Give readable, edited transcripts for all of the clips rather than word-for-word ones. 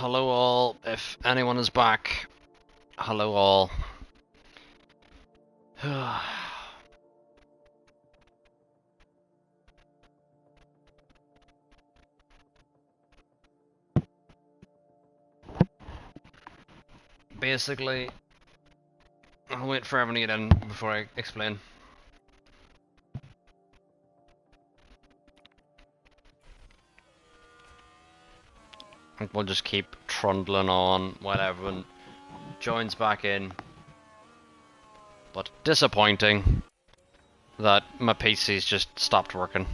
Hello all, if anyone is back. Hello all. Basically, I'll wait for everyone to get in before I explain. We'll just keep trundling on while everyone joins back in. But disappointing that my PC's just stopped working.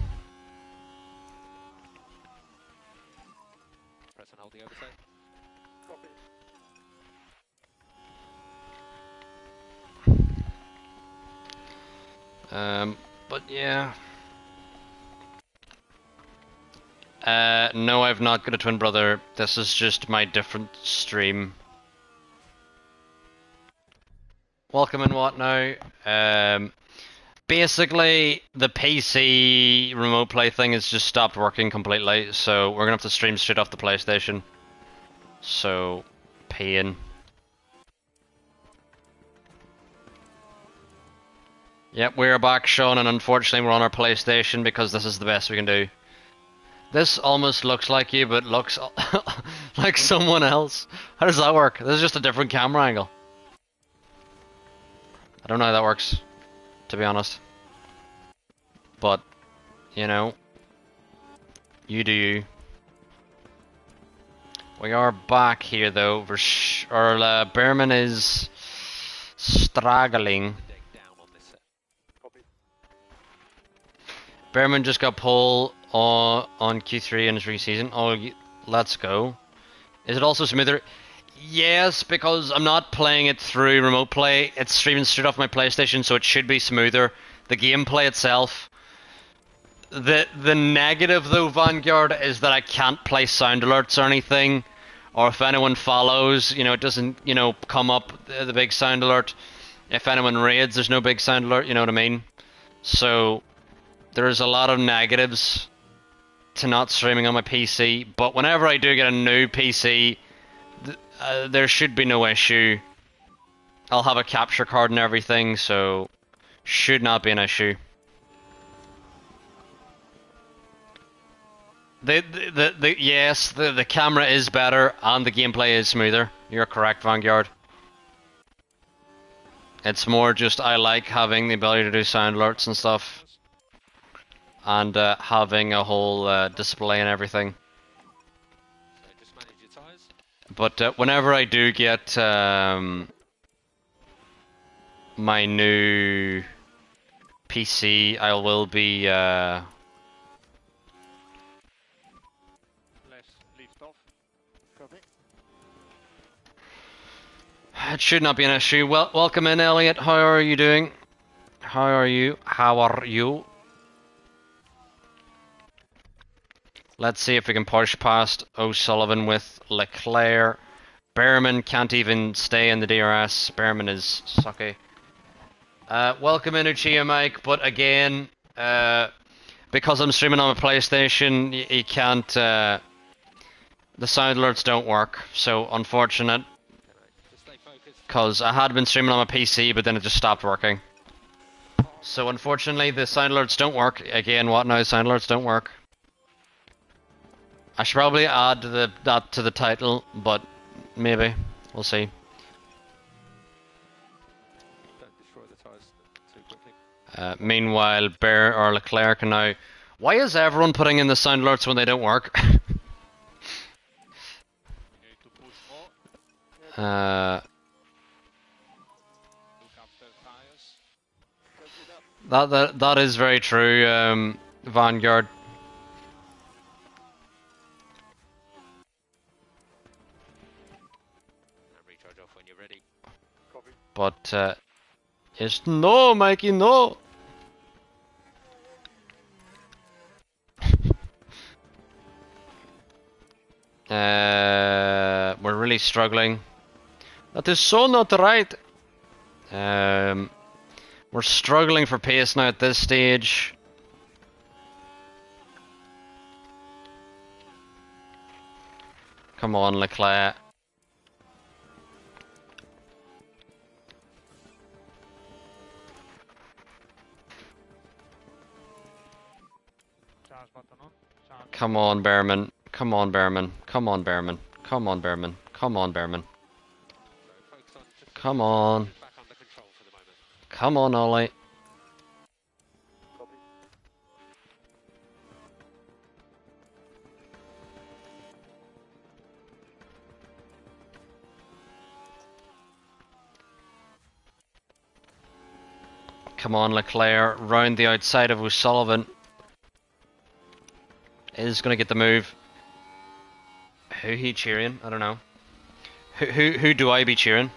Press and hold the overtake. But yeah. No, I've not got a twin brother. This is just my different stream. Welcome in what now? Basically, the PC remote play thing has just stopped working completely, so we're gonna have to stream straight off the PlayStation. So, pain. Yep, we're back, Sean, and unfortunately we're on our PlayStation because this is the best we can do. This almost looks like you, but looks like someone else. How does that work? This is just a different camera angle. I don't know how that works, to be honest. But, you know, you do you. We are back here though. Behrman is struggling. Behrman just got pole on Q3 in his re-season. Oh, let's go. Is it also smoother? Yes, because I'm not playing it through remote play. It's streaming straight off my PlayStation, so it should be smoother. The gameplay itself. The negative though, Vanguard, is that I can't play sound alerts or anything. Or if anyone follows, you know, it doesn't, you know, come up the big sound alert. If anyone raids, there's no big sound alert, you know what I mean? So, there's a lot of negatives to not streaming on my PC. But whenever I do get a new PC, there should be no issue. I'll have a capture card and everything, so should not be an issue. Yes, the camera is better and the gameplay is smoother. You're correct, Vanguard. It's more just I like having the ability to do sound alerts and stuff. And having a whole display and everything. Just manage your tires. But whenever I do get my new PC, I will be it should not be an issue. Welcome in, Elliot. How are you doing? How are you? How are you? Let's see if we can push past O'Sullivan with Leclerc. Behrman can't even stay in the DRS. Behrman is sucky. Welcome in, Uchiha Mike, but again, because I'm streaming on a PlayStation, you can't, the sound alerts don't work, so unfortunate. Because I had been streaming on my PC, but then it just stopped working. So unfortunately, the sound alerts don't work. Again, what now? Sound alerts don't work. I should probably add that to the title, but maybe. We'll see. Don't destroy the tires too quickly. Meanwhile, Leclerc can now... Why is everyone putting in the sound alerts when they don't work? That is very true, Vanguard. Recharge off when you're ready. But it's no, Mikey, no. We're really struggling. That is so not right. We're struggling for pace now at this stage. Come on, Leclerc. Charge button on. Charge. Come on, Behrman. Come on, Behrman. Come on, Behrman. Come on, Behrman. Come on, Behrman. Focus on just Come on. back under control for the moment. Come on, Ollie. Copy. Come on, Leclerc. Round the outside of O'Sullivan. Is going to get the move. Who he cheering? I don't know. Who do I be cheering?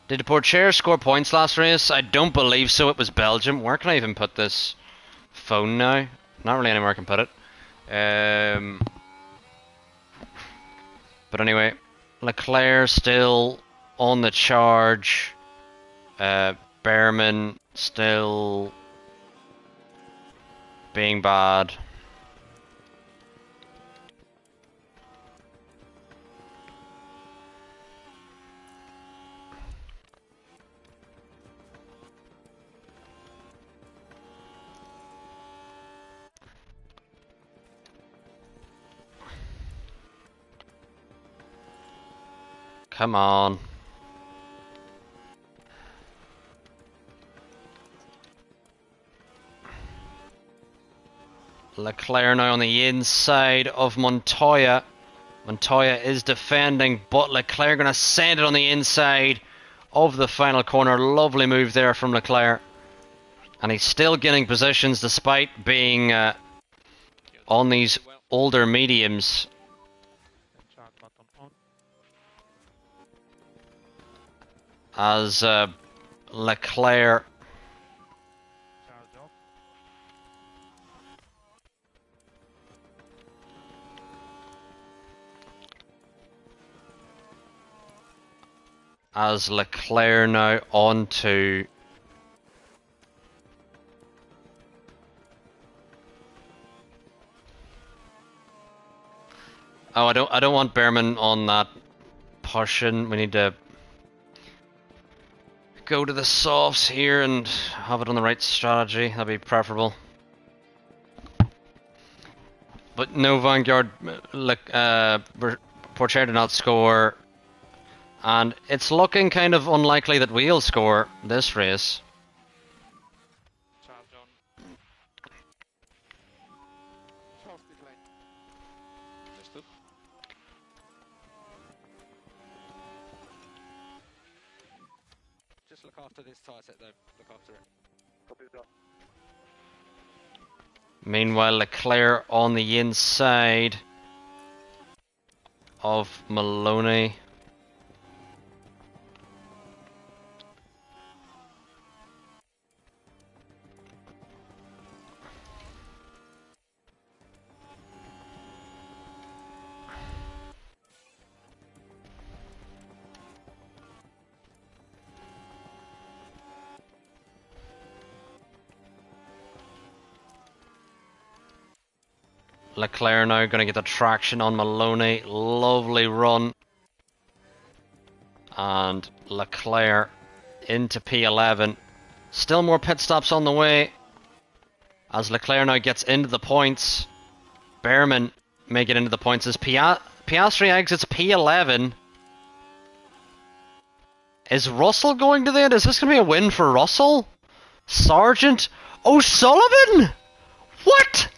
Did the Portier score points last race? I don't believe so. It was Belgium. Where can I even put this phone now? Not really anywhere I can put it. But anyway, Leclerc still on the charge. Behrman still being bad. Come on. Leclerc now on the inside of Montoya. Montoya is defending, but Leclerc going to send it on the inside of the final corner. Lovely move there from Leclerc. And he's still getting positions despite being on these older mediums. Charge button on. As Leclerc Charge off. as Leclerc now on to I don't want Behrman on that pushing. We need to go to the softs here and have it on the right strategy. That'd be preferable. But no Vanguard, Portier did not score, and it's looking kind of unlikely that we'll score this race. Charge on. Charge decline. Understood. Just look after this tyre set though. Look after it. Copy that. Meanwhile, Leclerc on the inside of Maloney. Leclerc now going to get the traction on Maloney. Lovely run. And Leclerc into P11. Still more pit stops on the way. As Leclerc now gets into the points. Behrman may get into the points as Piastri exits P11. Is Russell going to the end? Is this going to be a win for Russell? Sargent O'Sullivan? What?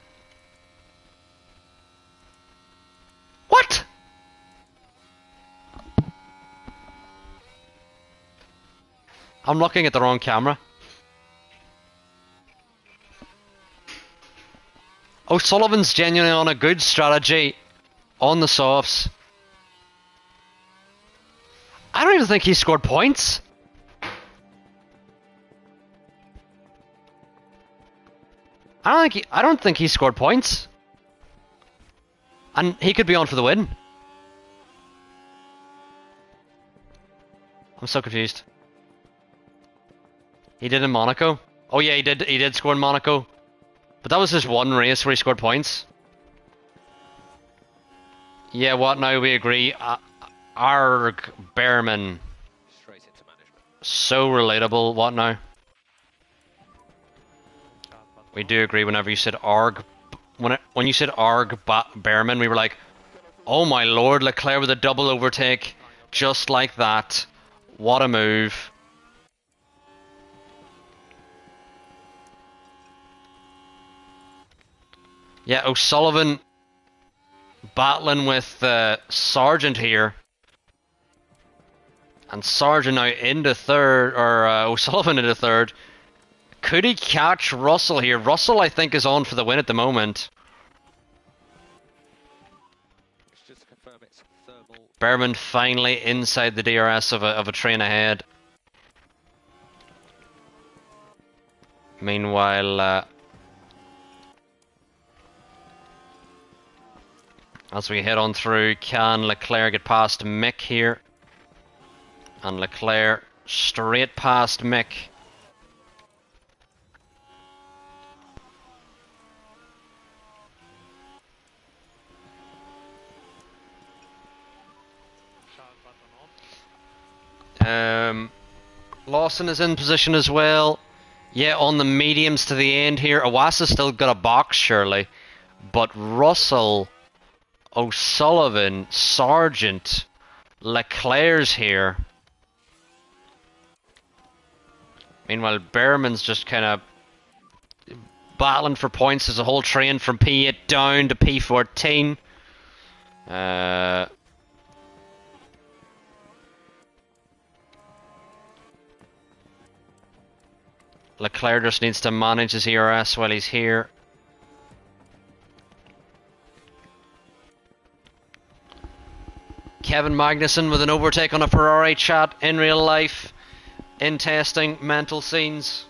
What? I'm looking at the wrong camera. O'Sullivan's genuinely on a good strategy on the softs. I don't even think he scored points. I don't think he scored points. And he could be on for the win. I'm so confused. He did in Monaco. Oh yeah, he did score in Monaco. But that was just one race where he scored points. Yeah, what now? We agree. Arg Behrman. Straight into management. So relatable. What now? We do agree. Whenever you said Arg, when you said Arg Behrman, we were like, oh my lord, Leclerc with a double overtake, just like that. What a move. Yeah, O'Sullivan battling with Sargent here. And Sargent now into third, or O'Sullivan into third. Could he catch Russell here? Russell, I think, is on for the win at the moment. Just to confirm, it's thermal. Behrman finally inside the DRS of a train ahead. Meanwhile, as we head on through, can Leclerc get past Mick here? And Leclerc straight past Mick. Lawson is in position as well. Yeah, on the mediums to the end here. Iwasa's still got a box, surely. But Russell, O'Sullivan, Sargent, Leclerc's here. Meanwhile, Behrman's just kind of battling for points. There's a whole train from P8 down to P14. Leclerc just needs to manage his ERS while he's here. Kevin Magnussen with an overtake on a Ferrari, chat in real life, in testing, mental scenes.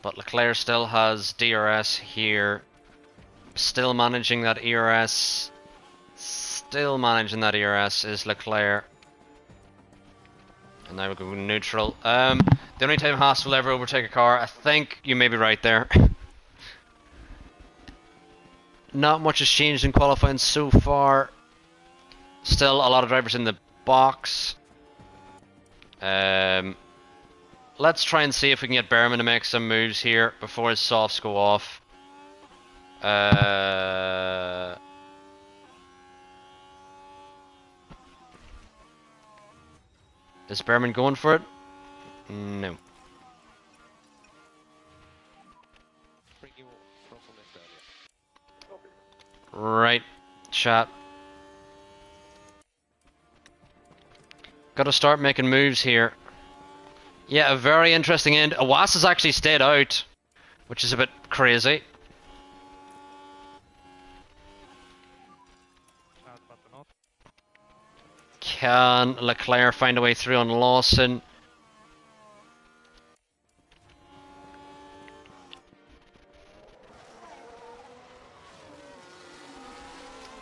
But Leclerc still has DRS here, still managing that ERS. Still managing that ERS is Leclerc. And now we go neutral. The only time Haas will ever overtake a car, I think you may be right there. Not much has changed in qualifying so far. Still a lot of drivers in the box. Let's try and see if we can get Behrman to make some moves here before his softs go off. Is Behrman going for it? No. Right, chat. Gotta start making moves here. Yeah, a very interesting end. Iwasa's actually stayed out, which is a bit crazy. Can Leclerc find a way through on Lawson?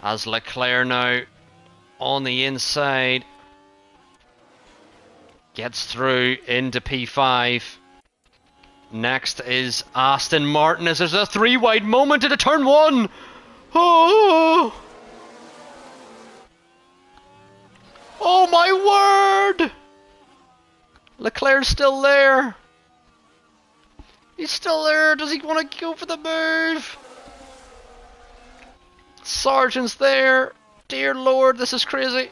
As Leclerc now on the inside gets through into P5. Next is Aston Martin as there's a three wide moment into turn one. Oh! Oh my word! Leclerc's still there. He's still there. Does he want to go for the move? Sargent's there. Dear Lord, this is crazy.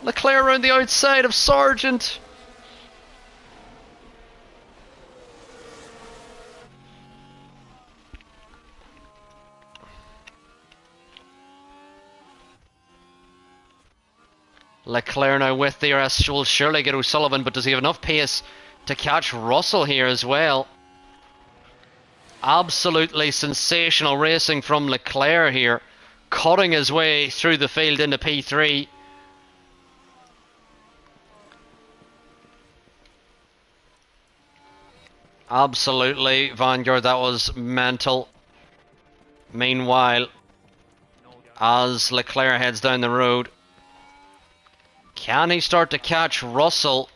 Leclerc around the outside of Sargent. Leclerc now with the RS will surely get O'Sullivan, but does he have enough pace to catch Russell here as well? Absolutely sensational racing from Leclerc here, cutting his way through the field into P3. Absolutely, Vanguard, that was mental. Meanwhile, as Leclerc heads down the road. Can he start to catch Russell?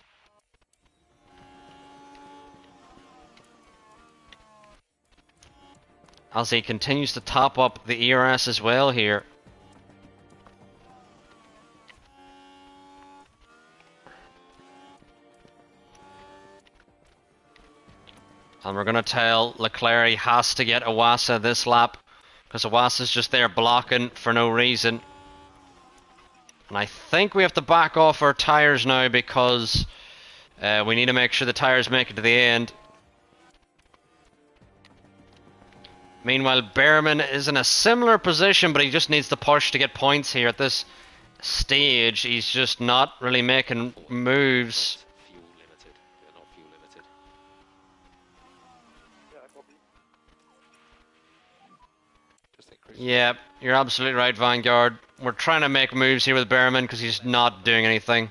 As he continues to top up the ERS as well here. And we're going to tell Leclerc he has to get Iwasa this lap, because Iwasa's just there blocking for no reason. And I think we have to back off our tyres now, because we need to make sure the tyres make it to the end. Meanwhile, Behrman is in a similar position, but he just needs to push to get points here at this stage. He's just not really making moves. Fuel limited. They're not fuel limited. Just increase. Yeah, you're absolutely right, Vanguard. We're trying to make moves here with Behrman because he's not doing anything.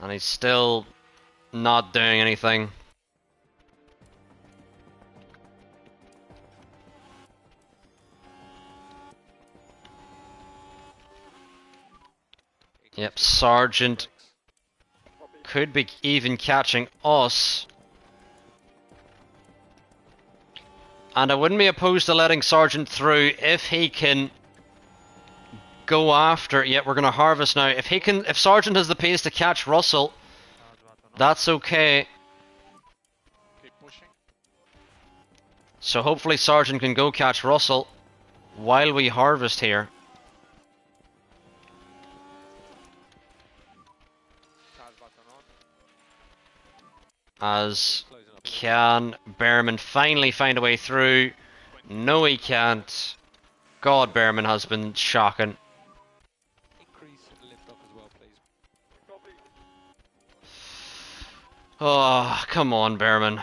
And he's still not doing anything. Yep, Sargent could be even catching us. And I wouldn't be opposed to letting Sargent through if he can go after. Yeah, we're going to harvest now. If Sargent has the pace to catch Russell, that's okay. Keep pushing. So hopefully Sargent can go catch Russell while we harvest here. As can Behrman finally find a way through? No, he can't. God, Behrman has been shocking. Increase lift off as well, please. Oh, come on, Behrman.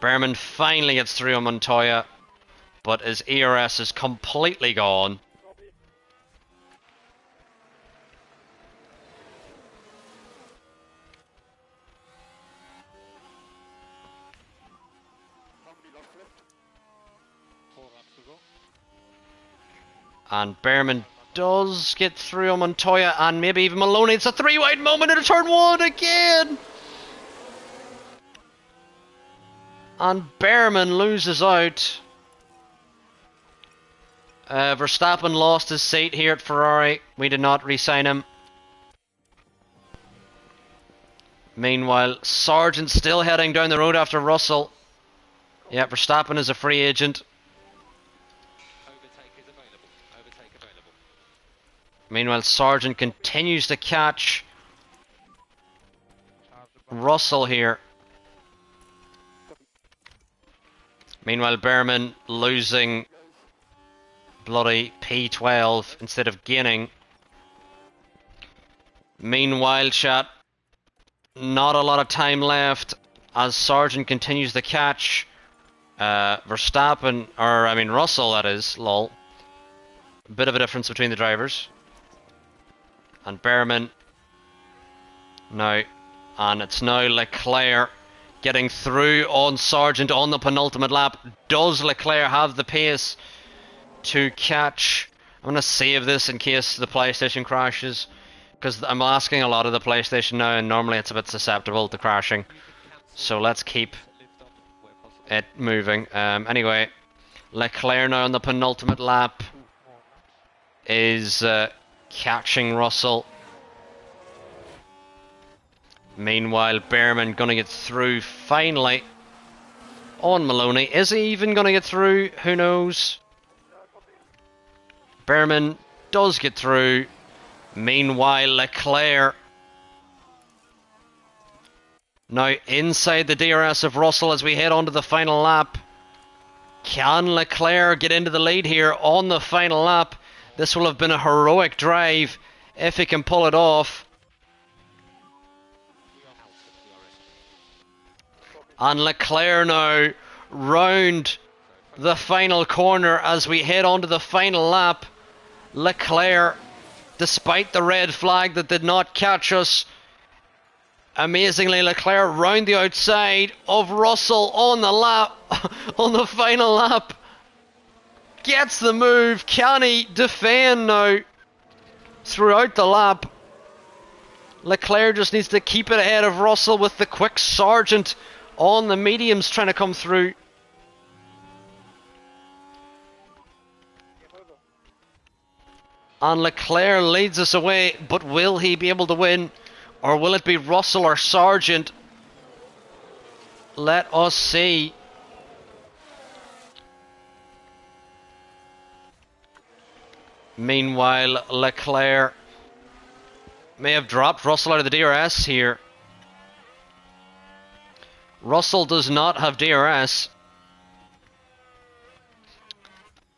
Behrman finally gets through on Montoya, but his ERS is completely gone. And Behrman does get through on Montoya and maybe even Maloney. It's a three-wide moment into turn one again! And Behrman loses out. Verstappen lost his seat here at Ferrari. We did not re-sign him. Meanwhile, Sargent still heading down the road after Russell. Yeah, Verstappen is a free agent. Overtake is available. Overtake available. Meanwhile, Sargent continues to catch Russell here. Meanwhile, Behrman losing bloody P12 instead of gaining. Meanwhile, chat, not a lot of time left as Sargent continues to catch Verstappen, or I mean Russell, that is, lol. Bit of a difference between the drivers. And Behrman now, and it's now Leclerc getting through on Sargent on the penultimate lap. Does Leclerc have the pace to catch? I'm going to save this in case the PlayStation crashes, because I'm asking a lot of the PlayStation now, and normally it's a bit susceptible to crashing. So let's keep it moving. Anyway, Leclerc now on the penultimate lap is catching Russell. Meanwhile, Behrman gonna get through finally on Maloney. Is he even gonna get through? Who knows? Behrman does get through. Meanwhile, Leclerc now inside the DRS of Russell as we head on to the final lap. Can Leclerc get into the lead here on the final lap? This will have been a heroic drive if he can pull it off. And Leclerc now round the final corner as we head on to the final lap. Leclerc despite the red flag that did not catch us. Amazingly, Leclerc round the outside of Russell on the lap, on the final lap. Gets the move. Can he defend now throughout the lap? Leclerc just needs to keep it ahead of Russell with the quick Sargent on the mediums trying to come through. And Leclerc leads us away, but will he be able to win? Or will it be Russell or Sargent? Let us see. Meanwhile, Leclerc may have dropped Russell out of the DRS here. Russell does not have DRS.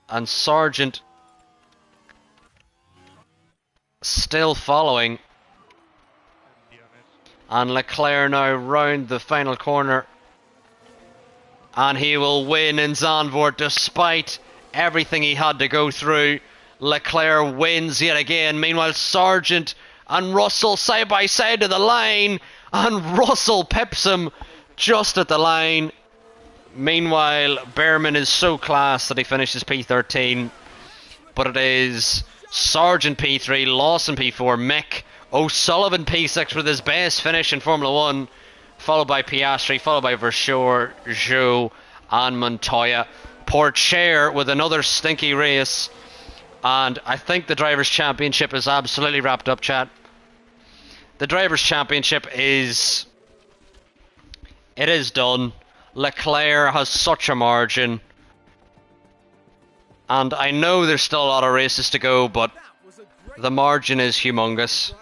And Sargent still following. And Leclerc now round the final corner. And he will win in Zandvoort despite everything he had to go through. Leclerc wins yet again. Meanwhile, Sargent and Russell side by side to the line. And Russell pips him just at the line. Meanwhile, Behrman is so class that he finishes P13. But it is Sargent P3, Lawson P4, Mick O'Sullivan P6 with his best finish in Formula 1, followed by Piastri, followed by Verschoor, Zhou and Montoya. Pourchaire with another stinky race, and I think the Drivers' Championship is absolutely wrapped up, chat. The Drivers' Championship is... it is done. Leclerc has such a margin, and I know there's still a lot of races to go, but the margin is humongous.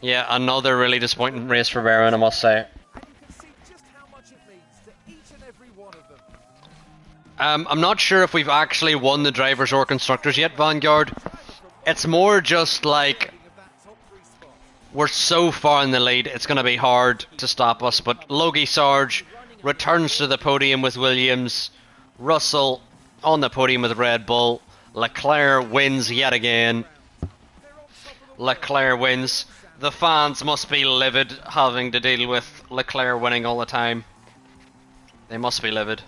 Yeah, another really disappointing race for Behrman, I must say. I'm not sure if we've actually won the drivers or constructors yet, Vanguard. It's more just like we're so far in the lead, it's going to be hard to stop us. But Logie Sarge returns to the podium with Williams. Russell on the podium with Red Bull. Leclerc wins yet again. Leclerc wins. The fans must be livid having to deal with Leclerc winning all the time. They must be livid.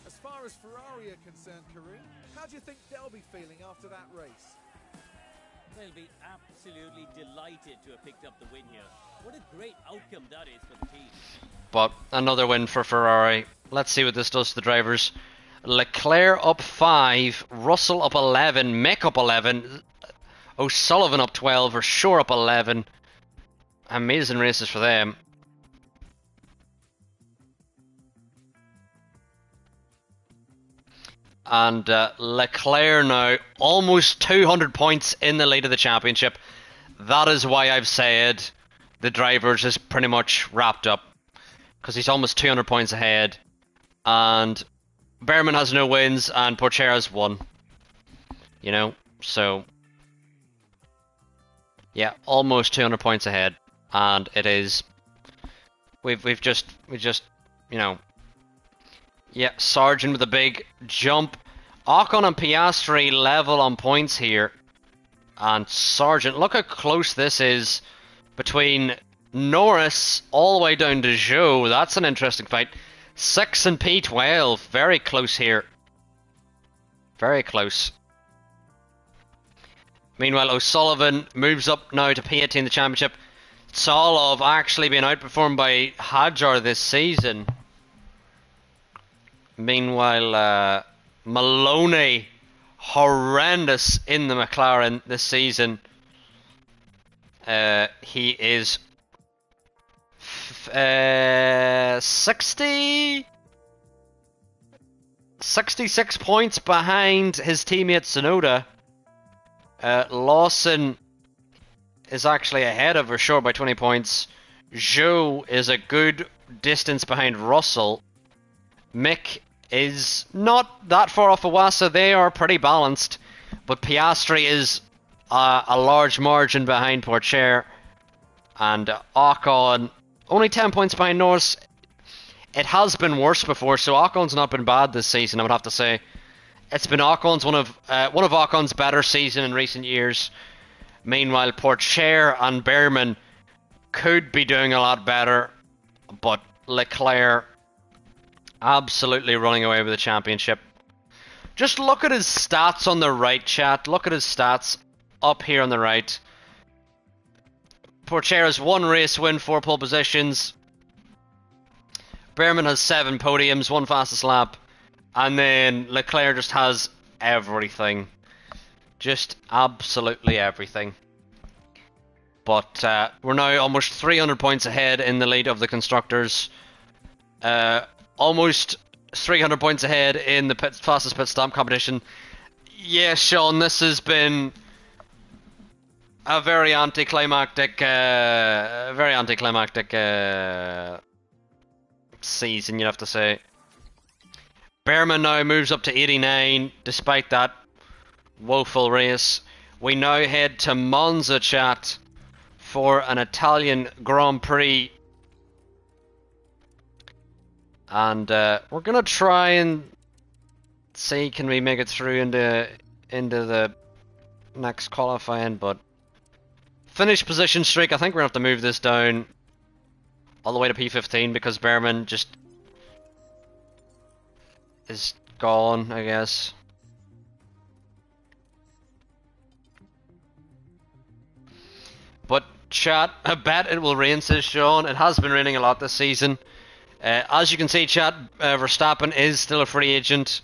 As far as Ferrari are concerned, Karun, how do you think they'll be feeling after that race? They'll be absolutely delighted to have picked up the win here. What a great outcome that is for the team. But another win for Ferrari. Let's see what this does to the drivers. Leclerc up 5, Russell up 11, Mick up 11, O'Sullivan up 12, Verschoor up 11. Amazing races for them. And Leclerc now almost 200 points in the lead of the championship. That is why I've said the drivers is pretty much wrapped up, because he's almost 200 points ahead, and Behrman has no wins and Pourchaire has 1. You know, so yeah, almost 200 points ahead, and it is we just you know, yeah, Sargent with a big jump. Ocon and Piastri level on points here, and Sargent, look how close this is between Norris all the way down to Zhou. That's an interesting fight. 6 and P12, very close here. Very close. Meanwhile, O'Sullivan moves up now to P18 in the championship. Tsolov actually being outperformed by Hadjar this season. Meanwhile, Maloney, horrendous in the McLaren this season. He is 66 points behind his teammate Tsunoda. Lawson is actually ahead of Verschoor by 20 points. Zhou is a good distance behind Russell. Mick is not that far off Iwasa. They are pretty balanced, but Piastri is a large margin behind Pourchaire. And Ocon, only 10 points behind Norris. It has been worse before, so Ocon's not been bad this season, I would have to say. It's been Ocon's one of Ocon's better season in recent years. Meanwhile, Pourchaire and Behrman could be doing a lot better, but Leclerc absolutely running away with the championship. Just look at his stats on the right, chat. Look at his stats up here on the right. Pourchaire has 1 race win, 4 pole positions. Behrman has 7 podiums, 1 fastest lap. And then Leclerc just has everything. Just absolutely everything. But we're now almost 300 points ahead in the lead of the constructors. Almost 300 points ahead in the fastest pit stop competition. Yeah, Sean, this has been a very anticlimactic season, you have to say. Behrman now moves up to 89, despite that woeful race. We now head to Monza, chat, for an Italian Grand Prix. And we're gonna try and see can we make it through into the next qualifying, but finish position streak, I think we're gonna have to move this down all the way to P15 because Behrman just is gone, I guess. But chat, I bet it will rain, says Sean. It has been raining a lot this season. As you can see, chat, Verstappen is still a free agent.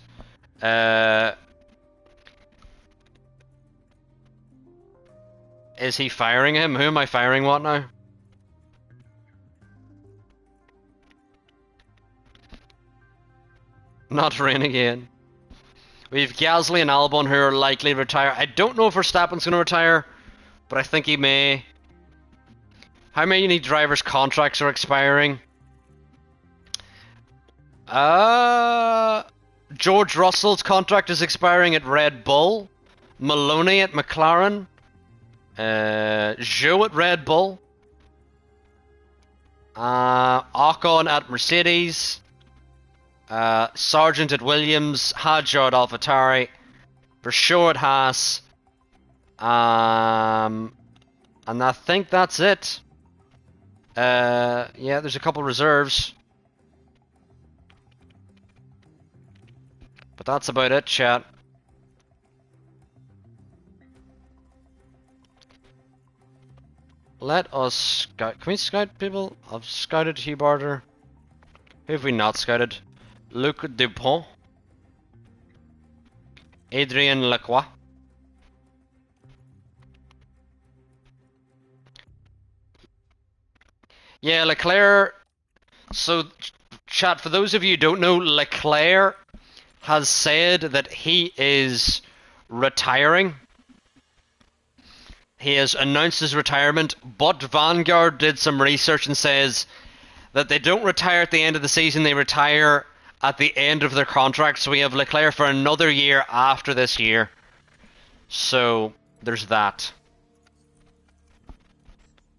Is he firing him? Who am I firing what now? Not rain again. We've Gasly and Albon who are likely to retire. I don't know if Verstappen's going to retire, but I think he may. How many drivers' contracts are expiring? George Russell's contract is expiring at Red Bull. Maloney at McLaren. Zhou at Red Bull. Ocon at Mercedes. Sargent at Williams. Hadjar at AlphaTauri. Bershaw at Haas. And I think that's it. Yeah, there's a couple reserves. But that's about it, chat. Let us scout. Can we scout people? I've scouted Hugh Barter. Who have we not scouted? Luc Dupont. Adrien Lacroix. Yeah, Leclerc. So, chat, for those of you who don't know, Leclerc has said that he is retiring. He has announced his retirement, but Vanguard did some research and says that they don't retire at the end of the season, they retire at the end of their contract. So we have Leclerc for another year after this year. So there's that.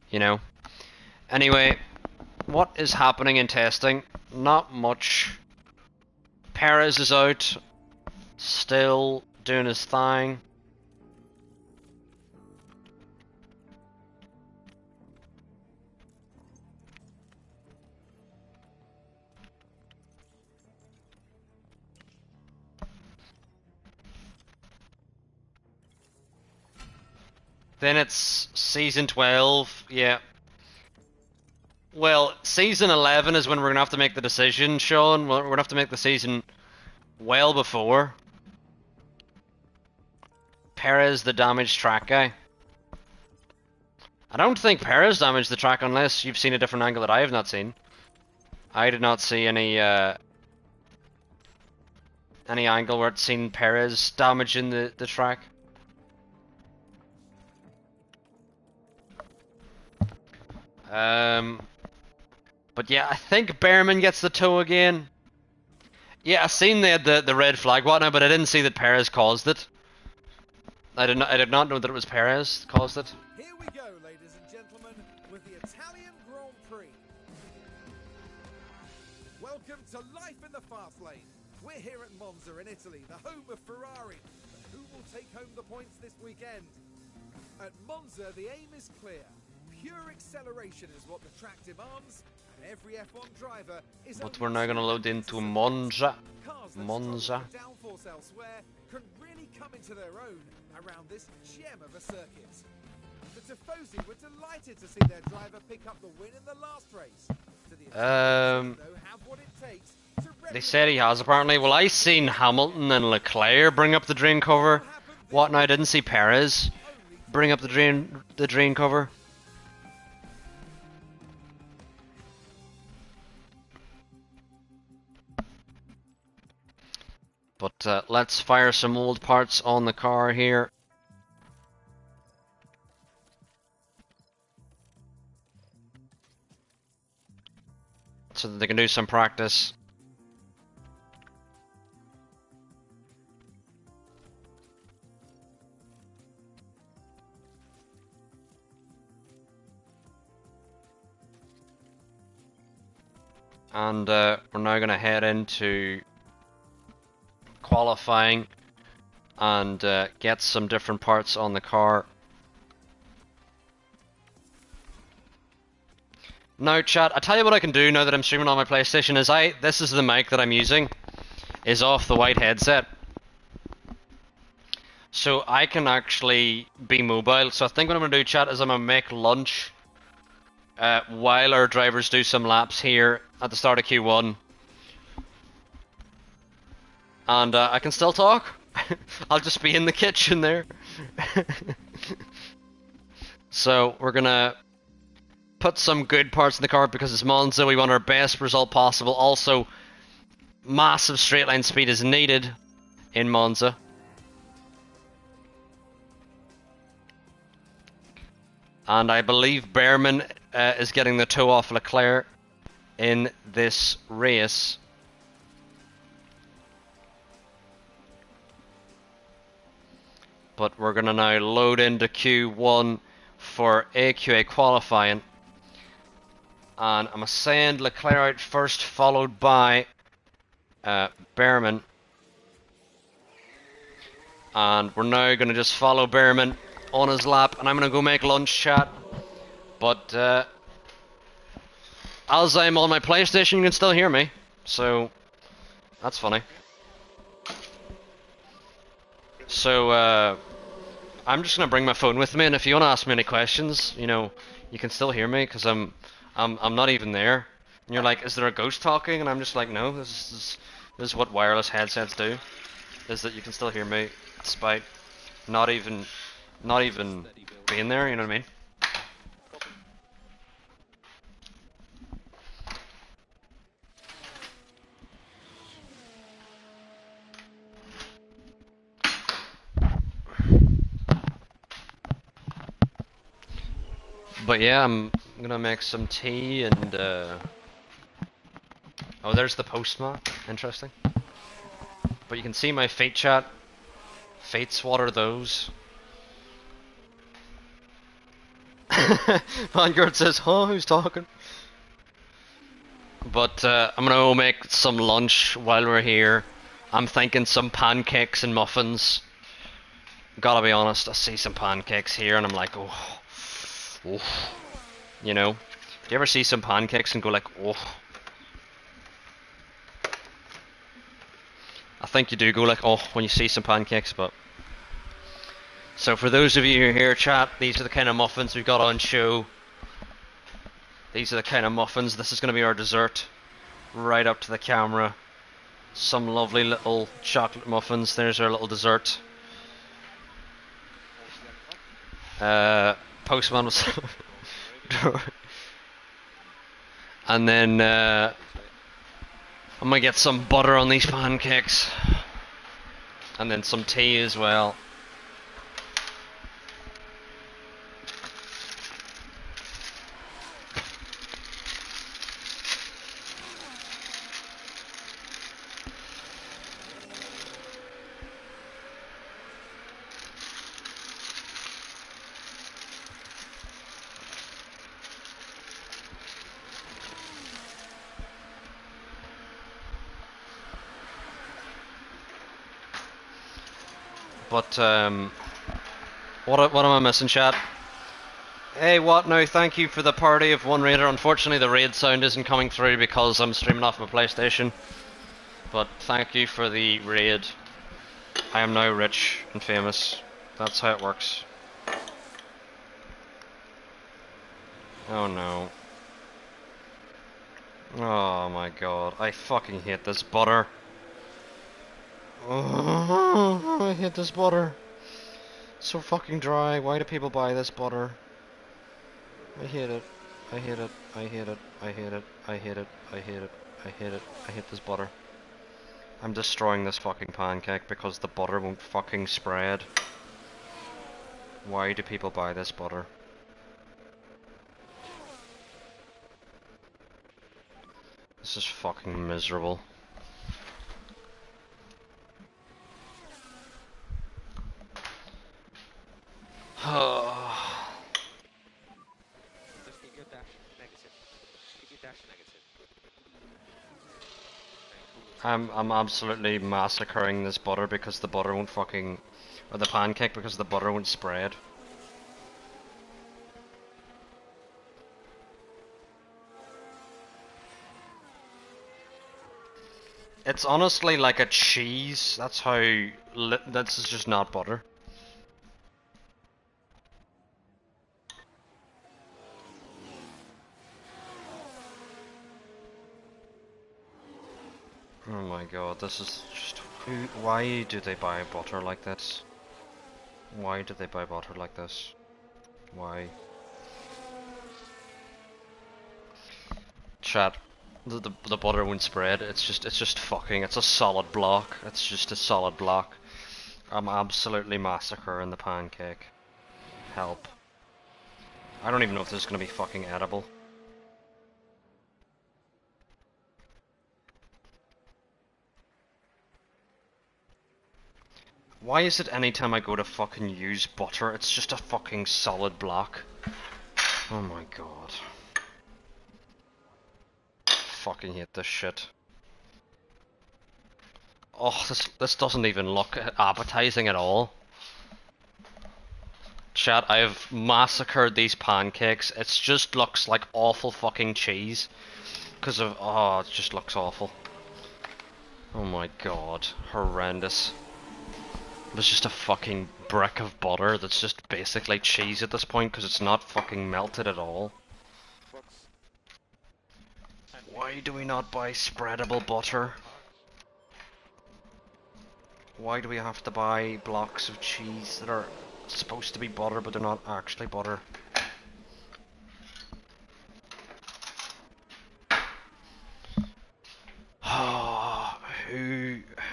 You know. Anyway, what is happening in testing? Not much. Perez is out, still doing his thing. Then it's season 12, yeah. Well, season 11 is when we're going to have to make the decision, Sean. We're going to have to make the season well before. Perez, the damaged track guy. I don't think Perez damaged the track unless you've seen a different angle that I have not seen. I did not see any angle where it's seen Perez damaging the track. But yeah, I think Behrman gets the toe again. Yeah, I seen they had the red flag whatnot, but I didn't see that Perez caused it. I did not know that it was Perez caused it. Here we go, ladies and gentlemen. with the Italian Grand Prix. Welcome to life in the fast lane. We're here at Monza in Italy, the home of Ferrari. But who will take home the points this weekend? At Monza, the aim is clear. Pure acceleration is what the track demands, and every F1 driver is. But we're now going to load into Monza. Monza. Downforce elsewhere can really come into their own around this gem of a circuit. The Tifosi were delighted to see their driver pick up the win in the last race. They said he has apparently. Well, I seen Hamilton and Leclerc bring up the drain cover. What now? I didn't see Perez bring up the drain cover. But let's fire some old parts on the car here. So that they can do some practice. And we're now going to head into qualifying and get some different parts on the car. Now chat, I tell you what I can do now that I'm streaming on my PlayStation is this is the mic that I'm using, is off the white headset. So I can actually be mobile. So I think what I'm going to do, chat, is I'm going to make lunch while our drivers do some laps here at the start of Q1. And I can still talk. I'll just be in the kitchen there. So we're going to put some good parts in the car because it's Monza. We want our best result possible. Also, massive straight line speed is needed in Monza. And I believe Behrman is getting the toe off Leclerc in this race. But we're going to now load into Q1 for AQA qualifying. And I'm going to send Leclerc out first, followed by Behrman. And we're now going to just follow Behrman on his lap. And I'm going to go make lunch, chat. But as I'm on my PlayStation, you can still hear me. So, that's funny. So, I'm just going to bring my phone with me. And if you want to ask me any questions, you know, you can still hear me because I'm not even there. And you're like, is there a ghost talking? And I'm just like, no, this is what wireless headsets do. Is that you can still hear me despite not even being there, you know what I mean? But yeah, I'm gonna make some tea and oh, there's the postman. Interesting. But you can see my fate chat. Fates, what are those? Vanguard says, huh, who's talking? But I'm gonna go make some lunch while we're here. I'm thinking some pancakes and muffins. Gotta be honest, I see some pancakes here and I'm like, oh. Oh. You know? Do you ever see some pancakes and go like, oh? I think you do go like, oh, when you see some pancakes, but... So for those of you who are here, chat, these are the kind of muffins we've got on show. These are the kind of muffins. This is going to be our dessert. Right up to the camera. Some lovely little chocolate muffins. There's our little dessert. Postman was... And then I'm gonna get some butter on these pancakes. And then some tea as well. But what am I missing, chat? Hey, what now? Thank you for the party of one raider. Unfortunately, the raid sound isn't coming through because I'm streaming off my PlayStation. But thank you for the raid. I am now rich and famous. That's how it works. Oh no. Oh my god. I fucking hate this butter. Oh, I hate this butter. It's so fucking dry. Why do people buy this butter? I hate it. I hate it. I hate it. I hate it. I hate it. I hate it. I hate it. I hate this butter. I'm destroying this fucking pancake because the butter won't fucking spread. Why do people buy this butter? This is fucking miserable. Just keep your dash negative. Keep your dash negative. I'm absolutely massacring this butter because the butter won't fucking, or the pancake because the butter won't spread. It's honestly like a cheese. That's how. This is just not butter. Oh my god, this is just. Why do they buy butter like this? Why do they buy butter like this? Why? Chat. The butter won't spread. It's just fucking. It's a solid block. It's just a solid block. I'm absolutely massacring the pancake. Help. I don't even know if this is gonna be fucking edible. Why is it anytime I go to fucking use butter, it's just a fucking solid block? Oh my god. Fucking hate this shit. Oh, this doesn't even look appetizing at all. Chat, I've massacred these pancakes. It just looks like awful fucking cheese. Because of, oh, it just looks awful. Oh my god, horrendous. There's just a fucking brick of butter that's just basically cheese at this point because it's not fucking melted at all. Why do we not buy spreadable butter? Why do we have to buy blocks of cheese that are supposed to be butter but they're not actually butter?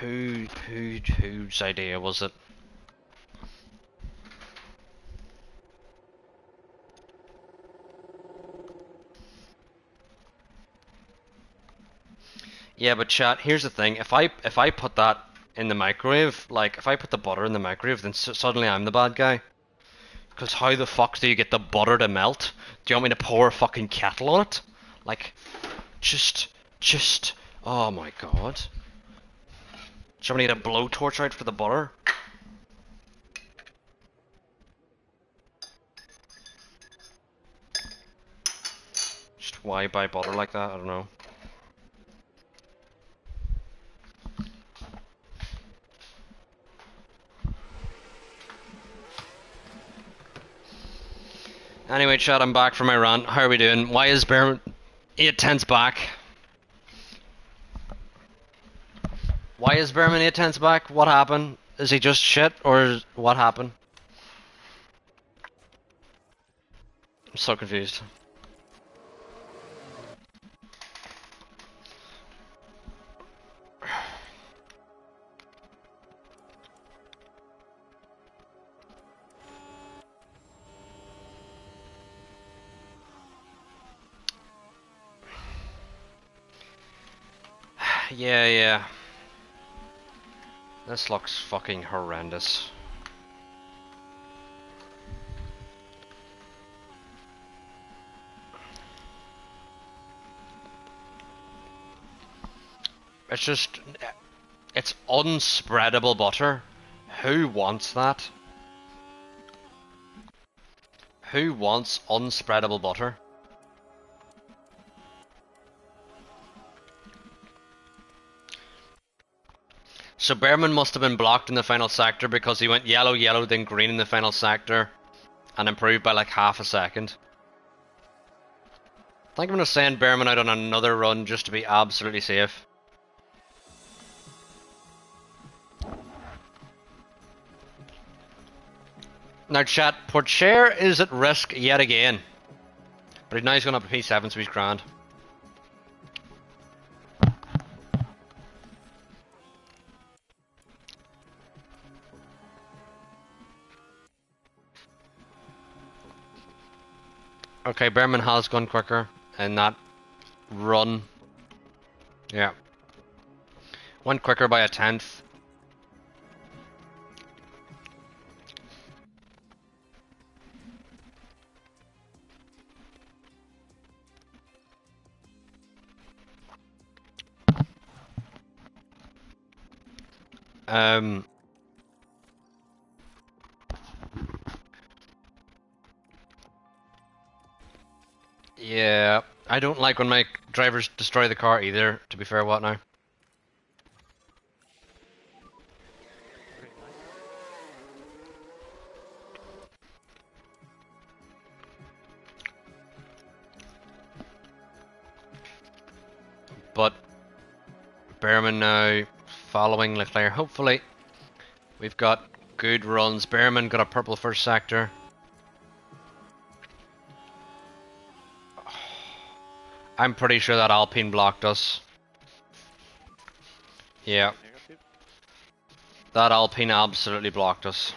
Whose idea was it? Yeah, but chat, here's the thing. If I put that in the microwave, like if I put the butter in the microwave, then suddenly I'm the bad guy. Because how the fuck do you get the butter to melt? Do you want me to pour a fucking kettle on it? Like, just, oh my god. Do you want me to get a blowtorch out for the butter? Just why buy butter like that? I don't know. Anyway, chat, I'm back from my rant. How are we doing? Why is Bear 810's back? Why is Bearman 810's back? What happened? Is he just shit, or what happened? I'm so confused. Yeah. This looks fucking horrendous. It's just... It's unspreadable butter. Who wants that? Who wants unspreadable butter? So Behrman must have been blocked in the final sector because he went yellow, yellow, then green in the final sector and improved by like half a second. I think I'm going to send Behrman out on another run just to be absolutely safe. Now chat, Porcher is at risk yet again. But now he's going up to P7, so he's grand. Okay, Behrman has gone quicker in that run. Yeah. Went quicker by a tenth. Yeah, I don't like when my drivers destroy the car either, to be fair. What now? But Behrman now following Leclerc. Hopefully, we've got good runs. Behrman got a purple first sector. I'm pretty sure that Alpine blocked us. Yeah. That Alpine absolutely blocked us.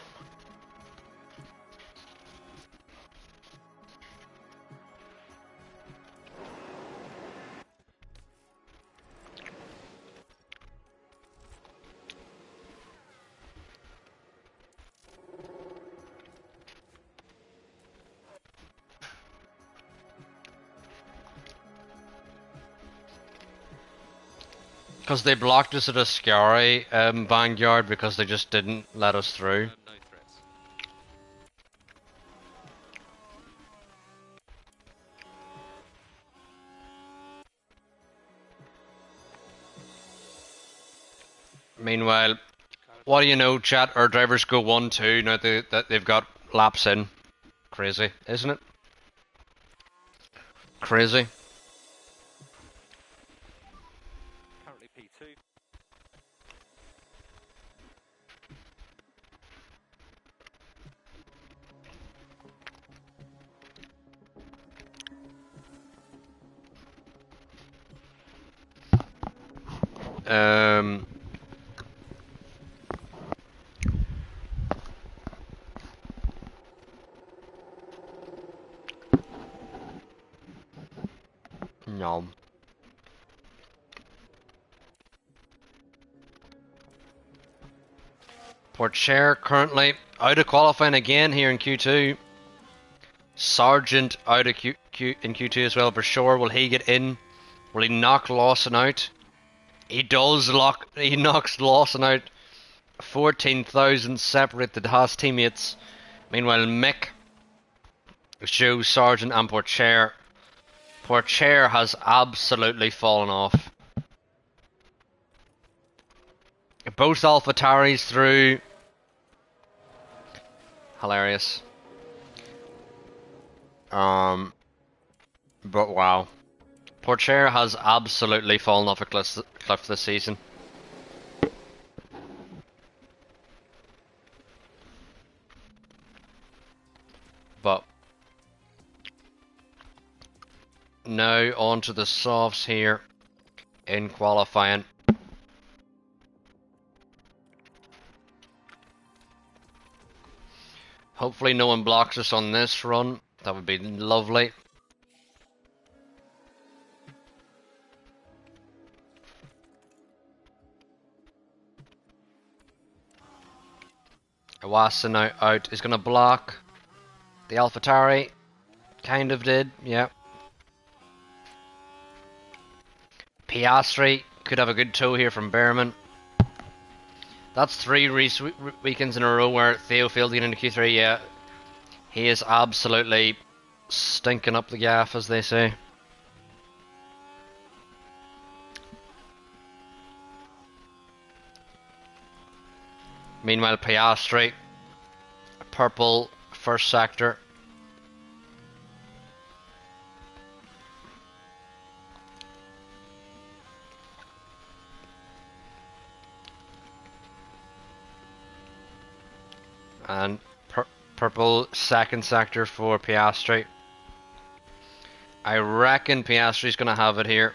Because they blocked us at a Scary Vanguard because they just didn't let us through. No threats. Meanwhile, what do you know, chat? Our drivers go 1-2 now that they've got laps in. Crazy, isn't it? Crazy. Currently P2. No. Porcher currently out of qualifying again here in Q2. Sargent out of in Q2 as well for sure. Will he get in? Will he knock Lawson out? He does he knocks Lawson out. 14,000 separate the Haas teammates. Meanwhile, Mick, Joe, Sargent and Porcher. Porcher has absolutely fallen off. Both AlphaTauris through. Hilarious. But wow. Porcher has absolutely fallen off a cliff this season. But now on to the softs here in qualifying. Hopefully no one blocks us on this run. That would be lovely. Iwasa now out is going to block the AlphaTauri. Kind of did, yeah. Piastri could have a good tow here from Behrman. That's 3 weekends in a row where Theo failed to get into Q3. Yeah, he is absolutely stinking up the gaff, as they say. Meanwhile, Piastri, purple first sector. And purple second sector for Piastri. I reckon Piastri's going to have it here.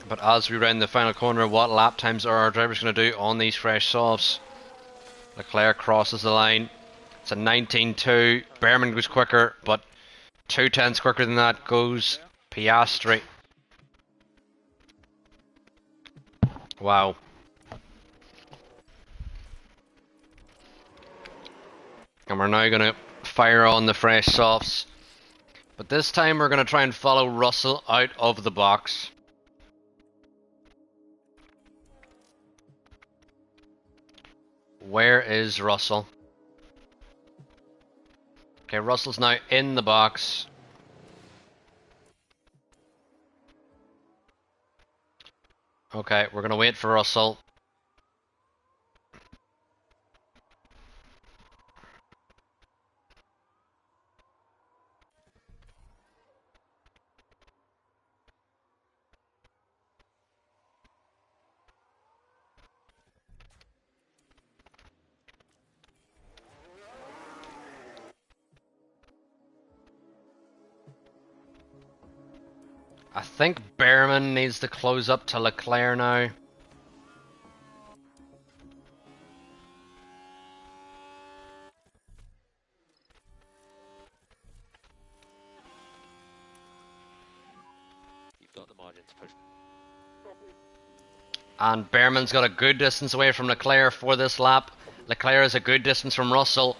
But as we round the final corner, what lap times are our drivers going to do on these fresh softs? Leclerc crosses the line. It's a 19.2. Behrman goes quicker, but 2/10 quicker than that goes Piastri. Wow. And we're now going to fire on the fresh softs. But this time we're going to try and follow Russell out of the box. Where is Russell? Okay, Russell's now in the box. Okay, we're going to wait for Russell. I think Behrman needs to close up to Leclerc now. You've got the margin to push. And Behrman's got a good distance away from Leclerc for this lap. Leclerc is a good distance from Russell.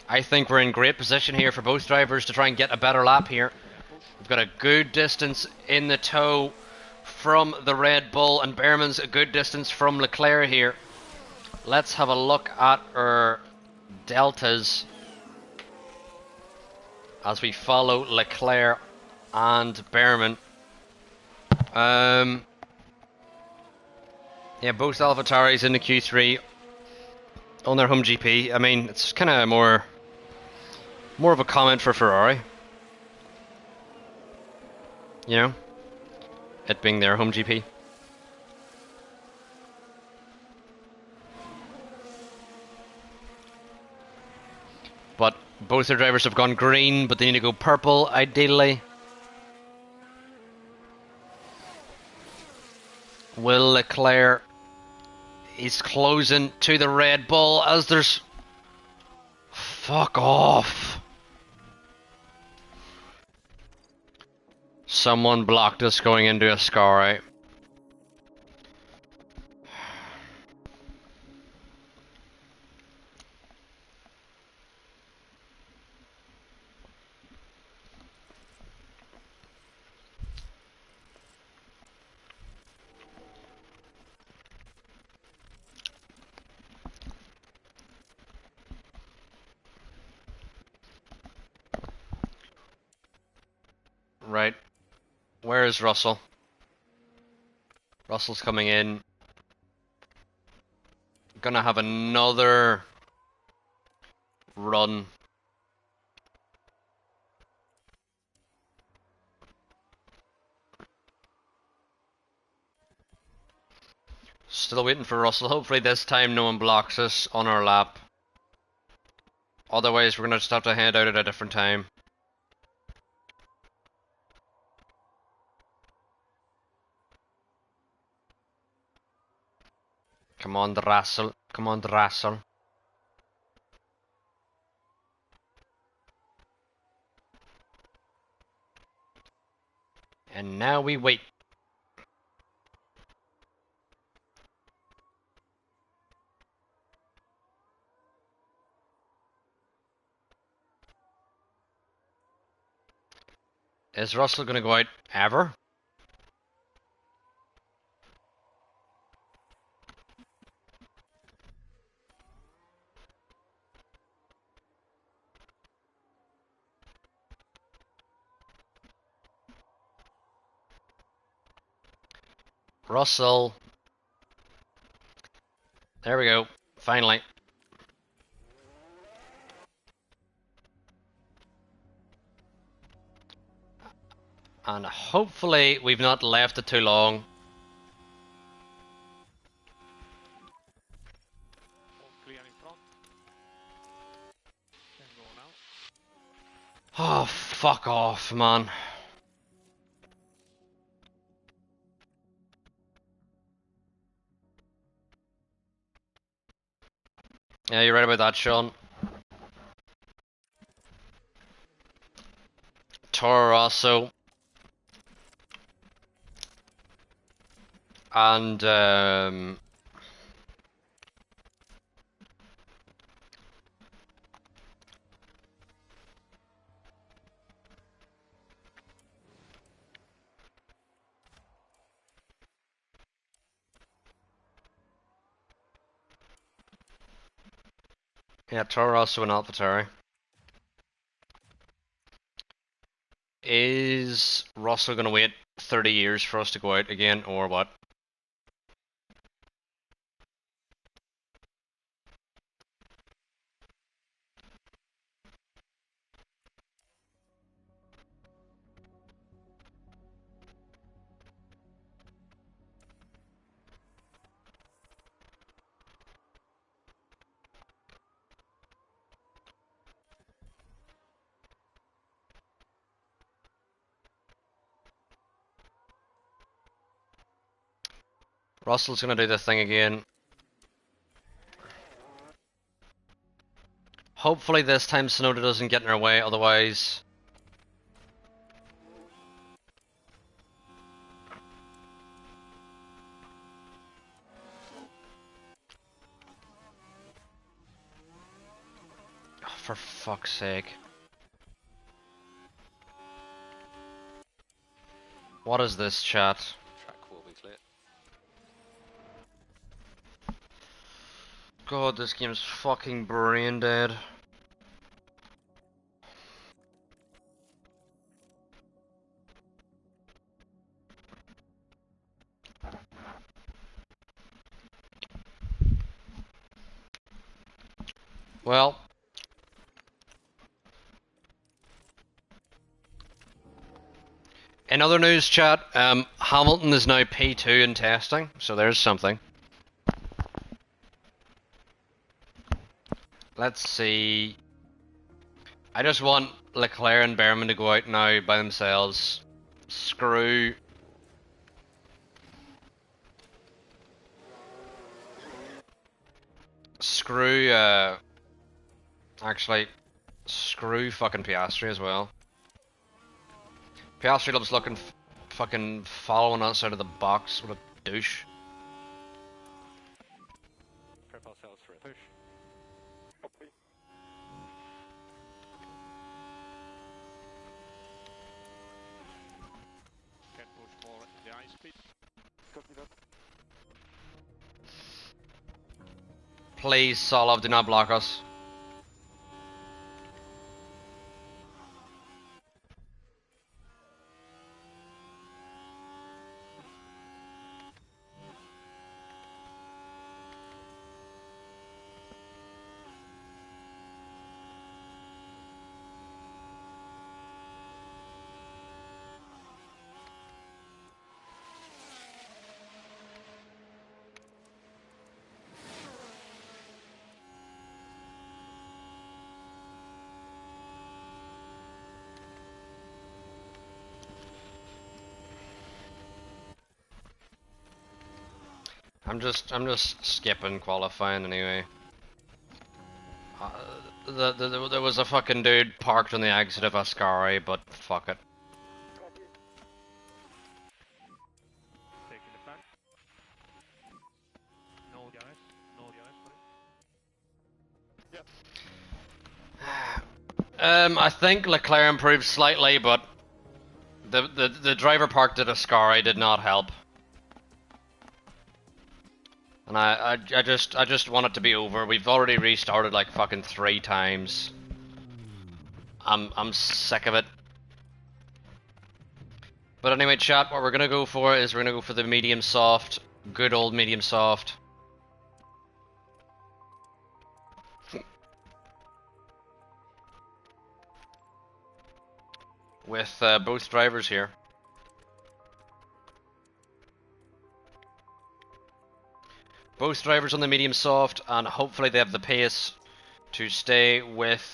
I think we're in great position here for both drivers to try and get a better lap here. We've got a good distance in the tow from the Red Bull, and Behrman's a good distance from Leclerc here. Let's have a look at our deltas as we follow Leclerc and Behrman. Yeah, both AlphaTauris in the Q3 on their home GP. I mean, it's kind of more of a comment for Ferrari. You know, it being their home GP. But both their drivers have gone green, but they need to go purple, ideally. Will Leclerc... He's closing to the Red Bull as there's... Fuck off. Someone blocked us going into a scar. Right. Where is Russell? Russell's coming in. Gonna have another run. Still waiting for Russell. Hopefully this time no one blocks us on our lap. Otherwise we're gonna just have to head out at a different time. Come on, Russell. Come on, Russell. And now we wait. Is Russell going to go out ever? Russell. There we go. Finally. And hopefully we've not left it too long. All clear in front. Can go now. Oh, fuck off, man. Yeah, you're right about that, Sean. Toro Rosso. And, yeah, Toro Rosso and AlphaTauri. Is Russell going to wait 30 years for us to go out again, or what? Russell's going to do the thing again. Hopefully this time Sonoda doesn't get in our way, otherwise... Oh, for fuck's sake. What is this, chat? Track will be clear. God, this game's fucking brain dead. Well, in other news, chat, Hamilton is now P2 in testing, so there's something. Let's see. I just want Leclerc and Behrman to go out now by themselves. Screw. Actually, screw fucking Piastri as well. Piastri loves looking fucking following us out of the box. What a douche. Prep ourselves for a push. Copy. Can push more at the high speed. Copy that. Please, Solov, do not block us. I'm just skipping qualifying anyway. There was a fucking dude parked on the exit of Ascari, but fuck it. Taking the back. No DRS. No DRS, sorry. Yeah. I think Leclerc improved slightly, but The driver parked at Ascari did not help. And I just want it to be over. We've already restarted like fucking 3 times. I'm sick of it. But anyway, chat, what we're gonna go for is we're gonna go for the medium soft, good old medium soft. With both drivers here. Both drivers on the medium soft, and hopefully they have the pace to stay with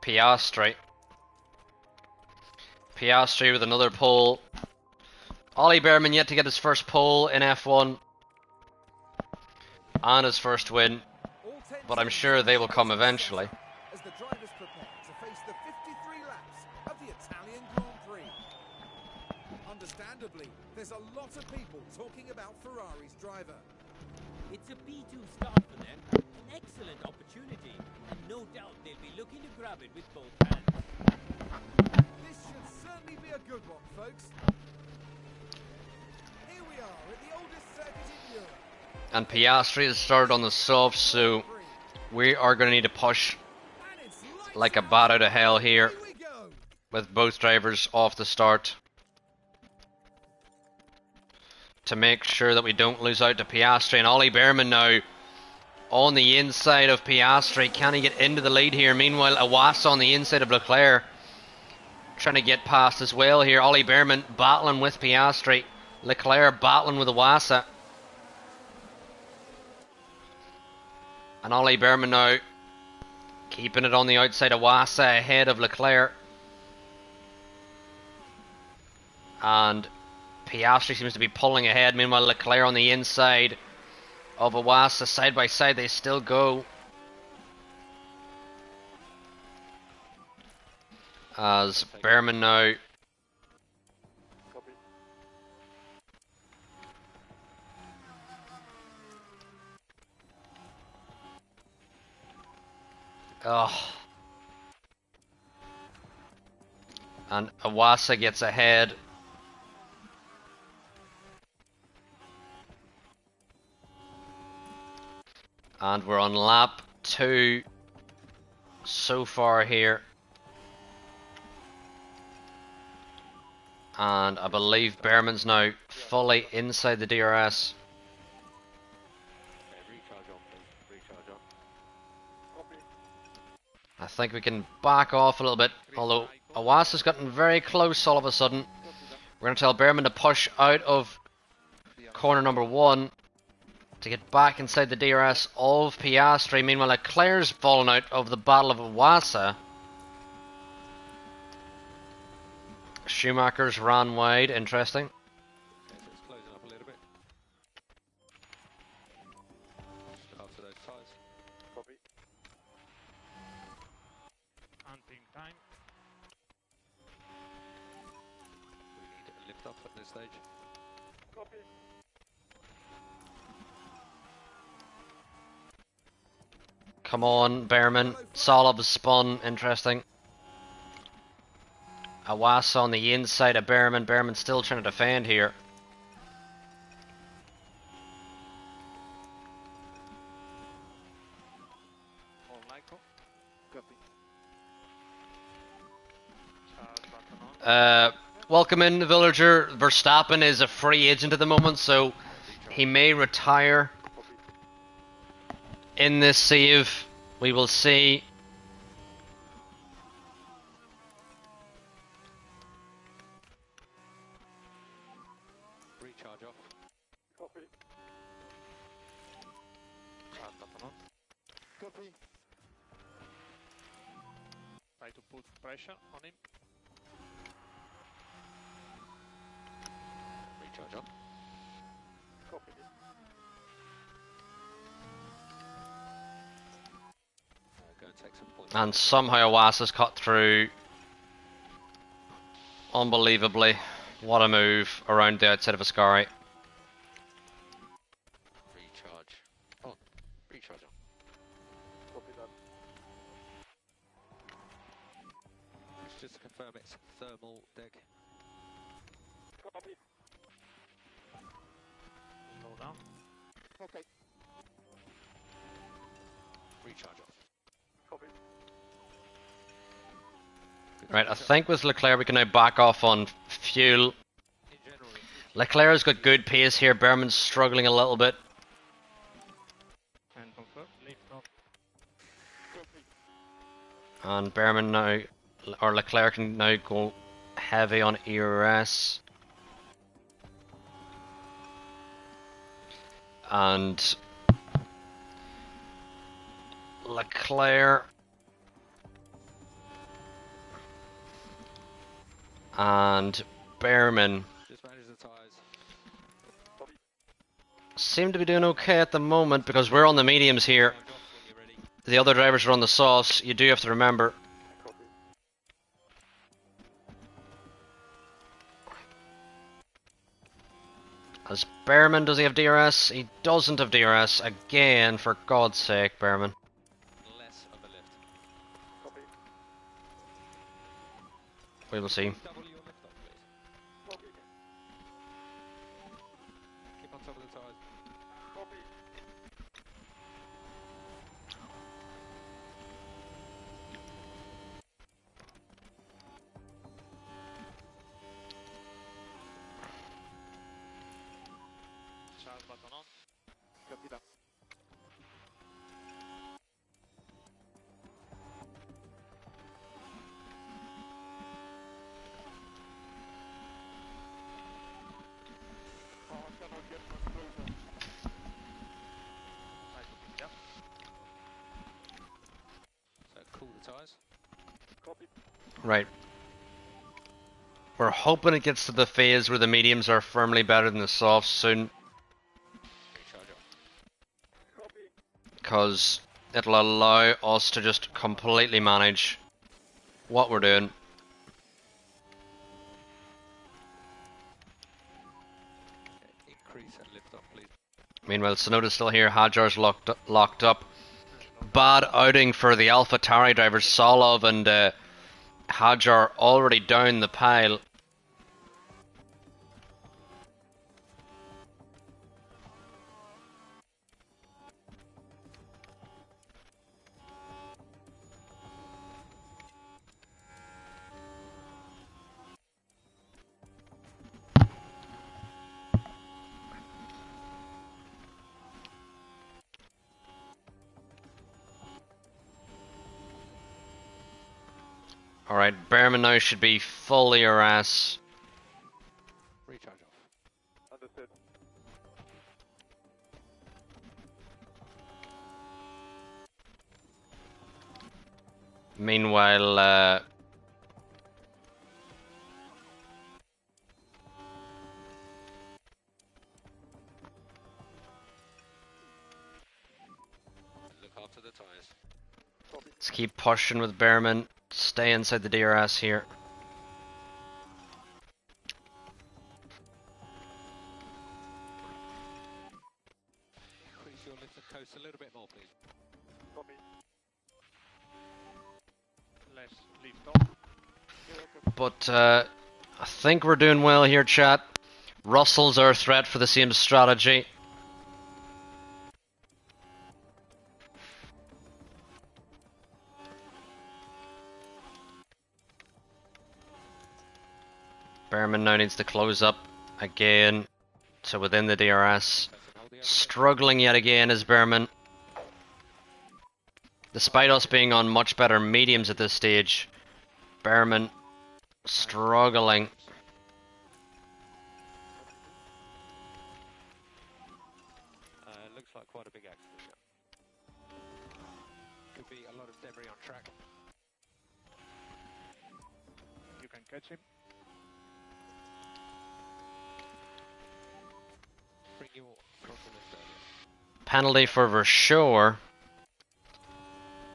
Piastri. Piastri with another pole. Ollie Behrman yet to get his first pole in F1 and his first win, but I'm sure they will come eventually. As the drivers prepare to face the 53 laps of the Italian Grand Prix. Understandably, there's a lot of people talking about Ferrari's driver. It's a P2 start for them, an excellent opportunity, and no doubt they'll be looking to grab it with both hands. This should certainly be a good one, folks. Here we are at the oldest circuit in Europe. And Piastri has started on the soft, so we are going to need to push like a bat out of hell here with both drivers off the start to make sure that we don't lose out to Piastri. And Ollie Behrman now on the inside of Piastri. Can he get into the lead here? Meanwhile, Awasa on the inside of Leclerc trying to get past as well here. Ollie Behrman battling with Piastri. Leclerc battling with Awasa. And Ollie Behrman now keeping it on the outside of Awasa ahead of Leclerc. And Piastri seems to be pulling ahead. Meanwhile, Leclerc on the inside of Awasa. Side by side they still go. As Behrman now and Awasa gets ahead. And we're on lap 2 so far here. And I believe Behrman's now fully inside the DRS. I think we can back off a little bit, although Awasa's gotten very close all of a sudden. We're going to tell Behrman to push out of corner number 1 to get back inside the DRS of Piastri. Meanwhile, Leclerc's fallen out of the battle of Awasa. Schumacher's ran wide, interesting. Yes, it's closing up a little bit. After those tyres. Copy. Hunting time. We need a lift up at this stage. Copy. Come on, Behrman. Solid spun, interesting. Awasa on the inside of Behrman. Behrman still trying to defend here. Welcome in, Villager. Verstappen is a free agent at the moment, so he may retire in this save. We will see. Recharge off. Copy. On. Copy. Try to put pressure on him. Recharge on. Copy. Go and take some points. And somehow Awasa's cut through. Unbelievably. What a move around the outside of Ascari. Recharge on. Recharge on. Copy that. Just to confirm it's thermal deck. Okay. Recharge off. Copy. Right, I think with Leclerc we can now back off on fuel. In general, if you Leclerc's got good pace here, Behrman's struggling a little bit. can confirm, lift off. And Behrman now, or Leclerc can now go heavy on ERS. And Leclerc and Behrman Just manage the tyres. seem to be doing okay at the moment because we're on the mediums here. Charge off when you're ready. The other drivers are on the softs. You do have to remember. As Behrman, does he have DRS? He doesn't have DRS. Again, for God's sake, Behrman. Less of a lift. Copy. We will see. Double your lift off, please. Copy. Keep on top of the tyres. Copy. Charge button on. Copy that. So cool the tyres. Copy. Right. We're hoping it gets to the phase where the mediums are firmly better than the softs soon, Recharge off. Copy. because it'll allow us to just completely manage what we're doing. Increase and lift off, please. Meanwhile, Sonoda's still here. Hajar's locked up. Bad outing for the AlphaTauri drivers. Solov and Hajar already down the pile. Alright, Behrman now should be fully harass. Recharge off. Understood. Meanwhile, Look after the tyres. let's keep pushing with Behrman. Stay inside the DRS here. Increase your lift and coast a little bit more, please. Copy. Less lift off. But I think we're doing well here, chat. Russell's our threat for the same strategy. Behrman now needs to close up again to within the DRS. Struggling yet again is Behrman. Despite us being on much better mediums at this stage, Behrman struggling. Looks like quite a big accident. Yeah. Could be a lot of debris on track. You can catch him. Bring your throttle lift earlier. Penalty for Versure.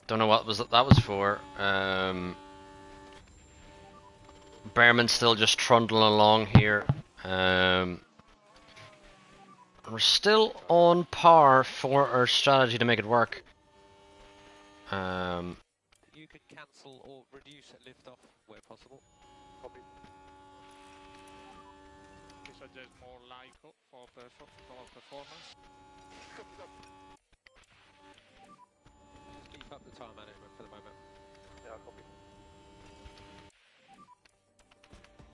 Don't know what that was for. Behrman's still just trundling along here. We're still on par for our strategy to make it work. You can cancel or reduce lift off where possible. Copy. suggest more LICO for performance. Just keep up the time management for the moment. Yeah, copy.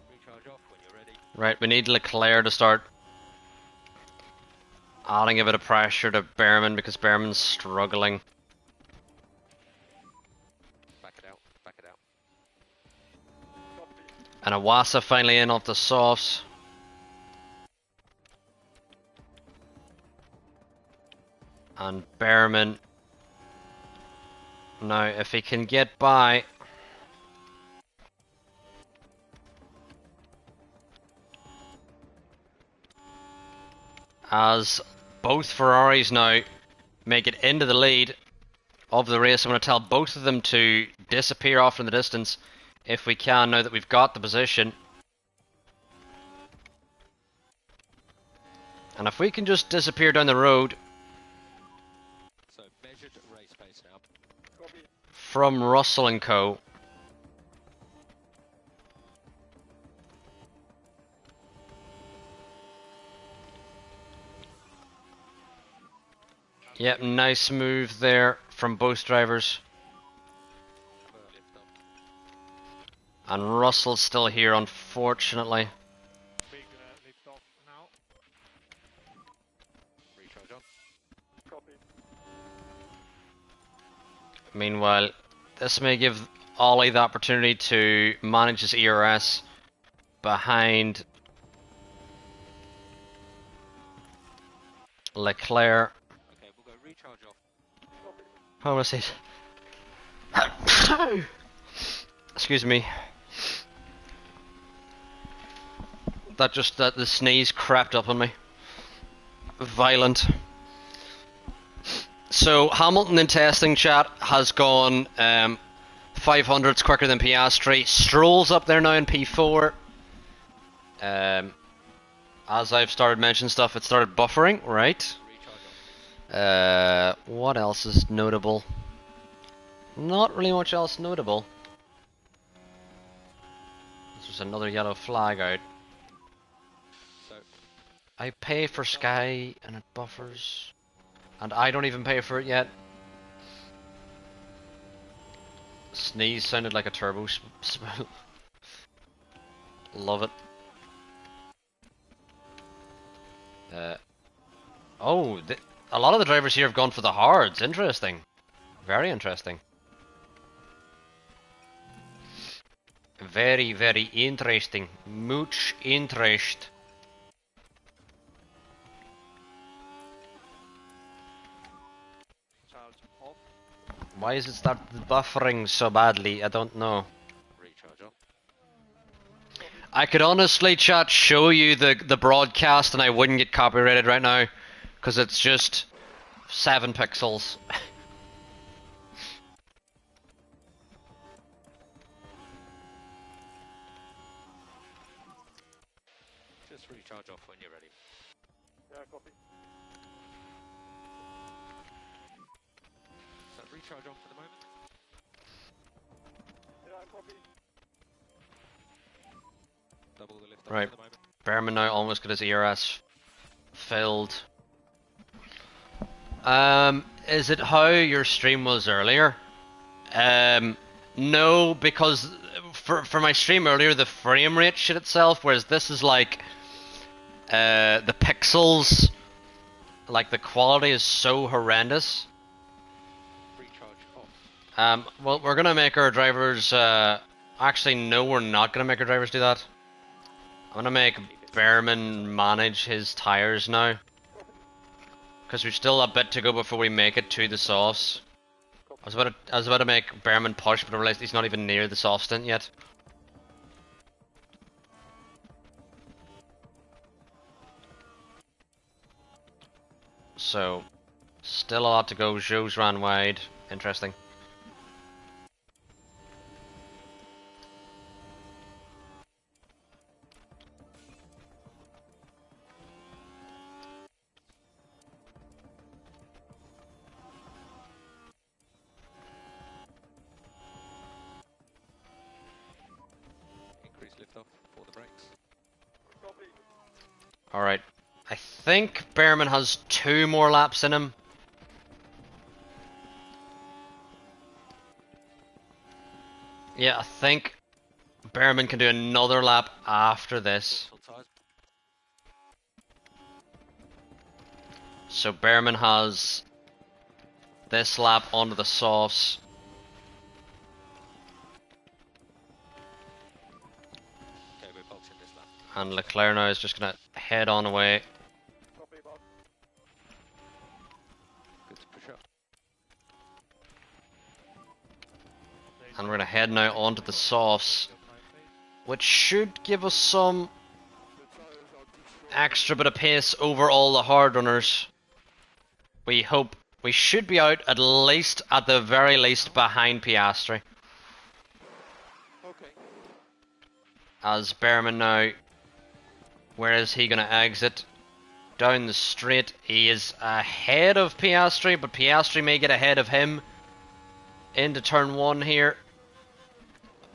Recharge off when you're ready. Right, we need Leclerc to start adding a bit of pressure to Behrman because Behrman's struggling. Back it out. Back it out. And Awasa finally in off the softs. And Behrman, now if he can get by, as both Ferraris now make it into the lead of the race, I'm going to tell both of them to disappear off in the distance if we can, now that we've got the position. And if we can just disappear down the road So measured race pace now. Copy. from Russell and Co. Yep, nice move there from both drivers. Lift off. And Russell's still here, unfortunately. Big lift off now. Recharge on. Copy. Meanwhile, this may give Ollie the opportunity to manage his ERS behind Leclerc. Okay, we'll go recharge off. How am I say? Excuse me. That the sneeze crept up on me. Violent. So Hamilton in testing chat has gone 500s quicker than Piastri. Stroll's up there now in P4. As I've started mentioning stuff, it started buffering, right? Recharge off. What else is notable? Not really much else notable. There's another yellow flag out. So I pay for Sky and it buffers. And I don't even pay for it yet. Sneeze sounded like a turbo spool. Love it. Oh, a lot of the drivers here have gone for the hards. Interesting. Very interesting. Very, very interesting. Much interest. Charge off. Why is it start buffering so badly? I don't know. recharge on. I could honestly, chat, show you the broadcast and I wouldn't get copyrighted right now. Because it's just 7 pixels. Just recharge off when you're ready. Yeah, copy. So recharge on for the moment. Yeah, copy. Double the lift off Right. for the moment. Behrman now almost got his ERS filled. Is it how your stream was earlier? No, because for my stream earlier, the frame rate shit itself, whereas this is like, the pixels, like the quality is so horrendous. Recharge off. Well, we're gonna make our drivers, actually no, we're not gonna make our drivers do that. I'm gonna make Behrman manage his tires now. Because we've still a bit to go before we make it to the softs. I was about to make Behrman push, but I realized he's not even near the soft stint yet. So, still a lot to go. Joe's ran wide. Interesting. Increase lift off for the brakes. Copy. Alright. I think Behrman has 2 more laps in him. Yeah, I think Behrman can do another lap after this. Full tires. So Behrman has this lap onto the softs. Okay, we're boxing this lap. And Leclerc now is just going to head on away. Copy, boss. Good to push up. And we're going to head now onto the softs, which should give us some extra bit of pace over all the hard runners. We hope we should be out at least, at the very least, behind Piastri. Okay. As Behrman now, where is he going to exit? Down the straight. He is ahead of Piastri, but Piastri may get ahead of him into turn 1 here.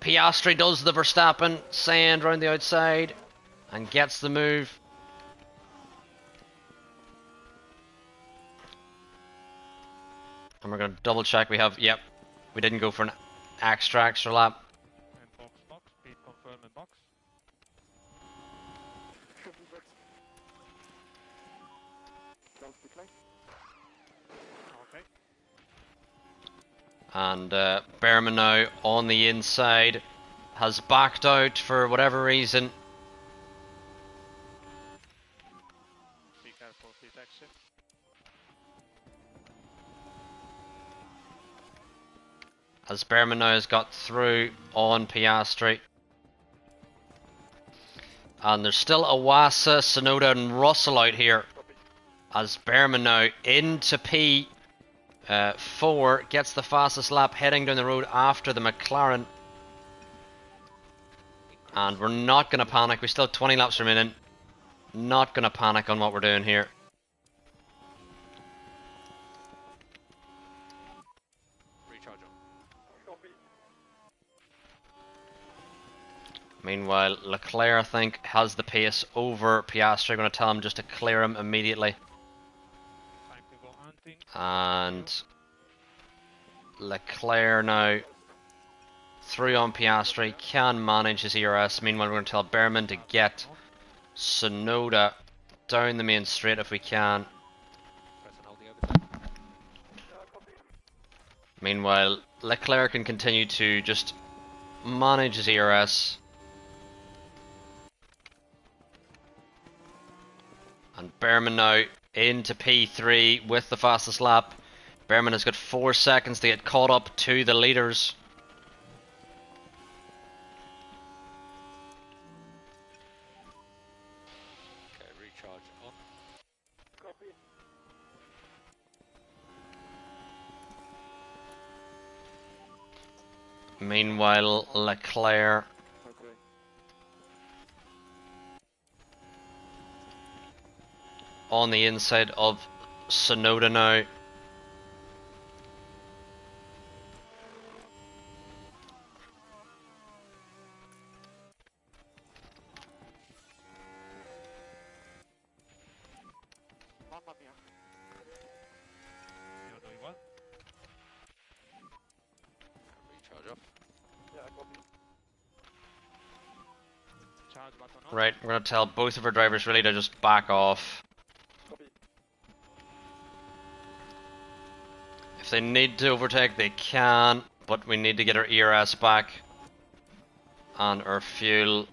Piastri does the Verstappen sand round the outside and gets the move. And we're going to double check we have, yep, we didn't go for an extra lap. And box, speed confirm and box. Okay. And Behrman now on the inside has backed out for whatever reason. Be careful of his exit. As Behrman now has got through on Piastri. And there's still Iwasa, Tsunoda and Russell out here. As Behrman now into P4 gets the fastest lap heading down the road after the McLaren. And we're not going to panic. We still have 20 laps remaining. Not going to panic on what we're doing here. Recharge on. Copy. Meanwhile, Leclerc, I think, has the pace over Piastri. I'm going to tell him just to clear him immediately. Time to go hunting. And Leclerc now through on Piastri, can manage his ERS. Meanwhile, we're going to tell Behrman to get Tsunoda down the main straight if we can. Press and hold the overtake. Meanwhile, Leclerc can continue to just manage his ERS. And Behrman now into P3 with the fastest lap. Behrman has got 4 seconds to get caught up to the leaders. Okay, recharge on. Copy. Meanwhile, Leclerc Okay. on the inside of Tsunoda now. Mamma mia. You're doing well. Recharge off. Yeah, copy. Charge button on. Right, we're going to tell both of our drivers really to just back off. Copy. If they need to overtake, they can, but we need to get our ERS back and our fuel.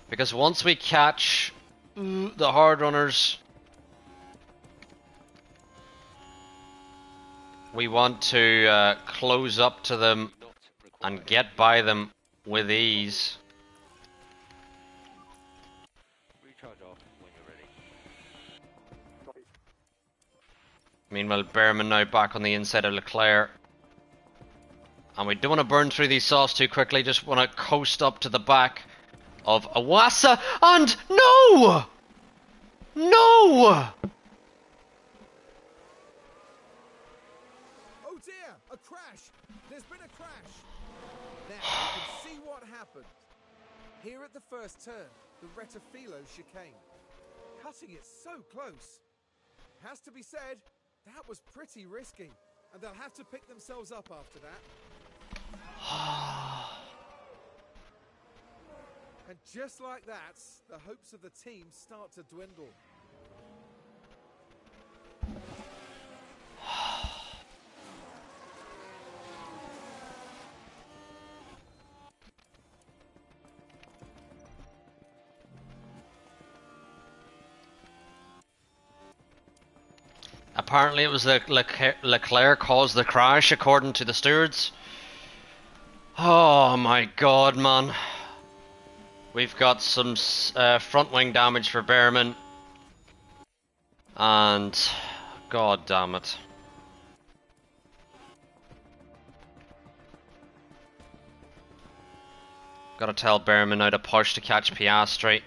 Because once we catch the hard runners, we want to close up to them Not required. and get by them with ease. Recharge off when you're ready. Copy. Meanwhile, Behrman now back on the inside of Leclerc. And we don't want to burn through these softs too quickly, just want to coast up to the back of Iwasa. And no! No! Oh dear, a crash. There's been a crash. Now you can see what happened. Here at the first turn, the Retafilo chicane. cutting it so close. Has to be said, that was pretty risky, and they'll have to pick themselves up after that. And just like that, the hopes of the team start to dwindle. Apparently it was Leclerc caused the crash, according to the stewards. Oh my god, man. We've got some front wing damage for Behrman. And... god damn it. Gotta tell Behrman now to push to catch Piastri.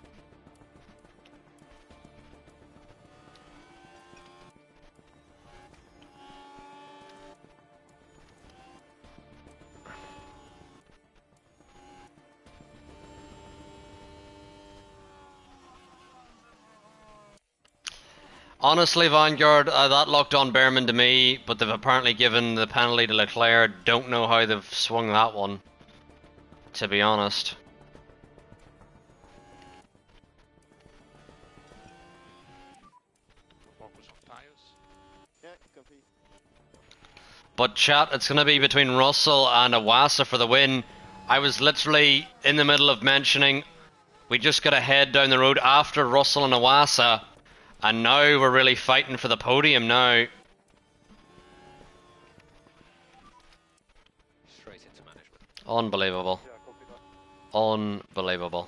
Honestly, Vanguard, that looked on Behrman to me, but they've apparently given the penalty to Leclerc. Don't know how they've swung that one, to be honest. Focus on tires. Yeah, copy. But chat, it's going to be between Russell and Iwasa for the win. I was literally in the middle of mentioning we just got to head down the road after Russell and Iwasa, and now we're really fighting for the podium now. Straight into management. Unbelievable. Yeah, copy that. Unbelievable.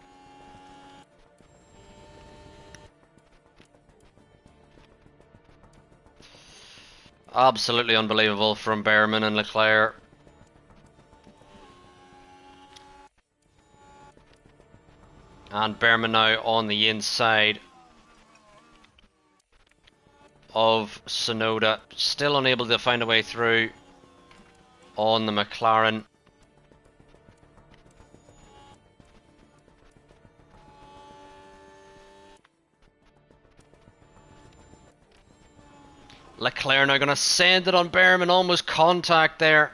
Absolutely unbelievable from Behrman and Leclerc. And Behrman now on the inside of Sonoda, still unable to find a way through on the McLaren. Leclerc now going to send it on Behrman, almost contact there.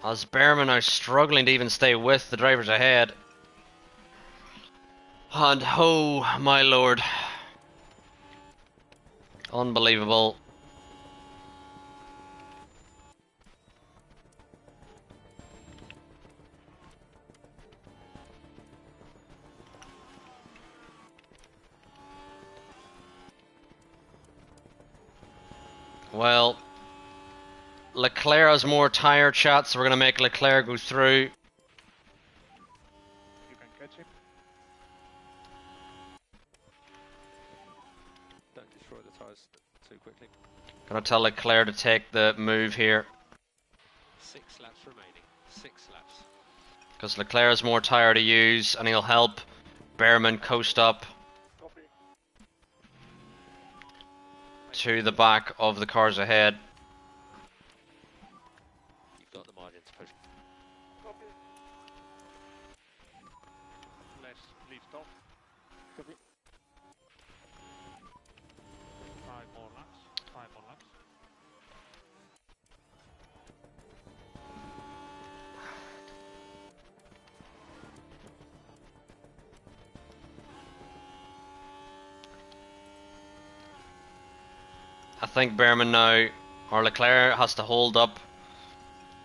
As Behrman now struggling to even stay with the drivers ahead. And oh my lord. Unbelievable. Well, Leclerc has more tyre chat, so we're going to make Leclerc go through. You can catch him. Don't destroy the tyres too quickly. Going to tell Leclerc to take the move here. 6 laps remaining. 6 laps. Because Leclerc has more tyre to use, and he'll help Behrman coast up Copy. to the back of the cars ahead. You've got the margin to push. Copy. Let's lift off. Copy. 5 more laps. 5 more laps. I think Behrman now, or Leclerc, has to hold up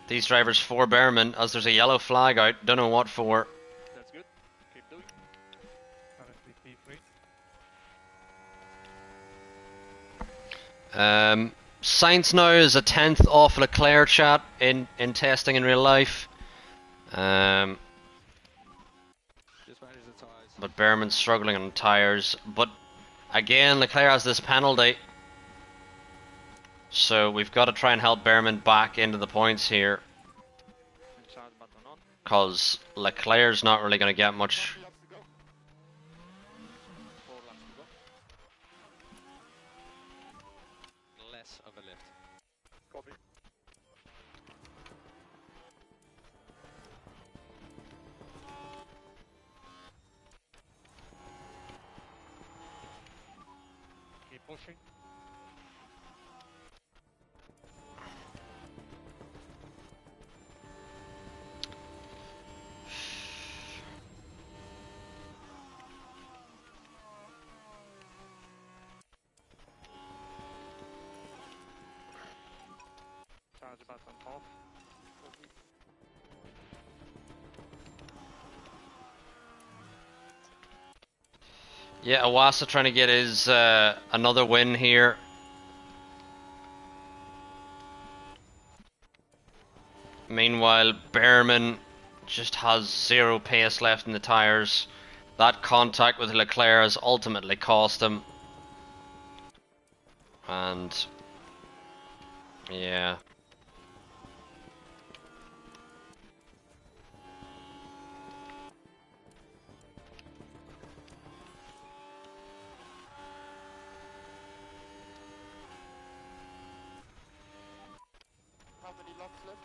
these drivers for Behrman as there's a yellow flag out. Don't know what for. That's good. Keep doing. Currently P3. Sainz now is a 10th off Leclerc, chat, in testing in real life. Just manage the tyres. But Behrman's struggling on tyres. But again, Leclerc has this penalty. So we've got to try and help Behrman back into the points here. And charge button on. Because Leclerc's not really going to get much. 3 laps to go. 4 laps to go. Less of a lift. Copy. Pushing. Charge button off. Copy. Yeah, Awasa trying to get his another win here. Meanwhile, Behrman just has 0 pace left in the tyres. That contact with Leclerc has ultimately cost him. And yeah. How many laps left?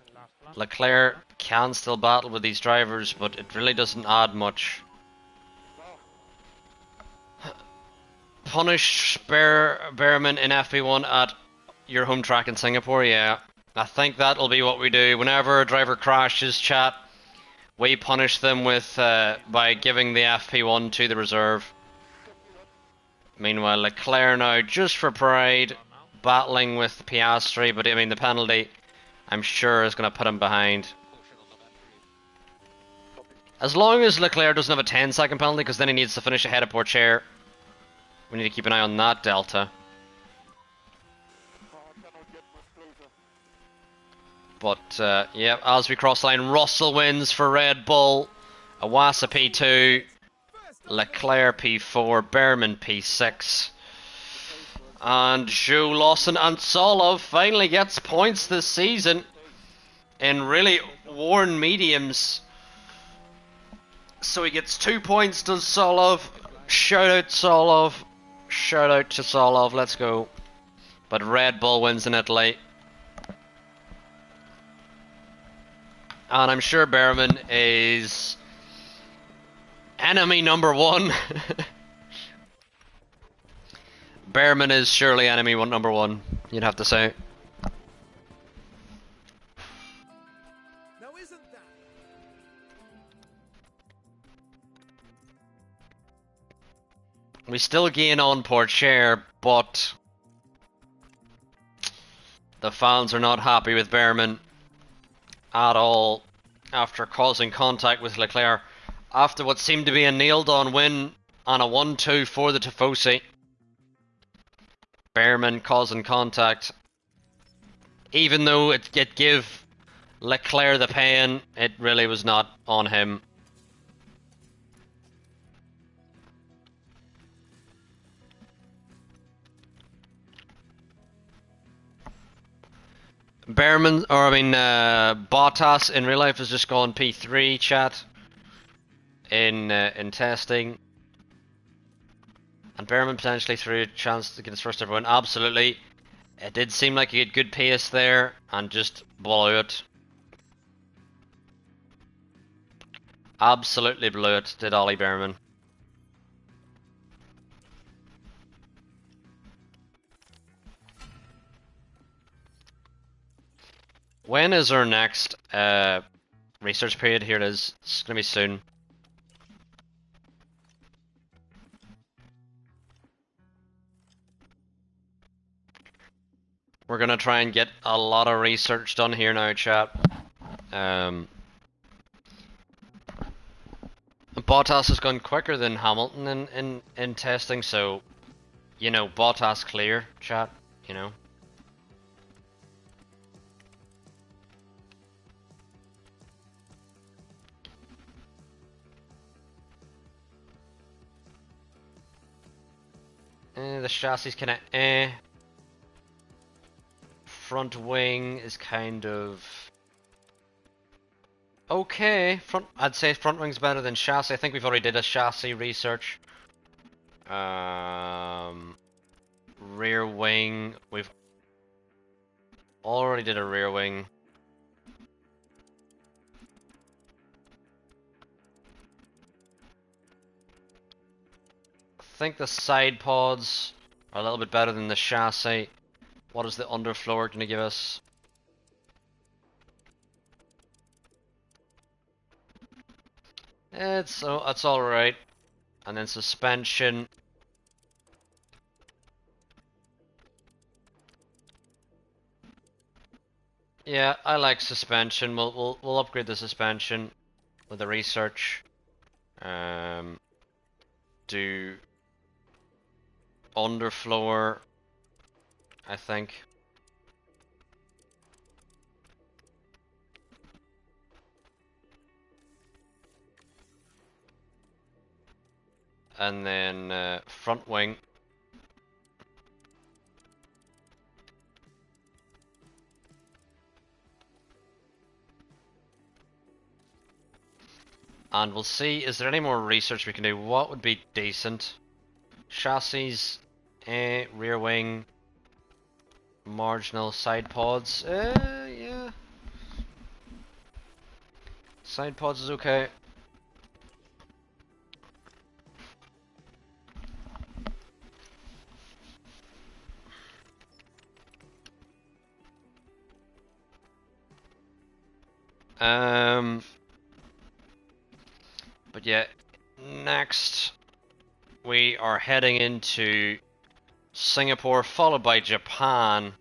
And last lap. Leclerc can still battle with these drivers, but it really doesn't add much. Wow. Punish Behrman in FP1 at your home track in Singapore, yeah. I think that'll be what we do. Whenever a driver crashes, chat, we punish them with by giving the FP1 to the reserve. Meanwhile, Leclerc now, just for pride, battling with Piastri, but I mean the penalty, I'm sure, is going to put him behind. As long as Leclerc doesn't have a 10-second penalty, because then he needs to finish ahead of Pourchaire. We need to keep an eye on that delta. Oh, I cannot get much closer. But yeah, as we cross the line, Russell wins for Red Bull. Awasa P2, Leclerc P4, Behrman P6. And Joe Lawson and Solov finally gets points this season in really worn mediums. So he gets 2 points, does Solov. Shout out Solov. Shout out to Solov, let's go. But Red Bull wins in Italy. And I'm sure Behrman is enemy number 1. Behrman is surely enemy number 1, you'd have to say. Now isn't that? We still gain on Pourchaire, but the fans are not happy with Behrman at all after causing contact with Leclerc after what seemed to be a nailed-on win on a 1-2 for the Tifosi. Behrman causing contact. Even though it gave Leclerc the pain, it really was not on him. Bottas in real life has just gone P3, chat. In testing. And Behrman potentially through a chance to get his first ever win. Absolutely. It did seem like he had good pace there and just blew it. Absolutely blew it, did Ollie Behrman. When is our next research period? Here it is. It's going to be soon. We're going to try and get a lot of research done here now, chat. Bottas has gone quicker than Hamilton in testing, so, you know, Bottas clear, chat, you know. The chassis is kind of Front wing is kind of okay. I'd say front wing's better than chassis. I think we've already did a chassis research. Rear wing, we've already did a rear wing. think the side pods are a little bit better than the chassis. What is the underfloor going to give us? It's all right. And then suspension. Yeah, I like suspension. We'll upgrade the suspension with the research. Do underfloor, I think. And then front wing. And we'll see, is there any more research we can do? What would be decent? Chassis, rear wing, marginal side pods, yeah. Side pods is okay. But yeah, next we are heading into Singapore, followed by Japan.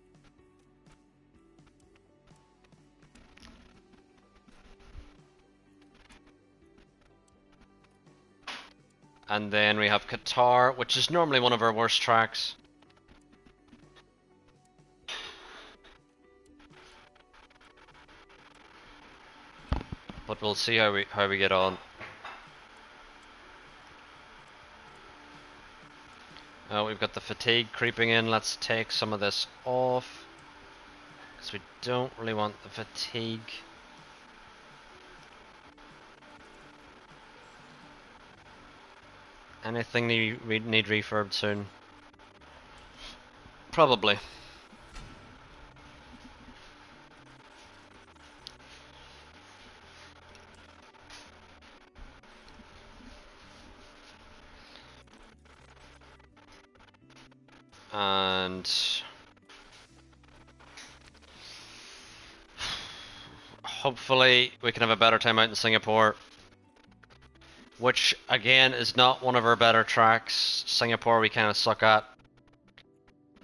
And then we have Qatar, which is normally one of our worst tracks. But we'll see how we get on. We've got the fatigue creeping in. Let's take some of this off, because we don't really want the fatigue. Anything we need refurbed soon? Probably. And hopefully we can have a better time out in Singapore, which again is not one of our better tracks. Singapore we kind of suck at.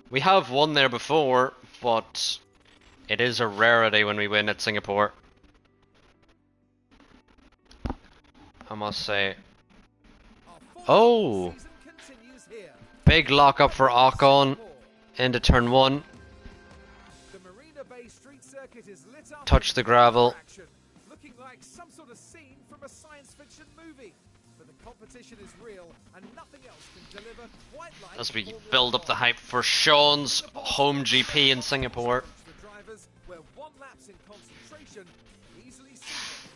We have won there before, but it is a rarity when we win at Singapore, I must say. Oh! Big lockup for Ocon into turn 1. Touch the gravel. Looking like some sort of scene from a science fiction movie. But the competition is real and nothing else can deliver quite like As we build up the hype for Sean's home GP in Singapore. the drivers where one lapse in concentration easily seen.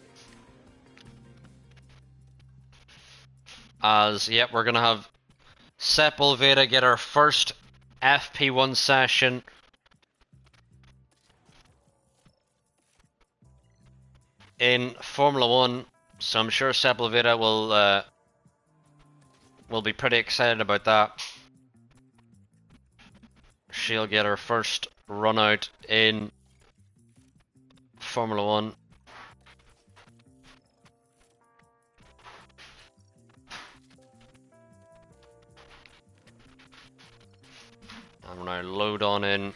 As, yep, we're gonna have Sepulveda get our first FP1 session. In Formula 1, so I'm sure Sepulveda will be pretty excited about that. She'll get her first run out in Formula 1. And we're now load on in.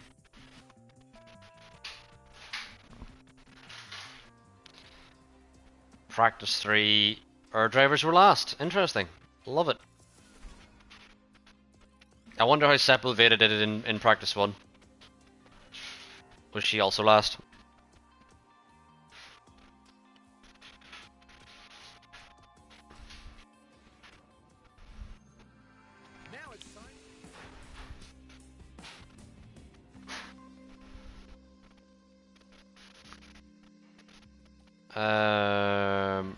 Practice 3, our drivers were last. Interesting. Love it. I wonder how Sepulveda did it in practice 1. Was she also last? Now it's time.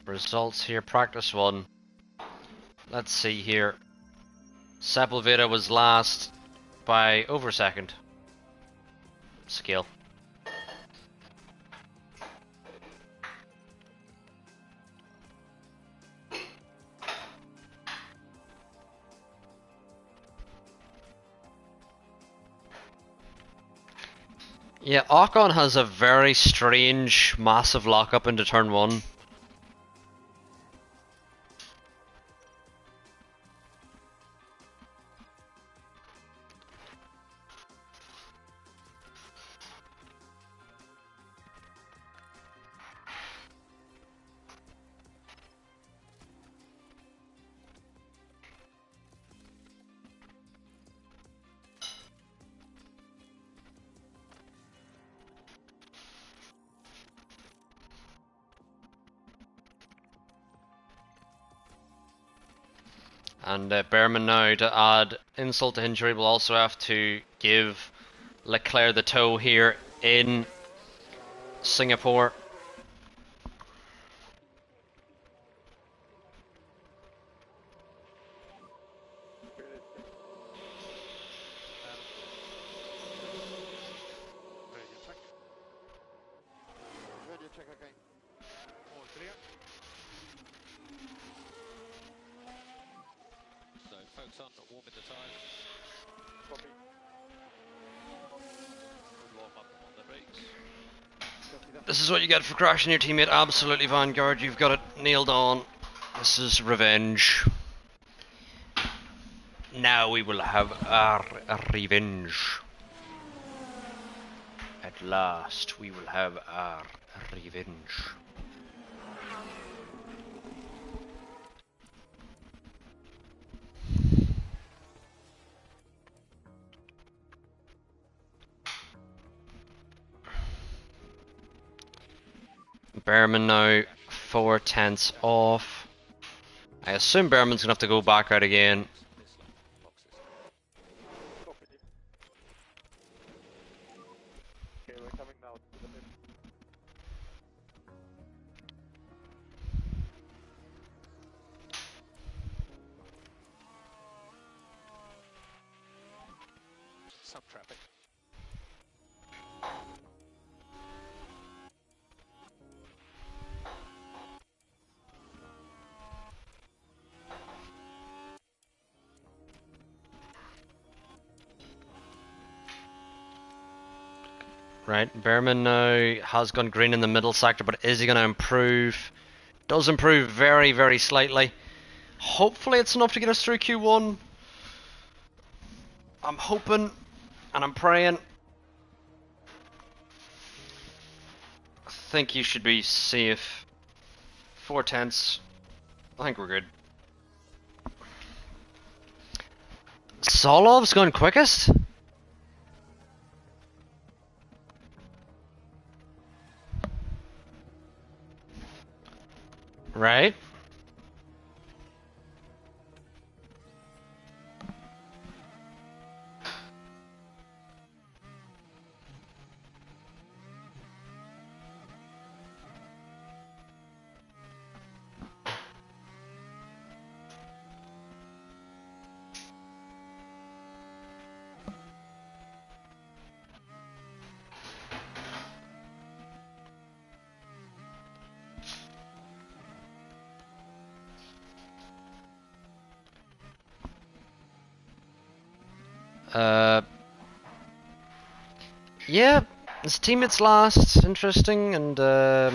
Results here, practice 1. Let's see here. Sepulveda was last by over a second. Skill. Yeah, Ocon has a very strange, massive lockup into turn 1. And Behrman now, to add insult to injury, will also have to give Leclerc the tow here in Singapore. Radio check. Radio check again. All clear. So focus on warming the tyres. Copy. Good warm up on the brakes. Copy that. This is what you get for crashing your teammate. Absolutely, Vanguard. You've got it nailed on. This is revenge. Now we will have our revenge. At last, we will have our revenge. Behrman now 4/10 off. I assume Behrman's gonna have to go back out again. Copy. Okay, we're coming now to the pit. Some traffic. Right, Behrman now has gone green in the middle sector, but is he going to improve? Does improve very, very slightly. Hopefully it's enough to get us through Q1. I'm hoping and I'm praying. I think you should be safe. 4/10. I think we're good. Solov's gone quickest? Right? Yeah, his teammates last, interesting, and I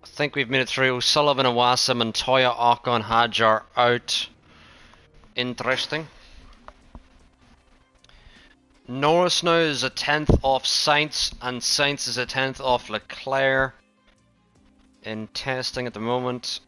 think we've made it through. Sullivan, Awasa, Montoya, Ocon, Hajar out. Interesting. Norris now is a 10th off Sainz, and Sainz is a 10th off Leclerc in testing at the moment.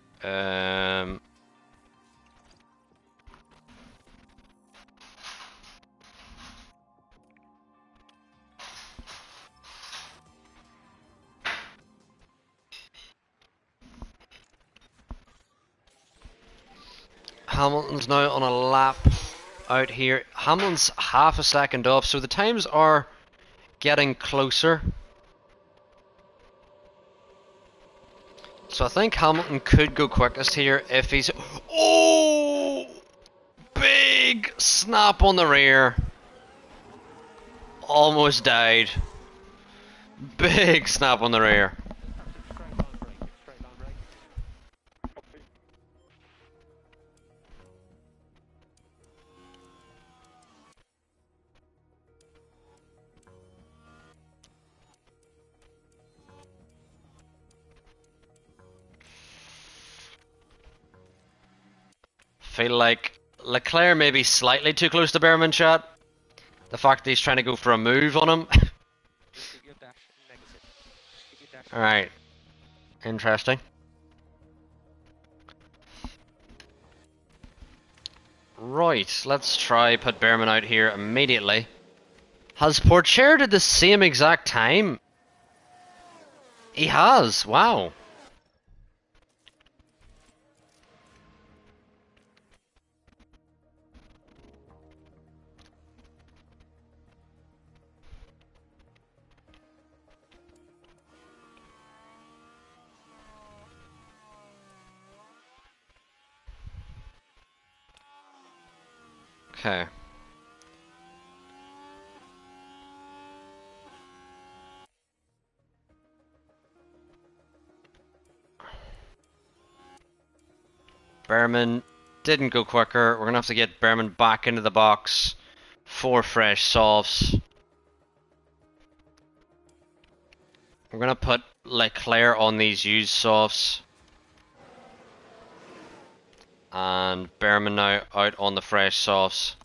Hamilton's now on a lap out here. Hamilton's half a second off, so the times are getting closer. So I think Hamilton could go quickest here if he's... Oh! Big snap on the rear. Almost died. Big snap on the rear. Straight line braking. Straight line braking. Copy. feel like Leclerc may be slightly too close to Behrman, chat. The fact that he's trying to go for a move on him. Just keep your dash negative. Keep your dash Alright. Interesting. Right, let's try put Behrman out here immediately. Has Pourchaire did the same exact time? He has, wow. Okay. Behrman didn't go quicker. We're gonna have to get Behrman back into the box. 4 fresh softs. We're gonna put Leclerc on these used softs. And Behrman now out on the fresh softs.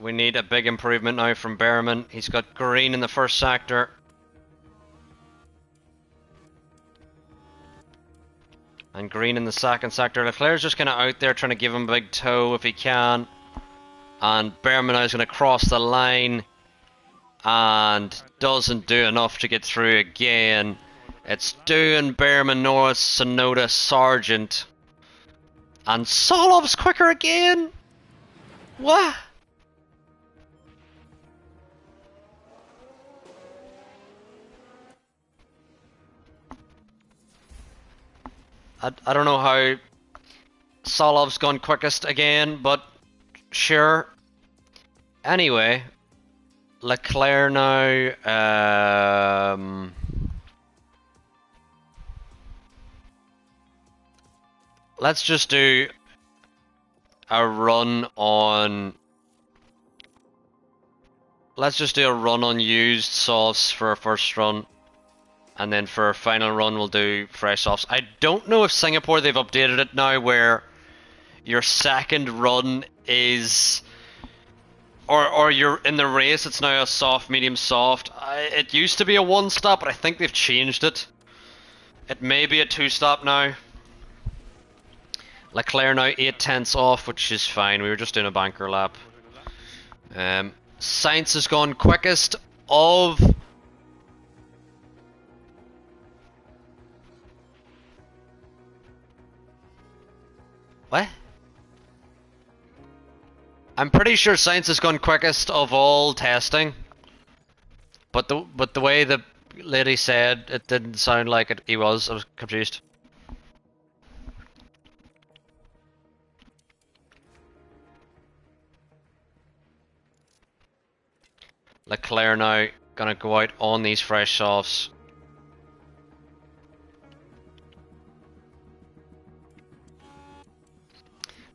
We need a big improvement now from Behrman. He's got green in the first sector. And green in the second sector. Leclerc's just kind of out there trying to give him a big toe if he can. And Behrman now is going to cross the line. And doesn't do enough to get through again. It's doing Behrman, Norris, Sonoda, Sargent. And Solov's quicker again! What? I don't know how Solov's gone quickest again, but sure. Anyway, Leclerc now. Let's just do a run on. Let's just do a run on used softs for our first run. And then for our final run, we'll do fresh softs. I don't know if Singapore, they've updated it now where your second run is... Or you're in the race, it's now a soft, medium, soft. It used to be a one-stop, but I think they've changed it. It may be a two-stop now. Leclerc now 8/10 off, which is fine. We were just doing a banker lap. Sainz has gone quickest of... What? I'm pretty sure Sainz has gone quickest of all testing. But the way the lady said, it didn't sound like he was. I was confused. Leclerc now gonna go out on these fresh softs.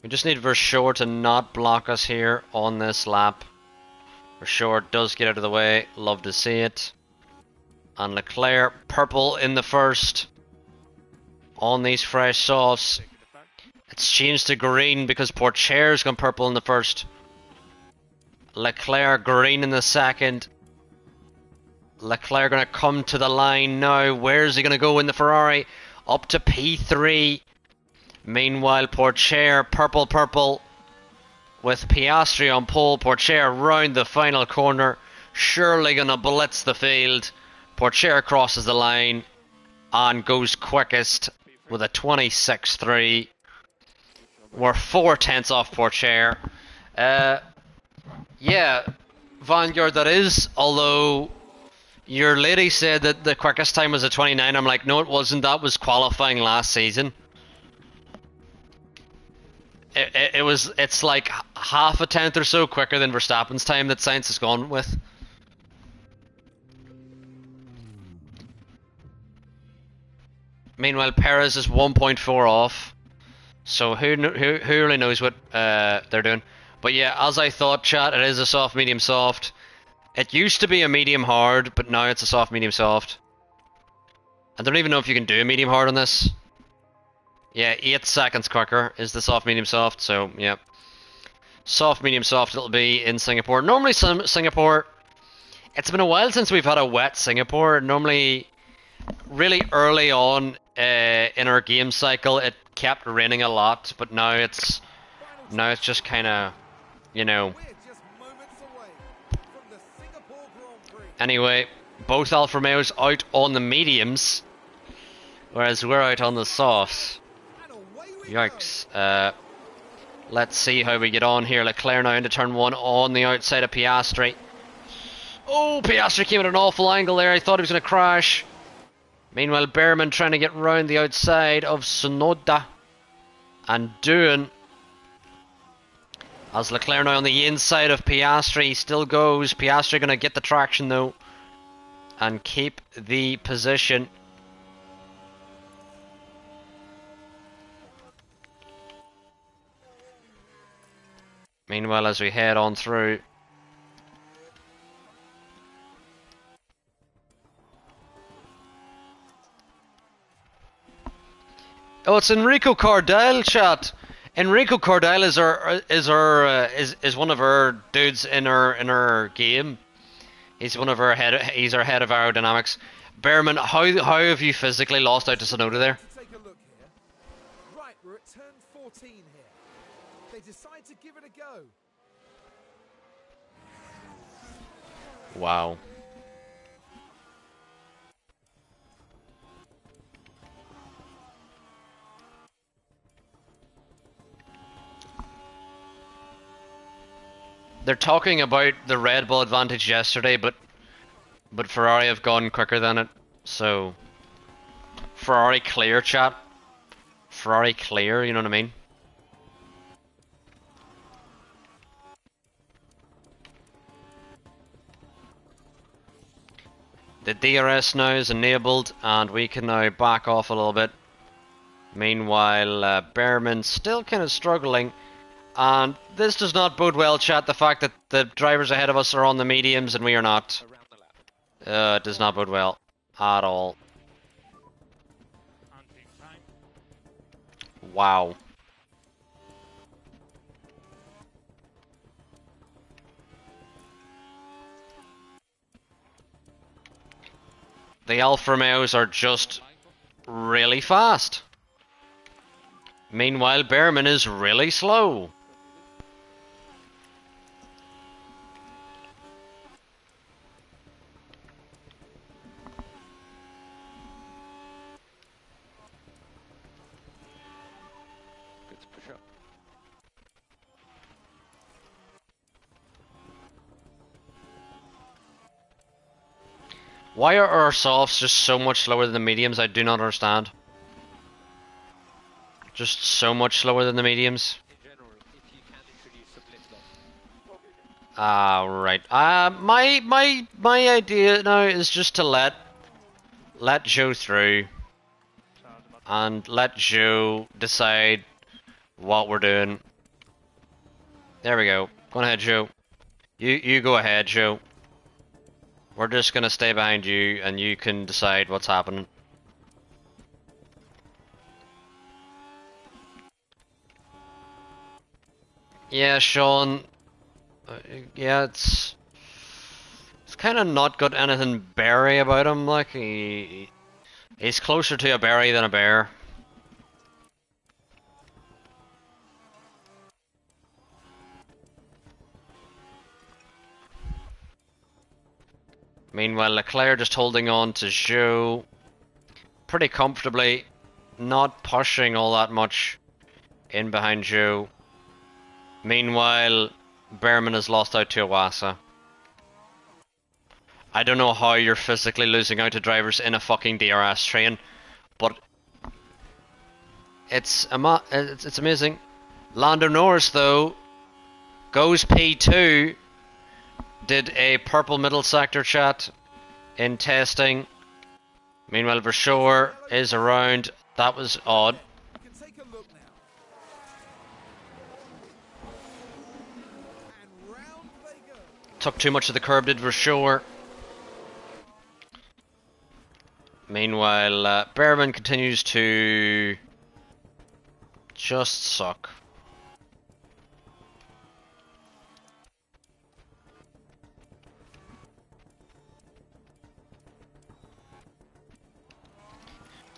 We just need Vershaw to not block us here on this lap. Vershaw does get out of the way. Love to see it. And Leclerc, purple in the first. On these fresh softs. It's changed to green because Pourchaire's gone purple in the first. Leclerc green in the second. Leclerc gonna come to the line now. Where's he gonna go in the Ferrari? Up to P3. Meanwhile, Pourchaire, purple, with Piastri on pole. Pourchaire round the final corner, surely gonna blitz the field. Pourchaire crosses the line and goes quickest with a 26.3. We're 4/10 off Pourchaire. Yeah, Vanguard that is, although your lady said that the quickest time was a 29. I'm like, no it wasn't, that was qualifying last season. It's like half a tenth or so quicker than Verstappen's time that Sainz has gone with. Meanwhile, Perez is 1.4 off. So who really knows what they're doing? But yeah, as I thought, chat, it is a soft, medium, soft. It used to be a medium hard, but now it's a soft, medium, soft. I don't even know if you can do a medium hard on this. Yeah, 8 seconds quicker is the soft, medium, soft. So yeah, soft, medium, soft. It'll be in Singapore. Normally, Singapore. It's been a while since we've had a wet Singapore. Normally, really early on in our game cycle, it kept raining a lot, but now it's just kind of, you know. We're just moments away from the Singapore Grand Prix. Anyway, both Alfa Romeos out on the mediums, whereas we're out on the softs. And away we Yikes. Let's see how we get on here. Leclerc now into turn 1 on the outside of Piastri. Oh, Piastri came at an awful angle there. I thought he was going to crash. Meanwhile, Behrman trying to get round the outside of Sonoda. And doing. As Leclerc now on the inside of Piastri, still goes. Piastri going to get the traction though. And keep the position. Meanwhile, as we head on through. Oh, it's Enrico Cardile, chat. Enrico Cardile is one of our dudes in our game. He's one of our he's our head of aerodynamics. Behrman, how have you physically lost out to Sonoda there? take a look here. Right, we're at turn 14 here. They decide to give it a go. Wow. They're talking about the Red Bull advantage yesterday, but Ferrari have gone quicker than it. So Ferrari clear, chat. Ferrari clear, you know what I mean? The DRS now is enabled, and we can now back off a little bit. Meanwhile, Behrman's still kind of struggling. And this does not bode well, chat, the fact that the drivers ahead of us are on the mediums and we are not. Around the lap. It does not bode well at all. Hunting time. Wow. The Alfa Romeos are just really fast. Meanwhile, Behrman is really slow. Good to push up. Why are our softs just so much slower than the mediums? I do not understand. Just so much slower than the mediums. In general, if you can introduce some lift Right. off. My idea now is just to let Joe through and let Joe decide what we're doing. There we go. Go on ahead, Joe. You go ahead, Joe. We're just gonna stay behind you and you can decide what's happening. Yeah, Sean. Yeah, it's kind of not got anything berry about him. Like he's closer to a berry than a bear. Meanwhile, Leclerc just holding on to Zhou pretty comfortably, not pushing all that much in behind Zhou. Meanwhile, Behrman has lost out to Iwasa. I don't know how you're physically losing out to drivers in a fucking DRS train, but it's amazing. Lando Norris, though, goes P2. Did a purple middle sector chat in testing. Meanwhile, Vershoor is around. That was odd. You can take a look now. And round they go. Took too much of the curb, did Vershoor. Meanwhile, Behrman continues to just suck.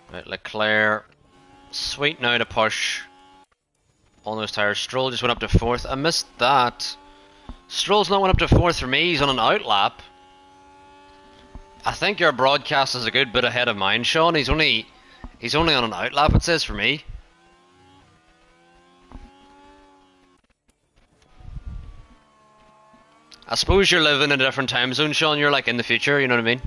Right, Leclerc, sweet now to push on those tires. Stroll just went up to 4th. I missed that. Stroll's not went up to 4th for me. He's on an outlap. I think your broadcast is a good bit ahead of mine, Sean. He's only on an outlap, it says for me. I suppose you're living in a different time zone, Sean. You're like in the future, you know what I mean?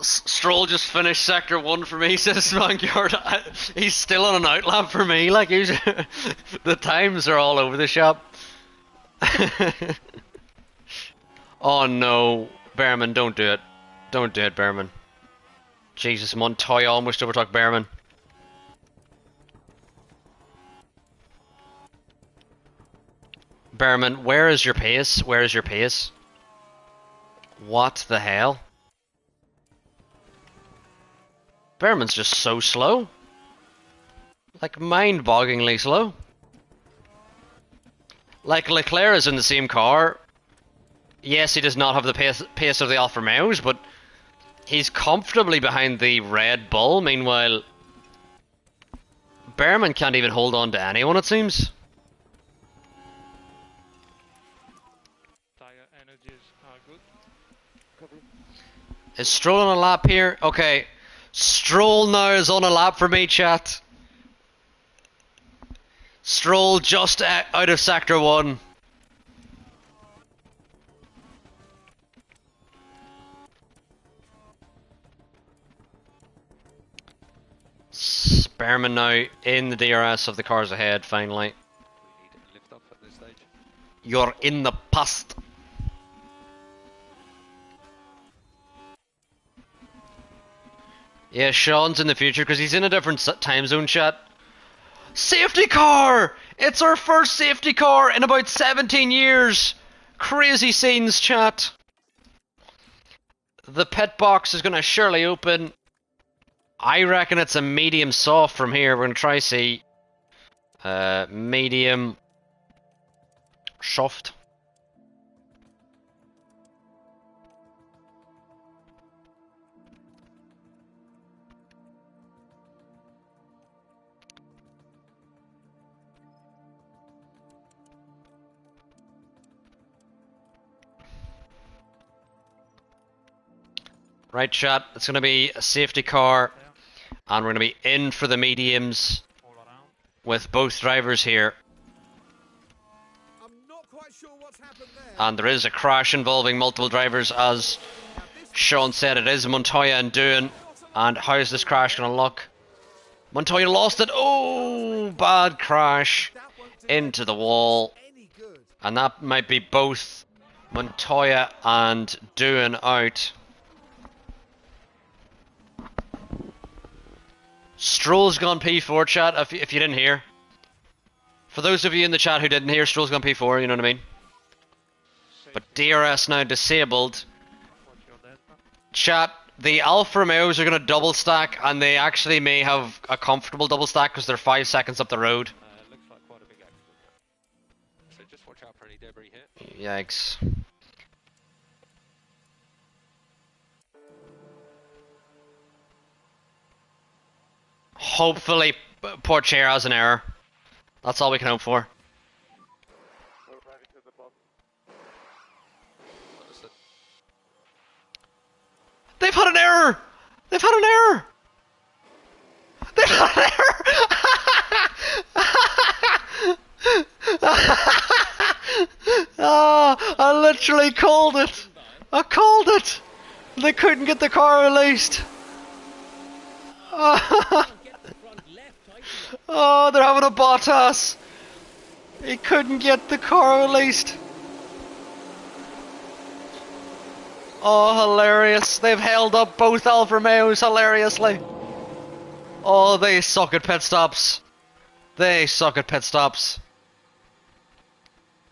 Stroll just finished sector 1 for me, says Vanguard. He's still on an outlap for me. Like, he's the times are all over the shop. Oh no, Behrman, don't do it. Don't do it, Behrman. Jesus, Montoya almost overtook Behrman. Behrman, where is your pace? Where is your pace? What the hell? Behrman's just so slow. Like, mind-bogglingly slow. Like, Leclerc is in the same car. Yes, he does not have the pace of the Alfa Romeos, but he's comfortably behind the Red Bull. Meanwhile, Behrman can't even hold on to anyone, it seems. Tire energies are good. Copy. Is Stroll on a lap here? Okay. Stroll now is on a lap for me, chat. Stroll just out of sector 1. Behrman now in the DRS of the cars ahead, finally. We need a lift up at this stage. You're in the past. Yeah, Sean's in the future because he's in a different time zone, chat. Safety car! It's our first safety car in about 17 years! Crazy scenes, chat. The pit box is going to surely open. I reckon it's a medium soft from here. We're going to try see. Medium soft. Right, chat, it's going to be a safety car, and we're going to be in for the mediums All around. with both drivers here. I'm not quite sure what's happened there. And there is a crash involving multiple drivers, as Sean said. It is Montoya and Doohan. And how is this crash going to look? Montoya lost it. Oh, bad crash into the wall. Any good. And that might be both Montoya and Doohan out. Stroll's gone P4, chat, if you didn't hear. For those of you in the chat who didn't hear, Stroll's gone P4, you know what I mean? But DRS now disabled. Watch your data. Chat, the Alfa Romeos are going to double stack, and they actually may have a comfortable double stack because they're 5 seconds up the road. Looks like quite a big accident. So just watch out for any debris here. Yikes. Hopefully, Porcher has an error. That's all we can hope for. We're running to the bottom. Understood. They've had an error! They've had an error! They've had an error! Ah, I literally called it! I called it! They couldn't get the car released! Get the front left tight enough. Oh, they're having a Bottas. He couldn't get the car released. Oh, hilarious. They've held up both Alfa Romeos hilariously. Oh, they suck at pit stops. They suck at pit stops.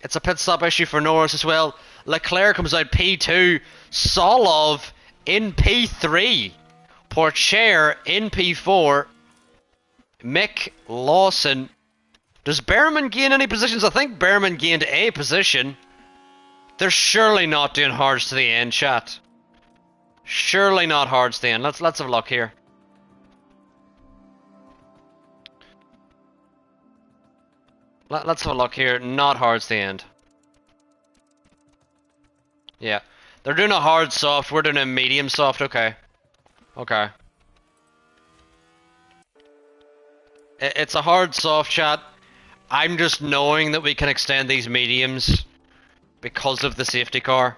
It's a pit stop issue for Norris as well. Leclerc comes out P2. Solov in P3. Pourchaire in P4. Mick Lawson. Does Behrman gain any positions? I think Behrman gained a position. They're surely not doing hards to the end, chat. Surely not hards to the end. Let's have a look here. Let's have a look here. Not hards to the end. Yeah. They're doing a hard soft. We're doing a medium soft. Okay. Okay. It's a hard soft, chat. I'm just knowing that we can extend these mediums because of the safety car.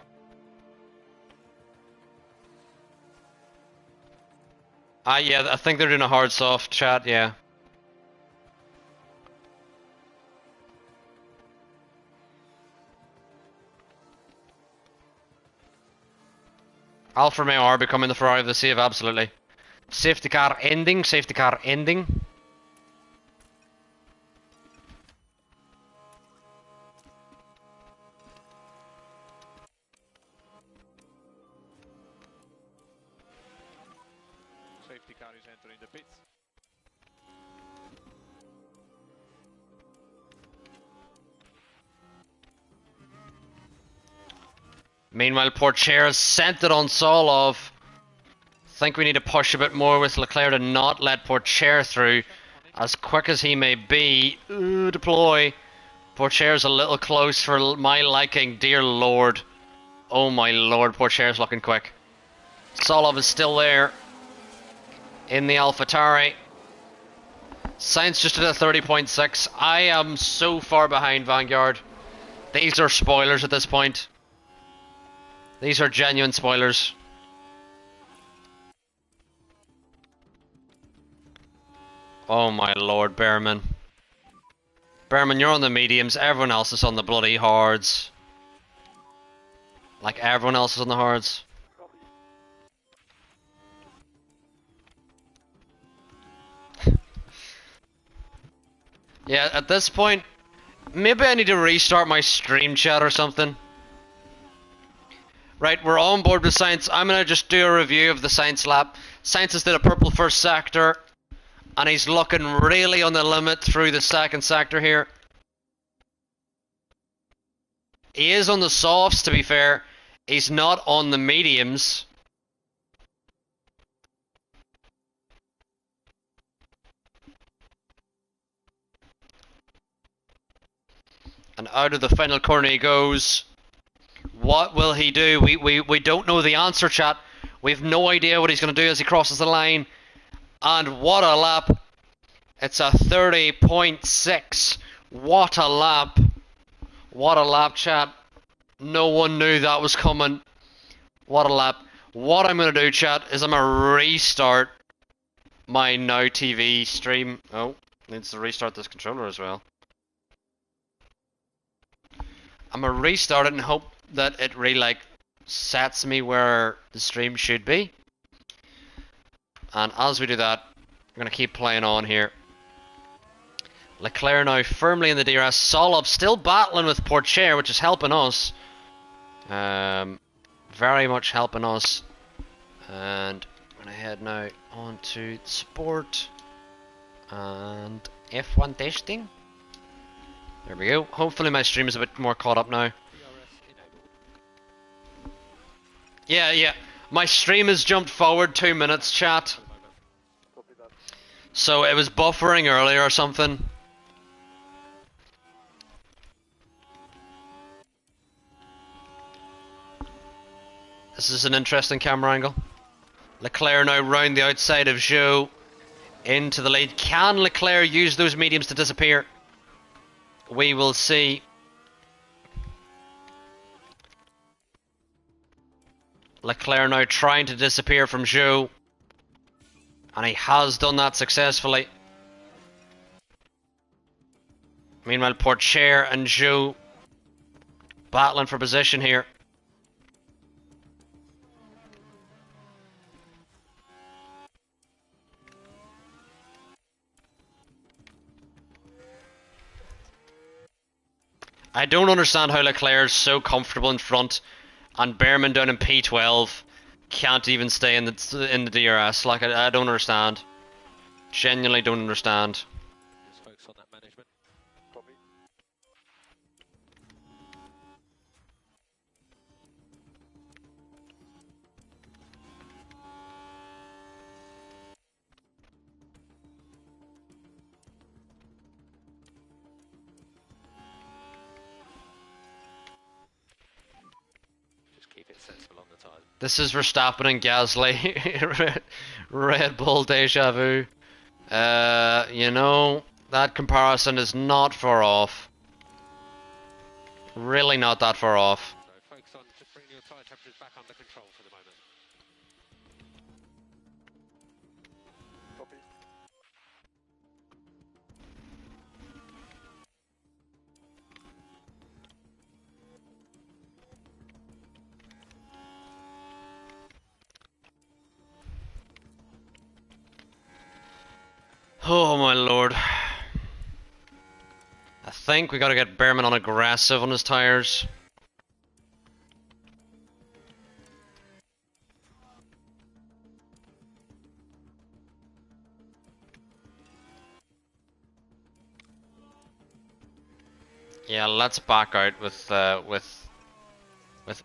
Yeah, I think they're doing a hard soft, chat, yeah. Alfa Romeo are becoming the Ferrari of the save, absolutely. Safety car ending, safety car ending. Safety car is entering the pits. Meanwhile, Pourchaire has sent it on Solov. Think we need to push a bit more with Leclerc to not let Pourchaire through. As quick as he may be. Ooh, deploy. Pourchaire's a little close for my liking, dear lord. Oh my lord, Pourchaire's looking quick. Solov is still there. In the AlphaTauri. Sainz just at a 30.6. I am so far behind Vanguard. These are spoilers at this point. These are genuine spoilers. Oh my lord, Behrman. Behrman, you're on the mediums, everyone else is on the bloody hards. Like everyone else is on the hards. Yeah, at this point, maybe I need to restart my stream chat or something. Right, we're on board with Sainz. I'm going to just do a review of the Sainz lap. Sainz has did a purple first sector, and he's looking really on the limit through the second sector here. He is on the softs, to be fair. He's not on the mediums. And out of the final corner he goes. What will he do? We don't know the answer, chat. We have no idea what he's going to do as he crosses the line. And what a lap. It's a 30.6. What a lap. What a lap, chat. No one knew that was coming. What a lap. What I'm going to do, chat, is I'm going to restart my Now TV stream. Oh, needs to restart this controller as well. I'm going to restart it and hope that it really, like, sets me where the stream should be. And as we do that, I'm going to keep playing on here. Leclerc now firmly in the DRS. Solov still battling with Pourchaire, which is helping us. Very much helping us. And I'm going to head now on to sport and F1 testing. There we go. Hopefully my stream is a bit more caught up now. Yeah. My stream has jumped forward 2 minutes, chat. So it was buffering earlier or something. This is an interesting camera angle. Leclerc now round the outside of Zhou into the lead. Can Leclerc use those mediums to disappear? We will see. Leclerc now trying to disappear from Zhou. And he has done that successfully. Meanwhile, Porcher and Zhou battling for position here. I don't understand how Leclerc is so comfortable in front and Behrman down in P12 can't even stay in the DRS. Like, I don't understand. Genuinely don't understand. Just focus on that management. Copy. Just keep it sensible on the tyres. This is Verstappen and Gasly. Red Bull deja vu. You know, that comparison is not far off. Really not that far off. So focus on just bringing your tyre temperatures back under control for the moment. Copy. Oh my lord. I think we gotta get Behrman on aggressive on his tires. Yeah, let's back out with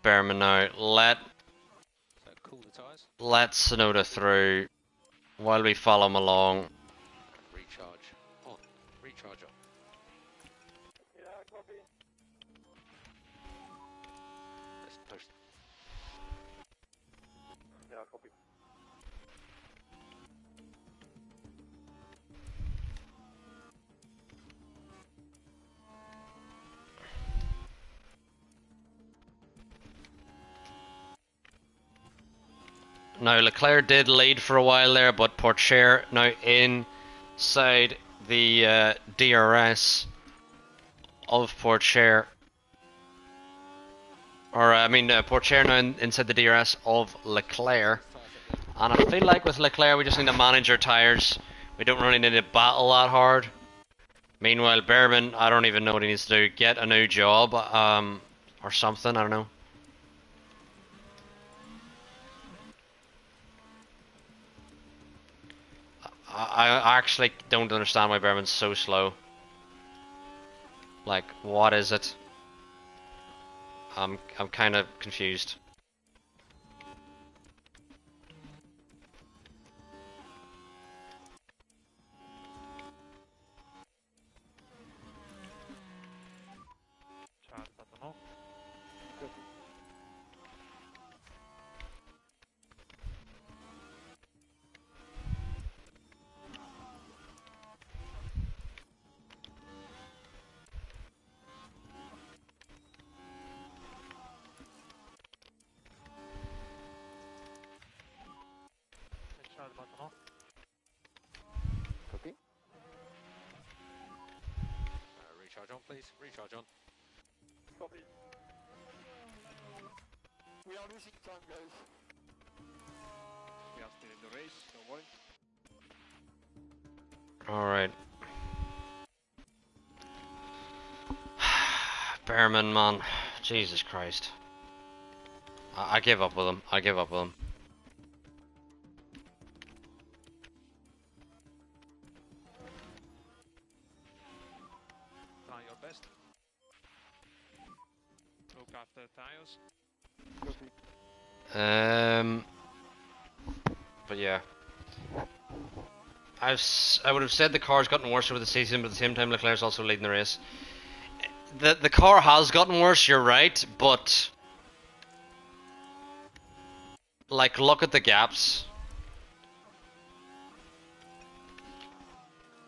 Behrman now. So cool the tyres. Let Sonoda through while we follow him along. Recharge on. Recharge on. Yeah, copy. Let's push. Yeah, copy. Now Leclerc did lead for a while there, but Porcher now inside the DRS of Porcher. Or I mean Porcher now inside the DRS of Leclerc. And I feel like with Leclerc we just need to manage our tyres. We don't really need to battle that hard. Meanwhile Behrman, I don't even know what he needs to do. Get a new job or something, I don't know. I actually don't understand why Behrman's so slow. Like, what is it? I'm kind of confused. Charge button off. Copy. Charge button off. Copy. Recharge on, please. Recharge on. Copy. We are losing time, guys. We are still in the race, don't worry. Alright. Behrman, man. Jesus Christ. I give up with him. I give up with him. Try your best. Look after tires. Copy. But yeah. I would have said the car's gotten worse over the season, but at the same time Leclerc's also leading the race. The car has gotten worse, you're right, but like look at the gaps.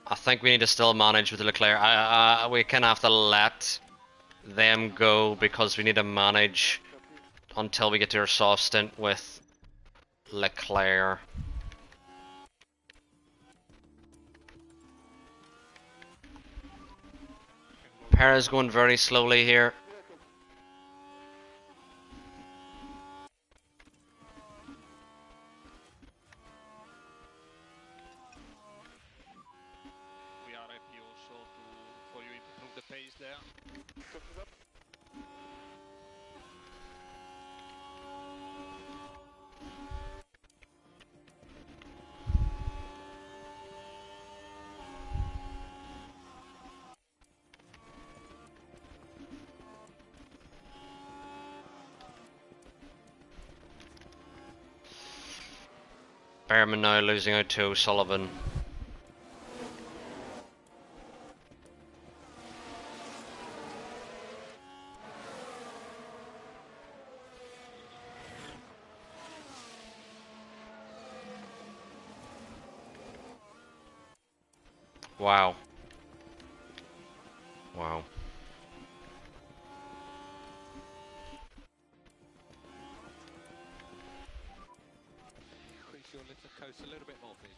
I think we need to still manage with Leclerc. We kind of have to let them go because we need to manage until we get to our soft stint with Leclerc. Perez going very slowly here. We are happy also for you improve the pace there. Behrman now losing out to O'Sullivan. Wow. Wow. Increase your lift and coast a little bit more, please.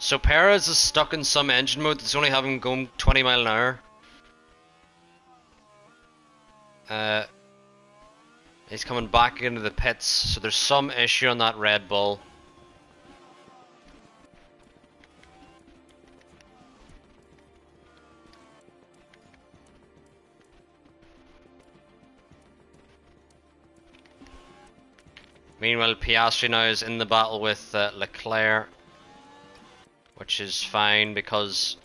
So Perez is stuck in some engine mode that's only having him going 20 mile an hour. He's coming back into the pits, so there's some issue on that Red Bull. Meanwhile, Piastri now is in the battle with Leclerc, which is fine because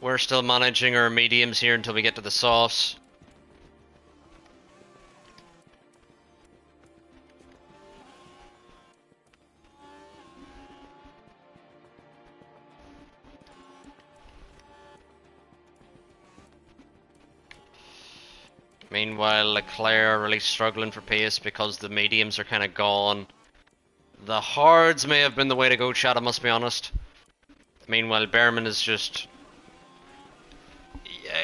we're still managing our mediums here until we get to the softs. Meanwhile, Leclerc really struggling for pace because the mediums are kind of gone. The hards may have been the way to go, Chad, I must be honest. Meanwhile, Behrman is just...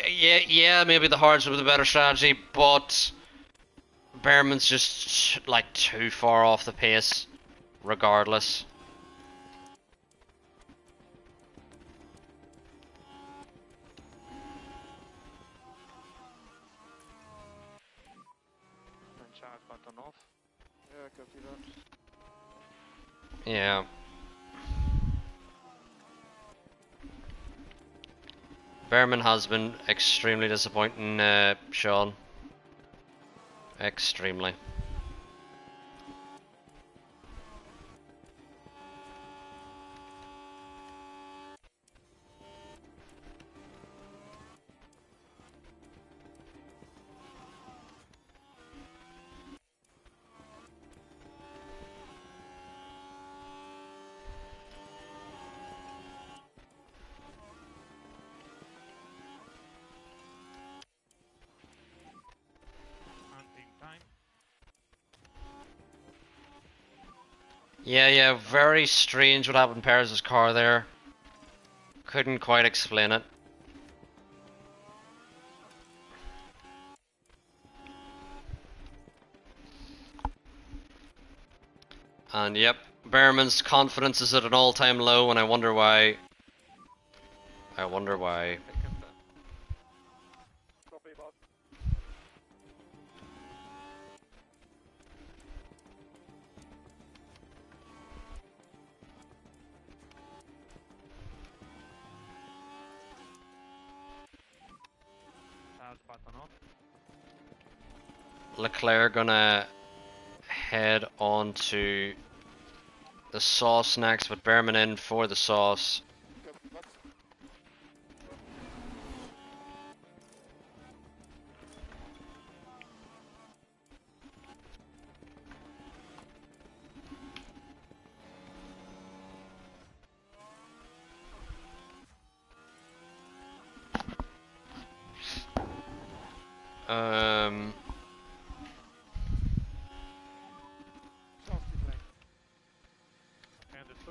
Yeah, maybe the hards were the better strategy, but Behrman's just like too far off the pace, regardless. And charge button off. Yeah, I can see that. Yeah. Behrman has been extremely disappointing, Sean. Extremely. Hunting time. Yeah, very strange what happened in Perez's car there. Couldn't quite explain it. And yep, Behrman's confidence is at an all-time low, and I wonder why. I wonder why. Copy, boss. Charge button off. Leclerc gonna head on to the sauce next, but Behrman in for the sauce.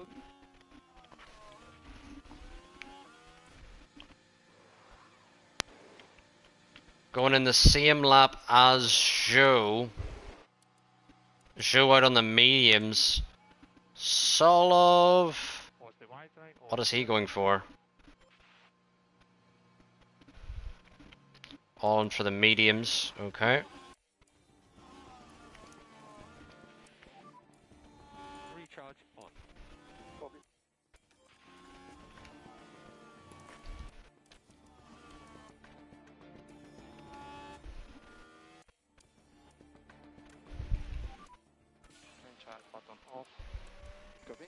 good. Going in the same lap as Joe. Joe out on the mediums. Solov. Was the white right? Or What is he going for? On for the mediums. Okay. recharge on? Copy. Recharge button off. Copy.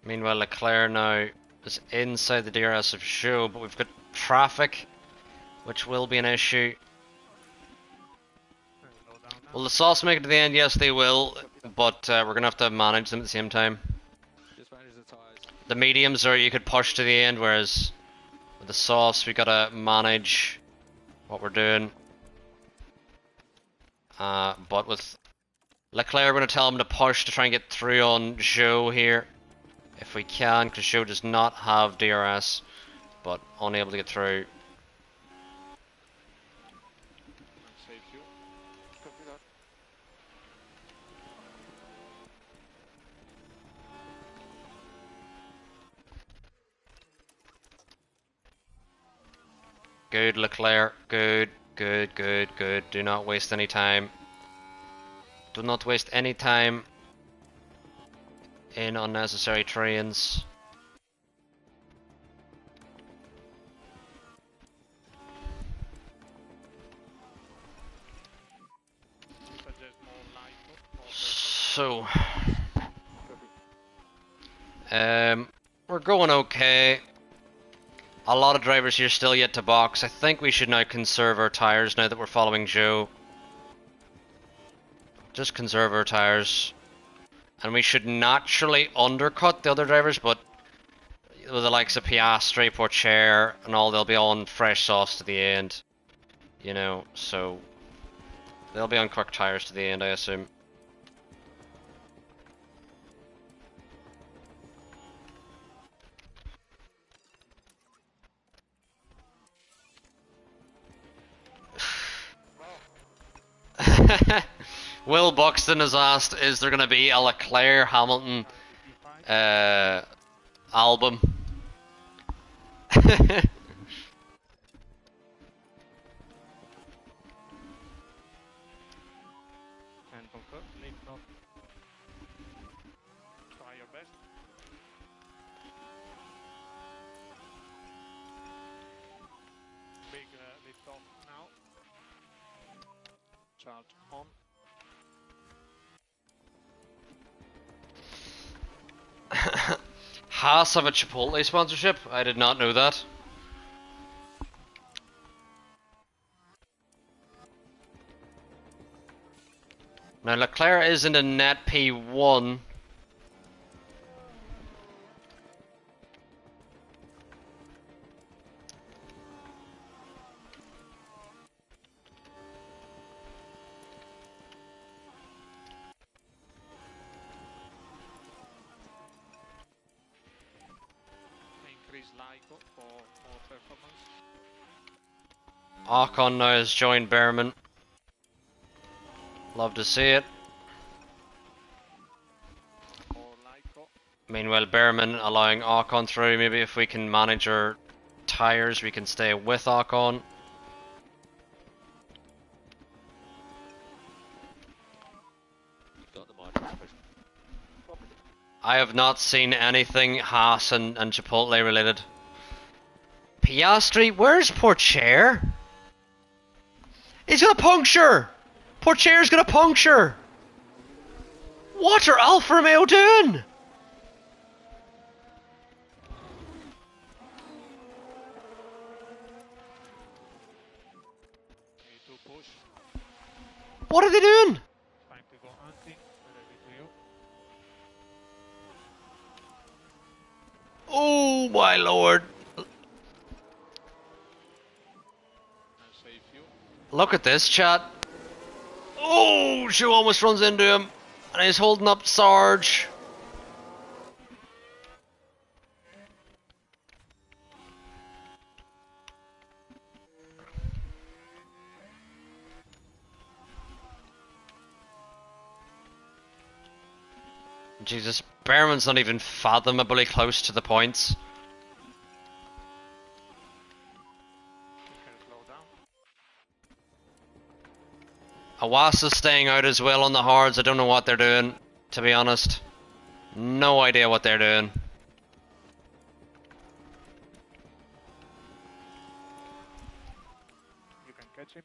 Meanwhile, Leclerc now is inside the DRS of Joe, but we've got traffic, which will be an issue. Slow down now. Will the sauce make it to the end? Yes, they will, but we're going to have to manage them at the same time. Just manage the tires. The mediums are you could push to the end, whereas with the sauce we got to manage what we're doing. But with Leclerc, we're going to tell him to push to try and get through on Joe here. If we can, because Joe does not have DRS, but unable to get through. Save you. Copy that. Good, Leclerc. Good, good, good, good. Do not waste any time. Do not waste any time in unnecessary trains. Suggest more light. So, Copy. we're going okay. A lot of drivers here still yet to box. I think we should now conserve our tires now that we're following Joe. Just conserve our tires. And we should naturally undercut the other drivers, but with the likes of Piastri, Porcher, and all, they'll be on fresh sauce to the end. You know, so they'll be on quick tires to the end, I assume. Will Buxton has asked, is there going to be a Leclerc Hamilton album? And confirm. Leave off. Try your best. Big lift off now. Charge on. Haas have a Chipotle sponsorship? I did not know that. Now Leclerc is in a net P1. Increase LIGO for more performance. Ocon now has joined Behrman. Love to see it. More LIGO. Meanwhile, Behrman allowing Ocon through. Maybe if we can manage our tires, we can stay with Ocon. Got the mod. I have not seen anything Haas and Chipotle related. Piastri, where's Porcher? He's gonna puncture! Porcher's gonna puncture! What are Alfa Romeo doing? Need to push. What are they doing? Time to go anti. Ready to you. Oh my lord. And save you. Look at this, chat. Oh, she almost runs into him. And he's holding up Sarge. Jesus, Behrman's not even fathomably close to the points. You can slow down. Awasa's staying out as well on the hards. I don't know what they're doing, to be honest. No idea what they're doing. You can catch him.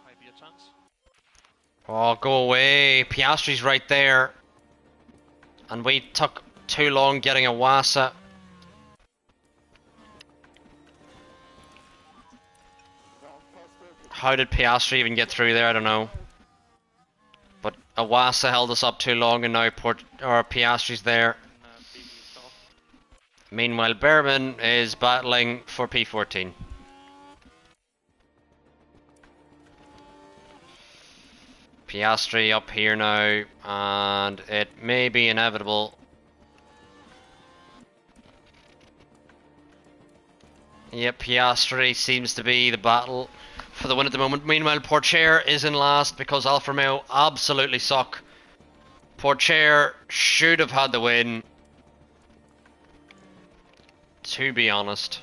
Might be a chance. Oh, go away. Piastri's right there. And we took too long getting Awasa. How did Piastri even get through there? I don't know. But Awasa held us up too long and now Piastri's there. And BB stop. Meanwhile, Behrman is battling for P14. Piastri up here now, and it may be inevitable. Yep, Piastri seems to be the battle for the win at the moment. Meanwhile, Porcher is in last because Alfa Romeo absolutely suck. Porcher should have had the win, to be honest.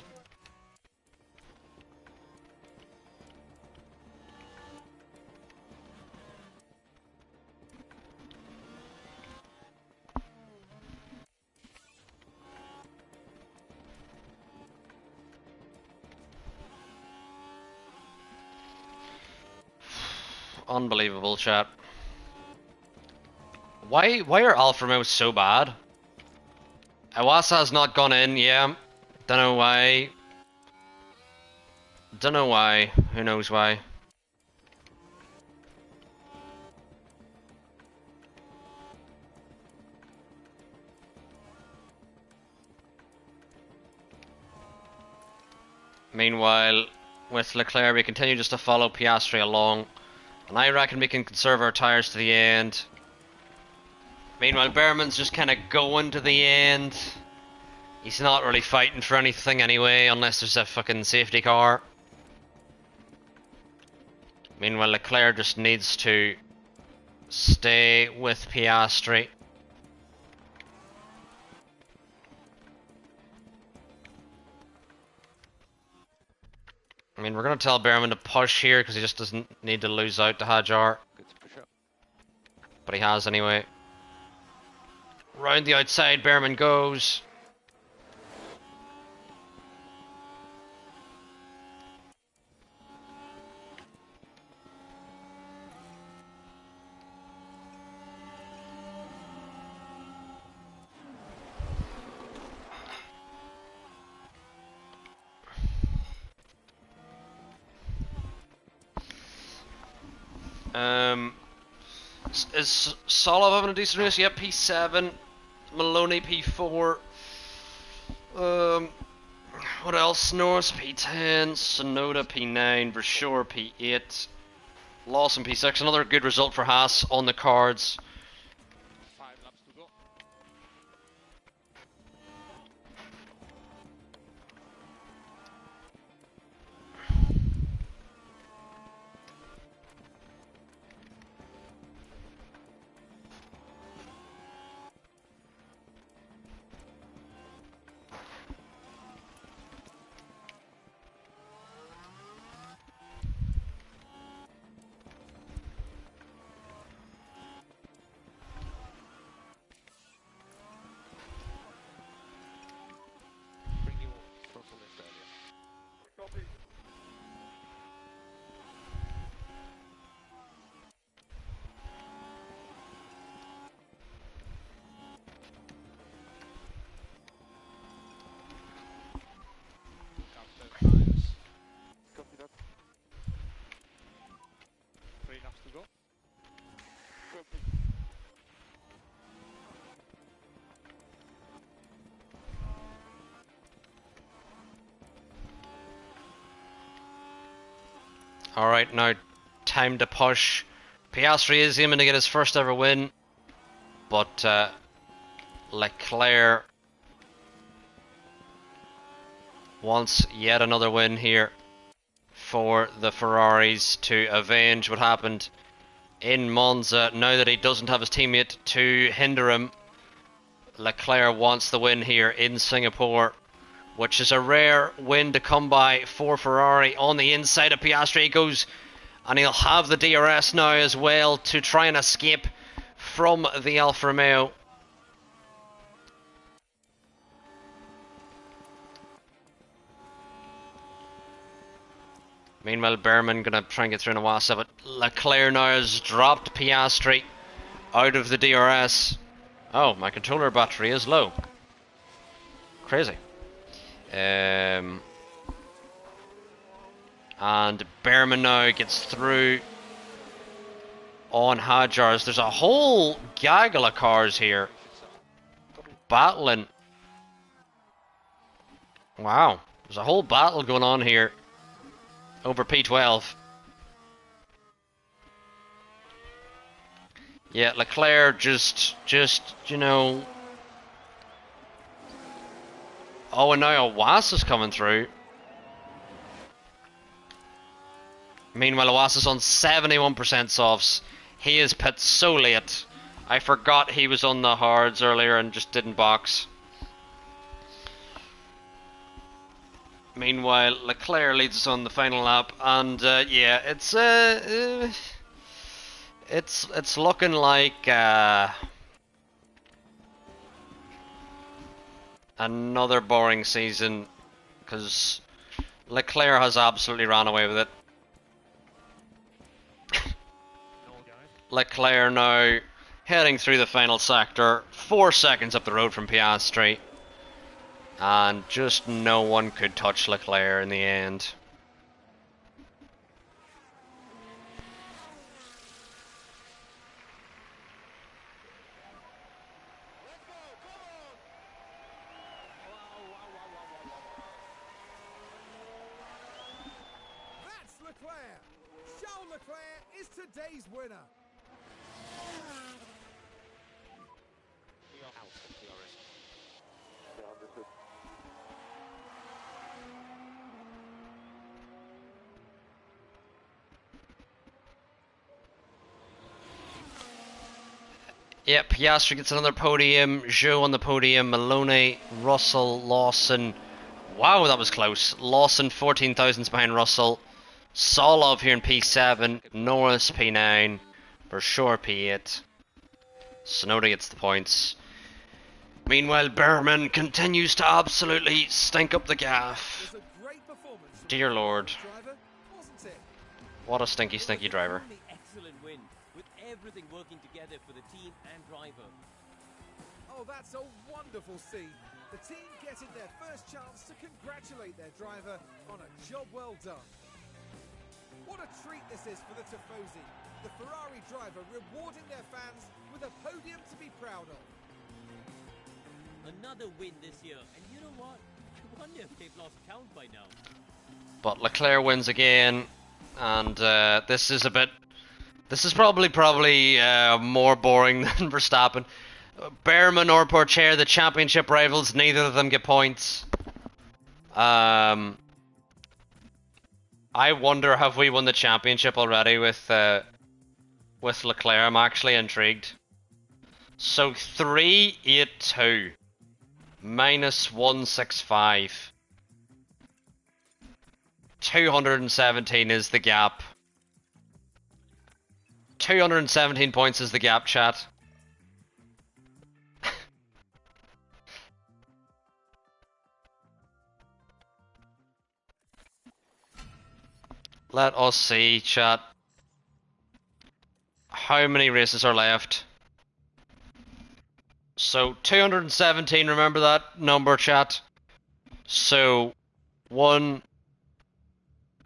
Unbelievable, chat. Why are Alfa Romeo so bad? Iwasa has not gone in, yeah. Don't know why. Don't know why. Who knows why? Meanwhile, with Leclerc, we continue just to follow Piastri along. And I reckon we can conserve our tyres to the end. Meanwhile, Behrman's just kind of going to the end. He's not really fighting for anything anyway, unless there's a fucking safety car. Meanwhile, Leclerc just needs to stay with Piastri. I mean, we're going to tell Behrman to push here because he just doesn't need to lose out to Hajar. Good to push up. But he has anyway. Round the outside, Behrman goes. Is Solov having a decent race? Yep, P7. Maloney P4. What else? Norris P10. Sonoda P9. Versure P8. Lawson P6. Another good result for Haas on the cards. 5 laps to go. Bring you throttle this earlier. Copy. After times. Copy that. 3 laps to go. Copy. Alright, now time to push. Piastri is aiming to get his first ever win, but Leclerc wants yet another win here for the Ferraris to avenge what happened in Monza. Now that he doesn't have his teammate to hinder him, Leclerc wants the win here in Singapore, which is a rare win to come by for Ferrari. On the inside of Piastri he goes, and he'll have the DRS now as well to try and escape from the Alfa Romeo. Meanwhile, Behrman gonna try and get through in a Wasa, but Leclerc now has dropped Piastri out of the DRS. Oh, my controller battery is low. Crazy. And Behrman now gets through on Hadjars. There's a whole gaggle of cars here battling. Wow, there's a whole battle going on here over P12. Yeah, Leclerc just, you know. Oh, and now Owasa's coming through. Meanwhile, Owasa's on 71% softs. He is pit so late. I forgot he was on the hards earlier and just didn't box. Meanwhile, Leclerc leads us on the final lap, and yeah, it's looking like another boring season, because Leclerc has absolutely ran away with it. Leclerc now heading through the final sector, 4 seconds up the road from Piastri, and just no one could touch Leclerc in the end. That's Leclerc. Charles Leclerc is today's winner. Yep, Piastri gets another podium, Zhou on the podium, Maloney, Russell, Lawson. Wow, that was close. Lawson 14 thousandths behind Russell. Solov here in P7, Norris P9, Versure P8. Sonoda gets the points. Meanwhile, Behrman continues to absolutely stink up the gaff. Was a great performance from Dear the Lord. driver, wasn't it? What a stinky, stinky driver. Truly excellent win, with everything working together for the team and driver. Oh, that's a wonderful scene. The team getting their first chance to congratulate their driver on a job well done. What a treat this is for the Tifosi. The Ferrari driver rewarding their fans with a podium to be proud of. Another win this year, and you know what? I wonder if they've lost count by now. But Leclerc wins again, and this is probably more boring than Verstappen. Behrman or Pourchaire, the championship rivals, neither of them get points. I wonder, have we won the championship already with Leclerc? I'm actually intrigued. So 382 minus 165. 217 is the gap. 217 points is the gap, chat. Let us see, chat. How many races are left? So 217, remember that number, chat? So 1,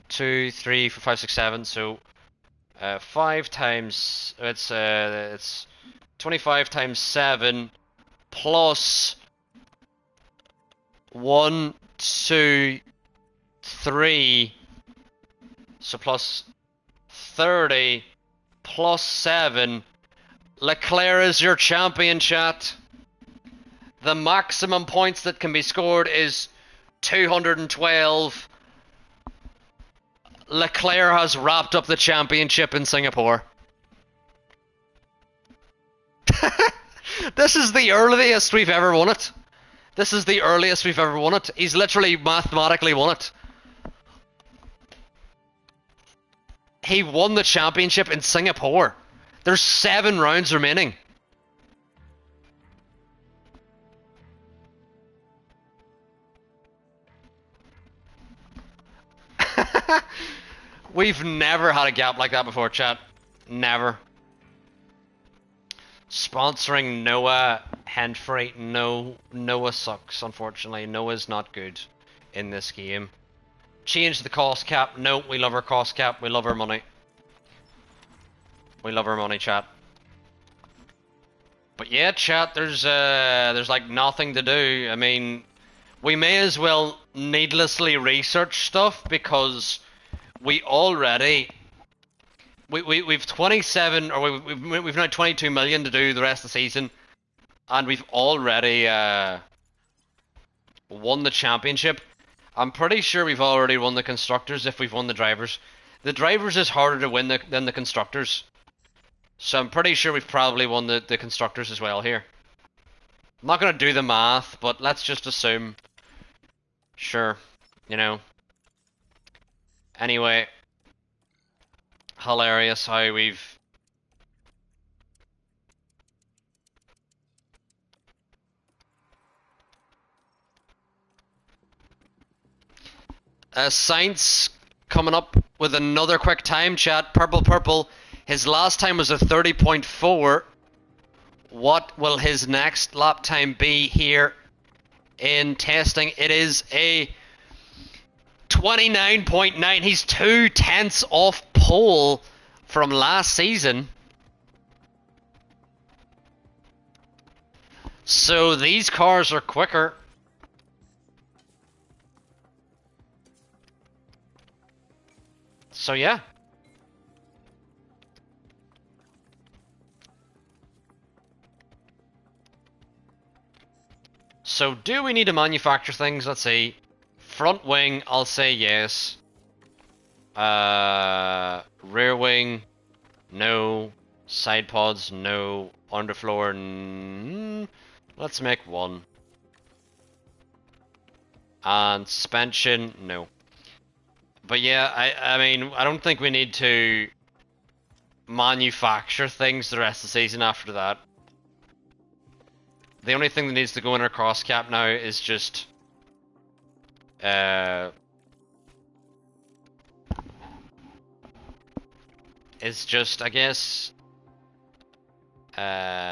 2, 3, 4, 5, 6, 7. So 5 times it's 25 times 7 plus 1, 2, 3. So plus 30 plus 7. Leclerc is your champion, chat. The maximum points that can be scored is 212. Leclerc has wrapped up the championship in Singapore. This is the earliest we've ever won it. This is the earliest we've ever won it. He's literally mathematically won it. He won the championship in Singapore. There's 7 rounds remaining. We've never had a gap like that before, chat. Never. Sponsoring Noah Henfrey. No, Noah sucks, unfortunately. Noah's not good in this game. Change the cost cap. No, we love our cost cap. We love our money. We love our money, chat. But yeah, chat, there's like nothing to do. I mean, we may as well needlessly research stuff because we already we've 27 or we've now 22 million to do the rest of the season, and we've already won the championship. I'm pretty sure we've already won the constructors if we've won the drivers. The drivers is harder to win than the constructors. So I'm pretty sure we've probably won the constructors as well here. I'm not going to do the math, but let's just assume. Sure, you know. Anyway. Hilarious how we've... Saints coming up with another quick time, chat. Purple. His last time was a 30.4. What will his next lap time be here in testing? It is a 29.9. He's 2 tenths off pole from last season. So these cars are quicker. So yeah. So do we need to manufacture things? Let's see. Front wing, I'll say yes. Rear wing, no. Side pods, no. Underfloor, let's make 1. And suspension, no. But yeah, I mean, I don't think we need to manufacture things the rest of the season after that. The only thing that needs to go in our cost cap now is just I guess Konnichiwa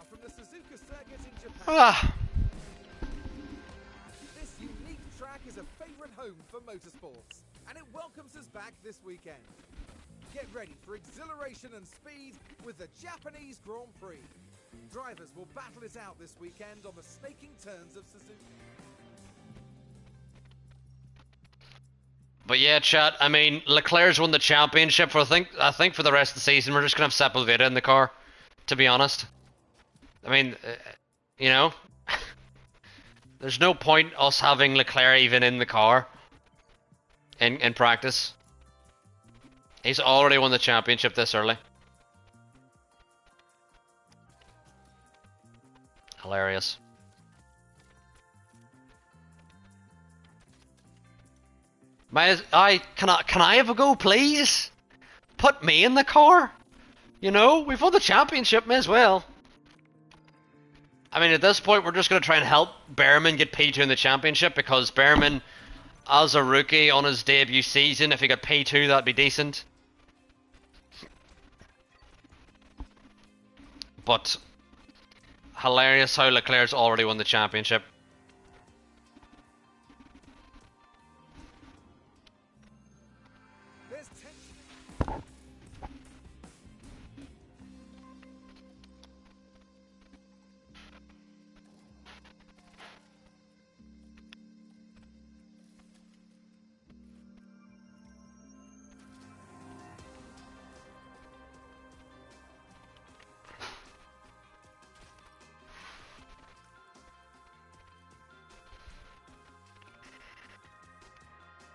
from the Suzuka circuit in Japan. This unique track is a favorite home for motorsports, and it welcomes us back this weekend. Get ready for exhilaration and speed with the Japanese Grand Prix. Drivers will battle it out this weekend on the snaking turns of Suzuka. But yeah, chat, I mean, Leclerc's won the championship for I think for the rest of the season we're just gonna have Sepulveda in the car, to be honest. I mean, you know, there's no point us having Leclerc even in the car in practice. He's already won the championship this early. Hilarious. Can I have a go, please? Put me in the car. You know, we've won the championship, may as well. I mean, at this point, we're just going to try and help Behrman get P2 in the championship, because Behrman, as a rookie on his debut season, if he got P2, that'd be decent. But hilarious how Leclerc's already won the championship.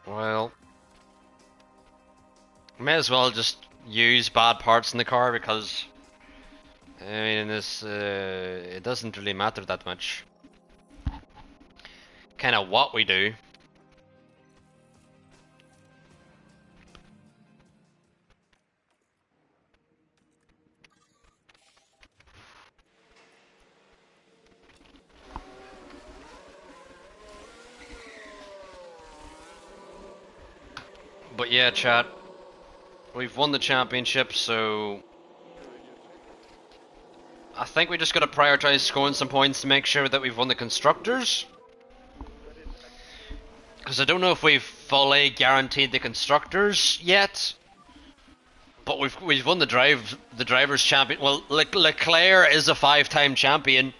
Well, may as well just use bad parts in the car because I mean this it doesn't really matter that much. Kind of what we do. But yeah, chat. We've won the championship, so I think we just gotta prioritize scoring some points to make sure that we've won the constructors. Because I don't know if we've fully guaranteed the constructors yet, but we've won the drivers' champion. Well, Leclerc is a 5-time champion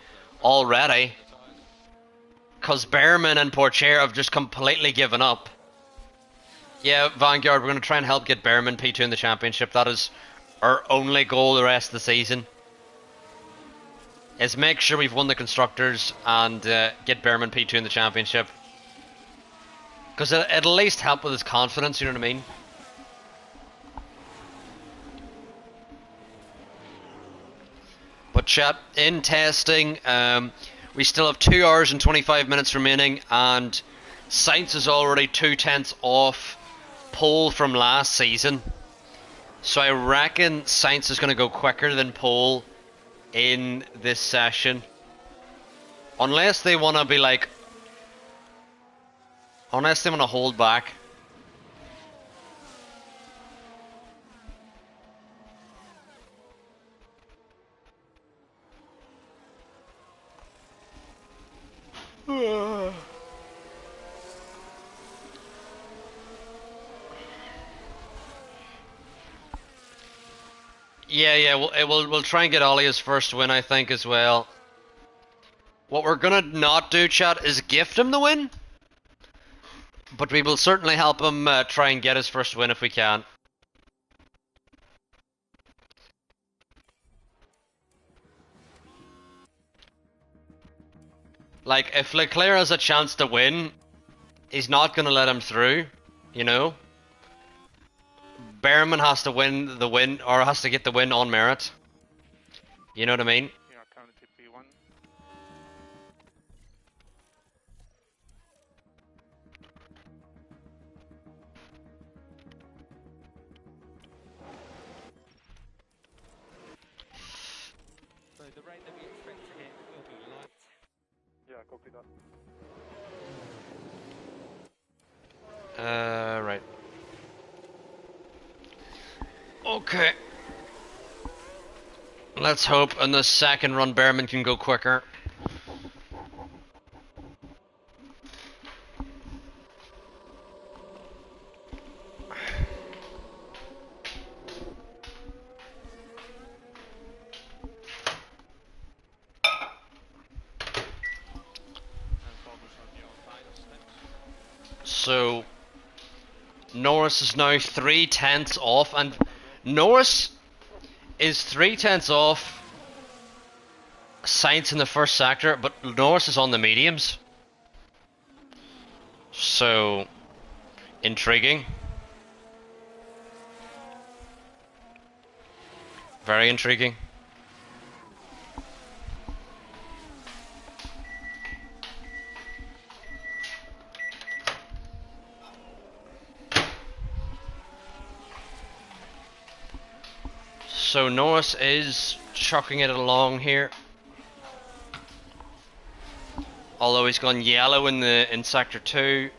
already. Because Behrman and Pourchaire have just completely given up. Yeah, Vanguard, we're going to try and help get Behrman P2 in the championship. That is our only goal the rest of the season. Is make sure we've won the constructors and get Behrman P2 in the championship. Because it'll at least help with his confidence, you know what I mean? But chat, in testing, we still have 2 hours and 25 minutes remaining, and Sainz is already 2/10 off pole from last season. So I reckon Sainz is going to go quicker than pole in this session. Unless they want to be like... Unless they want to hold back. Yeah, we'll try and get Ollie his first win, I think, as well. What we're gonna not do, chat, is gift him the win. But we will certainly help him try and get his first win if we can. Like, if Leclerc has a chance to win, he's not gonna let him through, you know? Behrman has to win the win, or has to get the win on merit. You know what I mean? Yeah, currently P1. So the rate that we expect to hit will be light. Yeah, copy that. Right. Okay. Let's hope in the second run Behrman can go quicker. And focus on your tires steps. So Norris is now 3/10 off, and Norris is 3/10 off Sainz in the first sector, but Norris is on the mediums. So intriguing. Very intriguing. So Norris is chucking it along here. Although he's gone yellow in sector 2.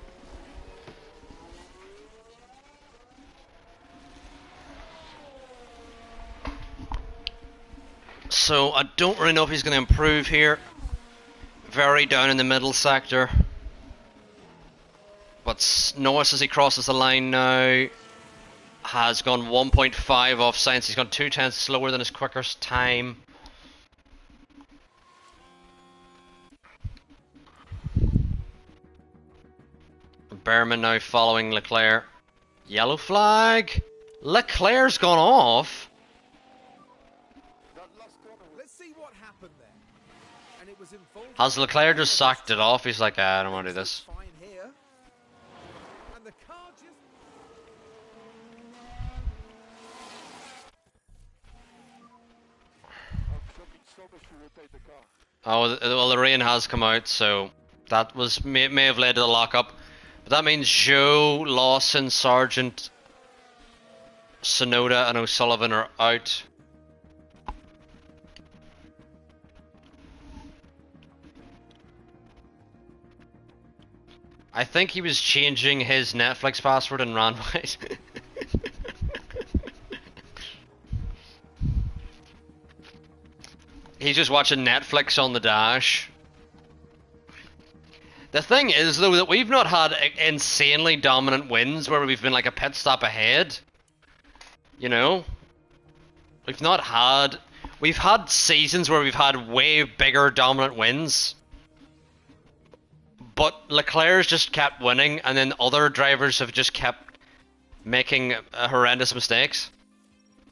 So I don't really know if he's going to improve here. Very down in the middle sector. But Norris, as he crosses the line now, has gone 1.5 off Sainz. He's gone 2/10 slower than his quickest time. Behrman now following Leclerc. Yellow flag. Leclerc's gone off. Let's see what happened there. And it was in full. Has Leclerc just sacked it off? He's like, I don't want to do this. Fine here. And the car Oh, well, the rain has come out, so that may have led to the lockup. But that means Joe, Lawson, Sargent, Sonoda, and O'Sullivan are out. I think he was changing his Netflix password and ran wide. He's just watching Netflix on the dash. The thing is, though, that we've not had insanely dominant wins where we've been like a pit stop ahead. You know? We've not had... We've had seasons where we've had way bigger dominant wins. But Leclerc's just kept winning, and then other drivers have just kept making horrendous mistakes.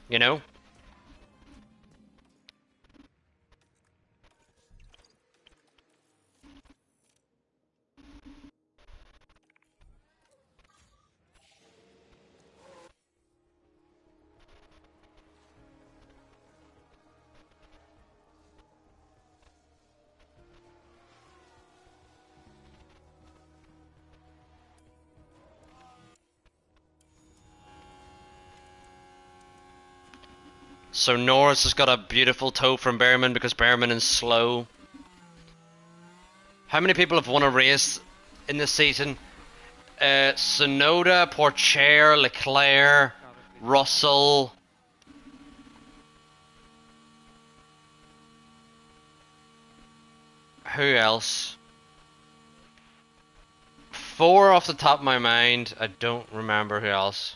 You know? So Norris has got a beautiful toe from Behrman because Behrman is slow. How many people have won a race in this season? Sonoda, Pourchaire, Leclerc, Russell. Who else? 4 off the top of my mind. I don't remember who else.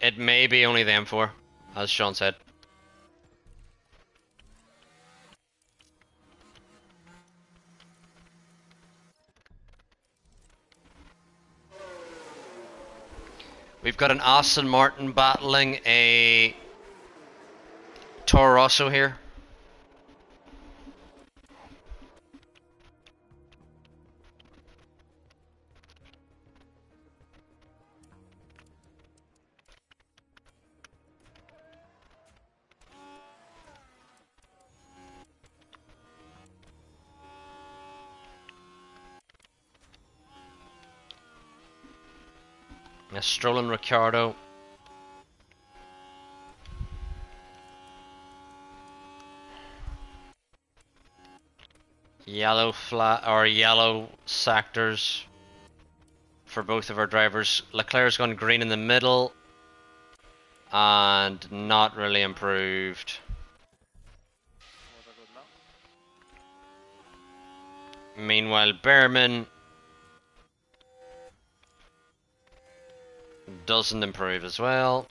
It may be only them 4, as Sean said. We've got an Aston Martin battling a Toro Rosso here. Stroll and Ricciardo. Yellow sectors for both of our drivers. Leclerc's gone green in the middle and not really improved. Meanwhile, Behrman doesn't improve as well.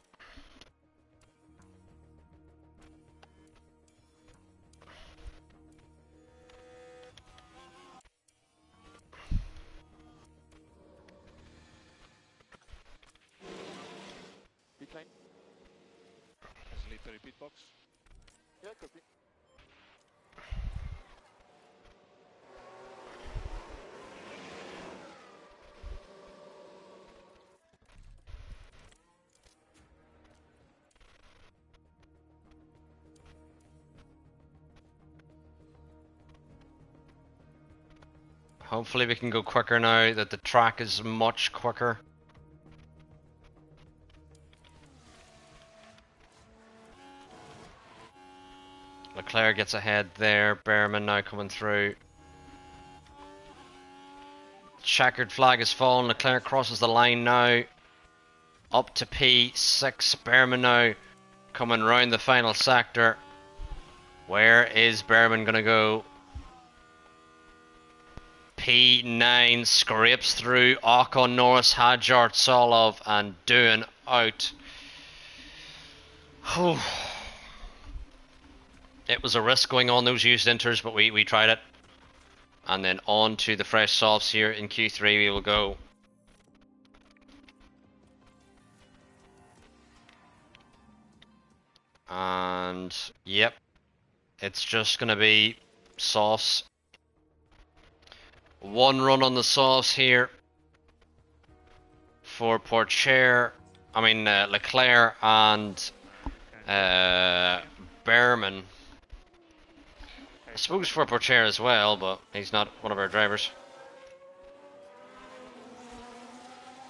Pit lane. Let's leave the repeat box. Yeah, copy. Hopefully we can go quicker now that the track is much quicker. Leclerc gets ahead there. Behrman now coming through. Checkered flag is fallen. Leclerc crosses the line now. Up to P6. Behrman now coming round the final sector. Where is Behrman gonna go? P9 scrapes through Ocon, Norris, Hadjar, Solov, and Doohan out. Whew. It was a risk going on those used inters, but we tried it. And then on to the fresh softs here in Q3 we will go. And yep, it's just gonna be softs. 1 run on the softs here. for Leclerc and Behrman. I suppose for Leclerc as well, but he's not one of our drivers.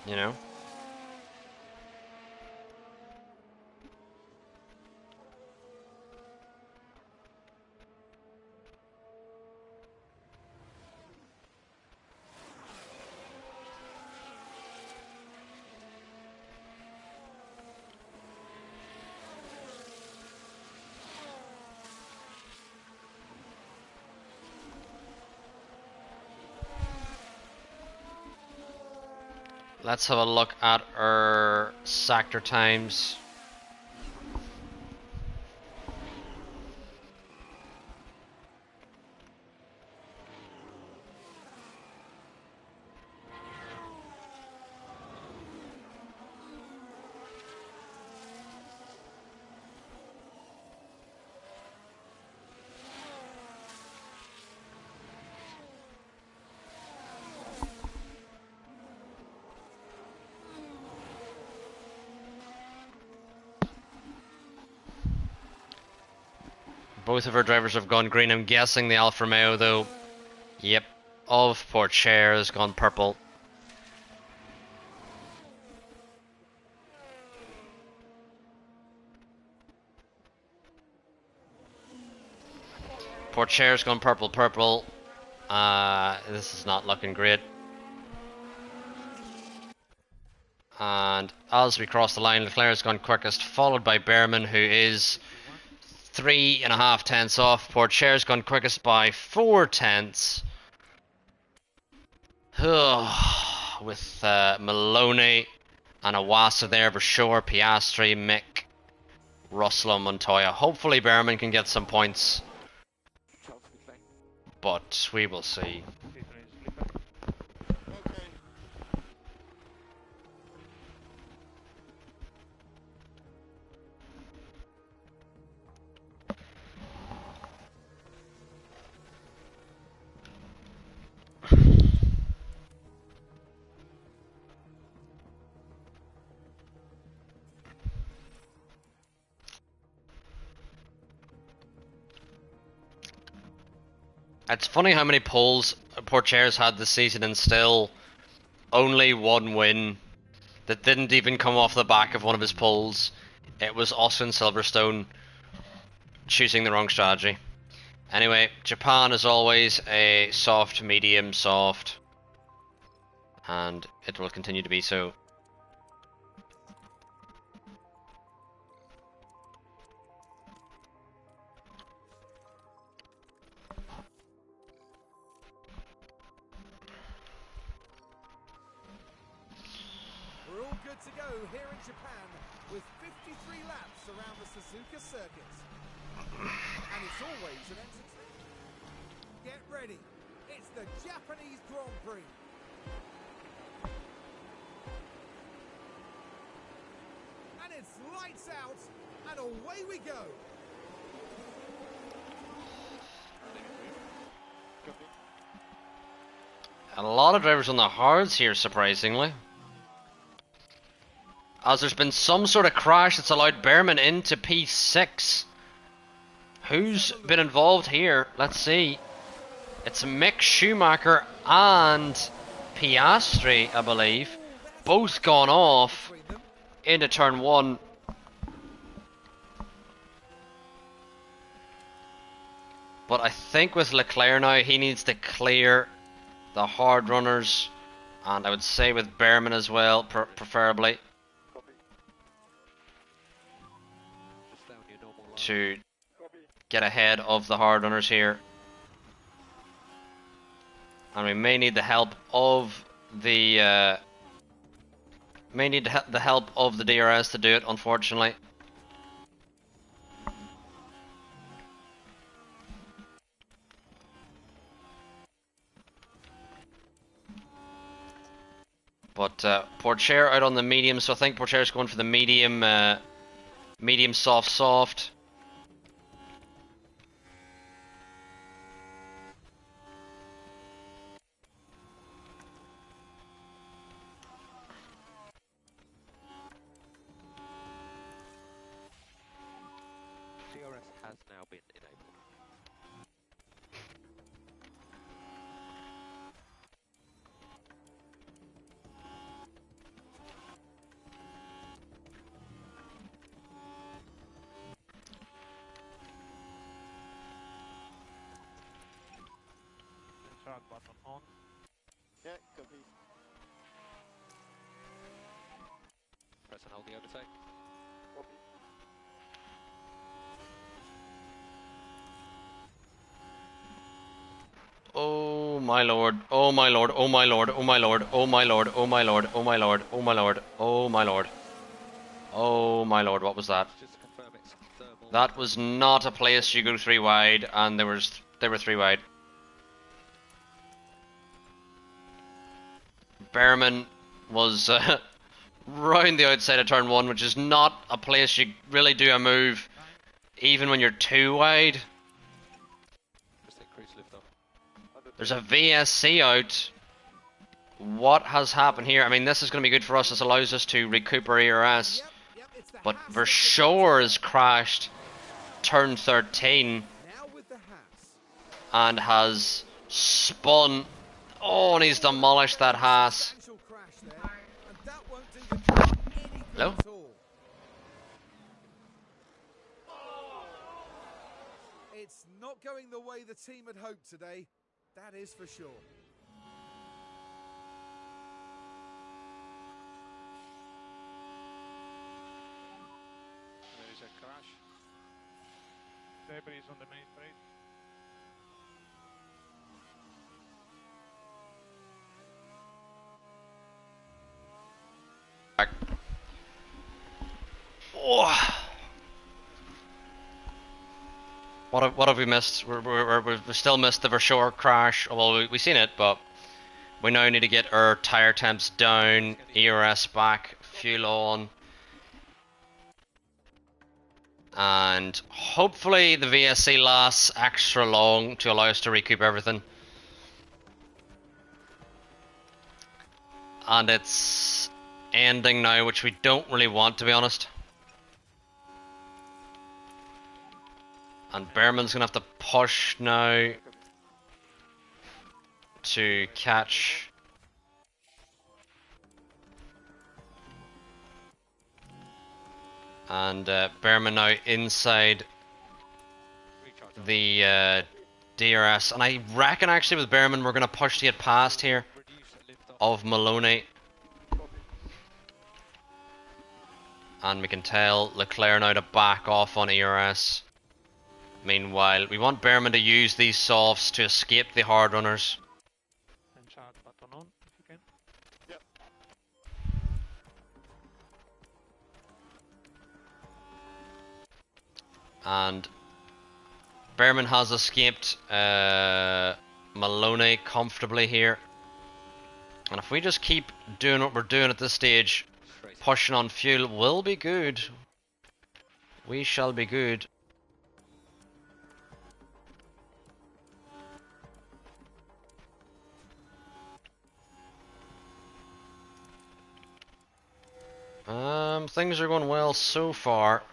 You know? Let's have a look at our sector times. Both of our drivers have gone green. I'm guessing the Alfa Romeo, though, yep, of Leclerc has gone purple. Leclerc's gone purple. This is not looking great. And as we cross the line, Leclerc's gone quickest, followed by Behrman, who is 3.5 tenths off. Leclerc's gone quickest by 4 tenths. With Maloney and Awasa there for sure. Piastri, Mick, Russell and Montoya. Hopefully Behrman can get some points, but we will see. It's funny how many poles Leclerc's had this season and still only one win that didn't even come off the back of one of his poles. It was Austin Silverstone choosing the wrong strategy. Anyway, Japan is always a soft, medium, soft, and it will continue to be so. We're all good to go here in Japan with 53 laps around the Suzuka circuit. And it's always an entertainment. Get ready. It's the Japanese Grand Prix. And it's lights out and away we go. A lot of drivers on the hards here, surprisingly. As there's been some sort of crash that's allowed Behrman into P6. Who's been involved here? Let's see. It's Mick Schumacher and Piastri, I believe. Both gone off into turn 1. But I think with Leclerc now, he needs to clear the hard runners. And I would say with Behrman as well, preferably. To get ahead of the hard runners here. And we may need the help of the help of the DRS to do it, unfortunately. But Leclerc out on the medium, so I think Leclerc's going for the medium, medium soft. DRS has now been enabled. Start button on. Yeah, copy. Press and hold the overtake. Copy. Oh my lord, oh my lord, oh my lord, oh my lord, oh my lord, oh my lord, oh my lord, oh my lord, oh my lord. Oh my lord, what was that? Just to confirm it's thermal. That was not a place you go 3 wide, and they were 3 wide. Behrman was round the outside of turn 1, which is not a place you really do a move, even when you're 2 wide. Just take cruise lift off. There's a VSC out. What has happened here? I mean, this is going to be good for us. This allows us to recoup our ERS. Yep, it's the But Haas for that's sure has crashed turn 13 now with the Haas. and has spun. Oh, and he's demolished that Haas. Substantial crash there, and that won't do the car any good Hello? at all. It's not going the way the team had hoped today, that is for sure. There is a crash. Debris on the main straight. Back. Oh. What have we missed? We've still missed the Versure crash. Well, we've seen it, but we now need to get our tire temps down, ERS back, fuel on. And hopefully the VSC lasts extra long to allow us to recoup everything. And it's ending now, which we don't really want, to be honest. And Behrman's gonna have to push now to catch. And Behrman now inside Recharge. the DRS. And I reckon actually with Behrman we're gonna push to get past here Reduce lift off. of Maloney. And we can tell Leclerc now to back off on ERS. Meanwhile, we want Behrman to use these softs to escape the hard runners. And start button on if you can. Yep. And Behrman has escaped Maloney comfortably here. And if we just keep doing what we're doing at this stage, Straight. pushing on fuel will be good. We shall be good. Things are going well so far.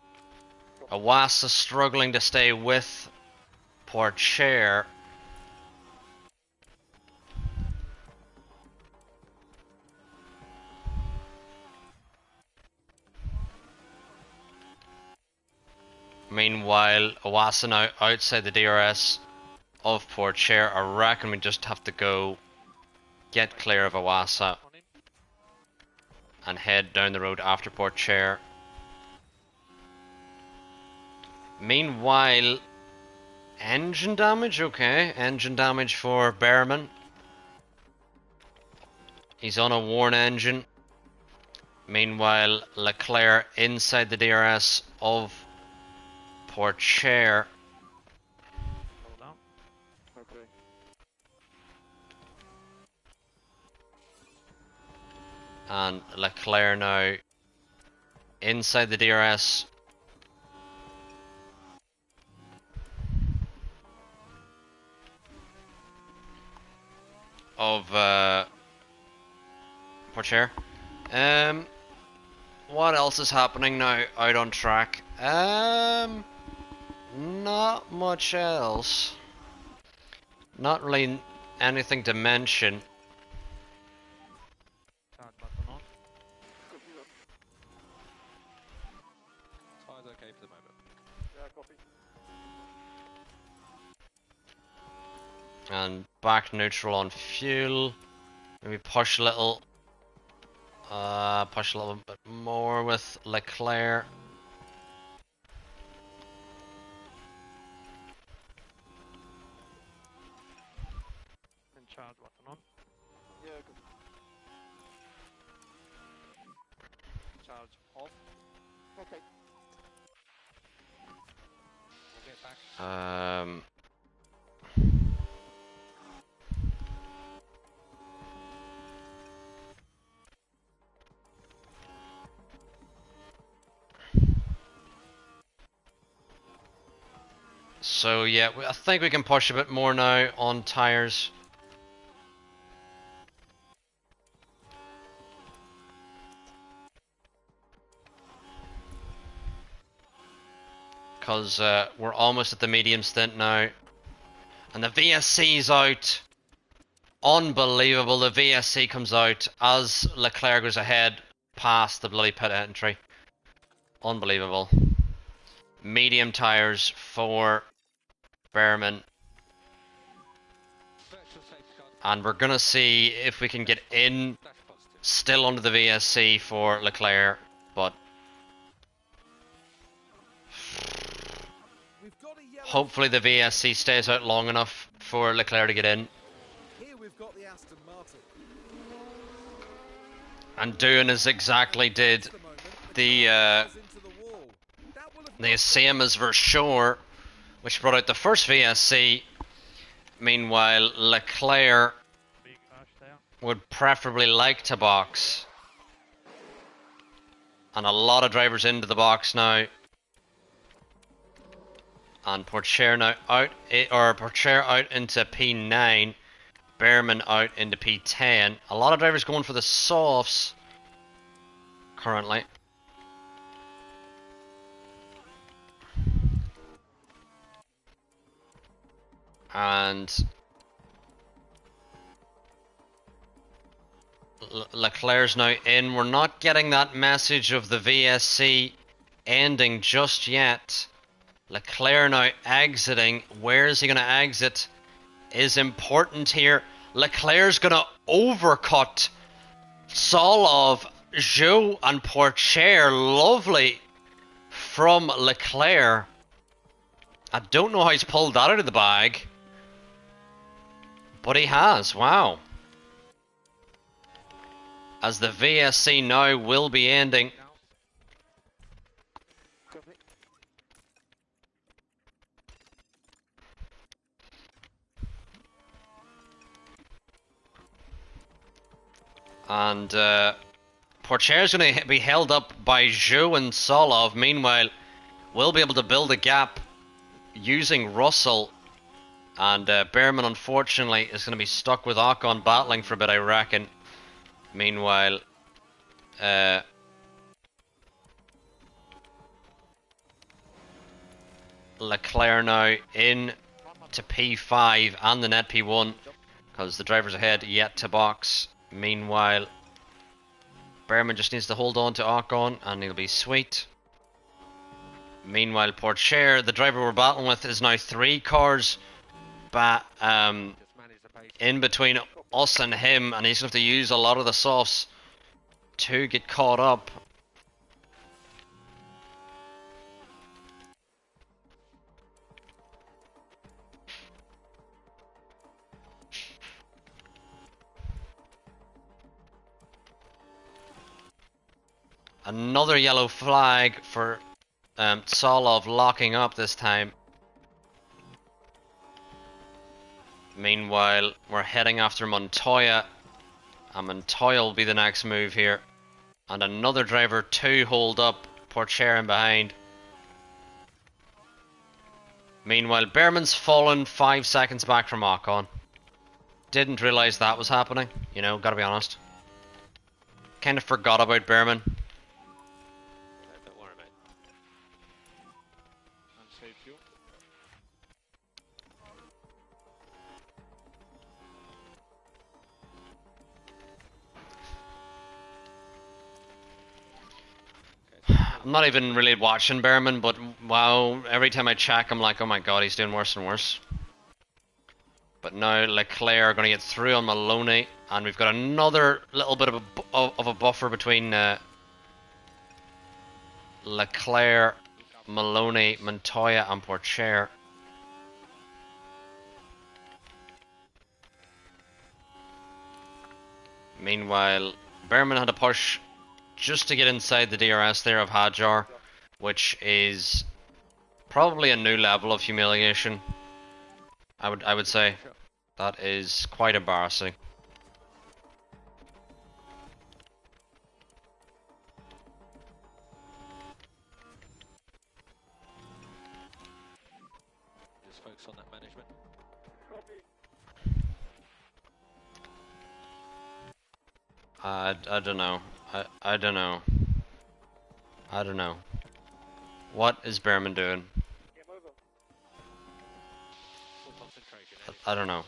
Awasa struggling to stay with Porcher. Meanwhile, Awasa now outside the DRS of Porcher. I reckon we just have to go get clear of Awasa On him. and head down the road after Porcher. Meanwhile, engine damage, okay. Engine damage for Behrman. He's on a worn engine. Meanwhile, Leclerc inside the DRS of Porcher. Slow down. Okay. And Leclerc now inside the DRS of Porcher. What else is happening now out on track? not much else. Not really anything to mention. Start button on. Copy that. Tire's okay for the moment. Yeah, copy. And back neutral on fuel. Maybe push a little bit more with Leclerc. And charge button on. Yeah, copy. Charge off. Okay. We'll get back. So yeah, I think we can push a bit more now on tires. Because we're almost at the medium stint now. And the VSC's out. Unbelievable, the VSC comes out as Leclerc goes ahead past the bloody pit entry. Unbelievable. Medium tires for Behrman. Virtual safety car. And we're going to see if we can get in That's positive. still under the VSC for Leclerc. But We've got a yellow hopefully the flag. VSC stays out long enough for Leclerc to get in. Here we've got the Aston Martin. And doing as exactly did Just a moment, the car goes into the wall. That will have the got- same as Versure, which brought out the first VSC. Meanwhile, Leclerc Big rush there. would preferably like to box. And a lot of drivers into the box now. And Pourchaire now out, Pourchaire out into P9. Behrman out into P10. A lot of drivers going for the softs currently. And Leclerc's now in. We're not getting that message of the VSC ending just yet. Leclerc now exiting. Where is he going to exit is important here. Leclerc's going to overcut Solov, Zhou and Pourchaire. Lovely from Leclerc. I don't know how he's pulled that out of the bag. But he has, wow. As the VSC now will be ending. Copy. And Pourchaire's going to be held up by Zhou and Solov. Meanwhile, we'll be able to build a gap using Russell. And Behrman, unfortunately, is going to be stuck with Ocon battling for a bit, I reckon. Meanwhile, Leclerc now in to P5 and the net P1 because the drivers ahead yet to box. Meanwhile, Behrman just needs to hold on to Ocon and he'll be sweet. Meanwhile, Pourchaire, the driver we're battling with, is now 3 cars Just manage the pace. in between us and him, and he's going to have to use a lot of the softs to get caught up. Another yellow flag for Solov locking up this time. Meanwhile, we're heading after Montoya, and Montoya will be the next move here. And another driver to hold up, Pourchaire in behind. Meanwhile, Behrman's fallen 5 seconds back from Ocon. Didn't realise that was happening, you know, gotta be honest. Kind of forgot about Behrman. Don't worry, mate. Unsafe fuel. I'm not even really watching Behrman, but wow, every time I check, I'm like, oh my god, he's doing worse and worse. But now Leclerc are going to get through on Maloney, and we've got another little bit of a buffer between Leclerc, Maloney, Montoya, and Porcher. Meanwhile, Behrman had a push just to get inside the DRS there of Hadjar, which is probably a new level of humiliation. I would say that is quite embarrassing. Just focus on that management. I don't know. I don't know. I don't know. What is Behrman doing? Game over. Full concentration. I don't know.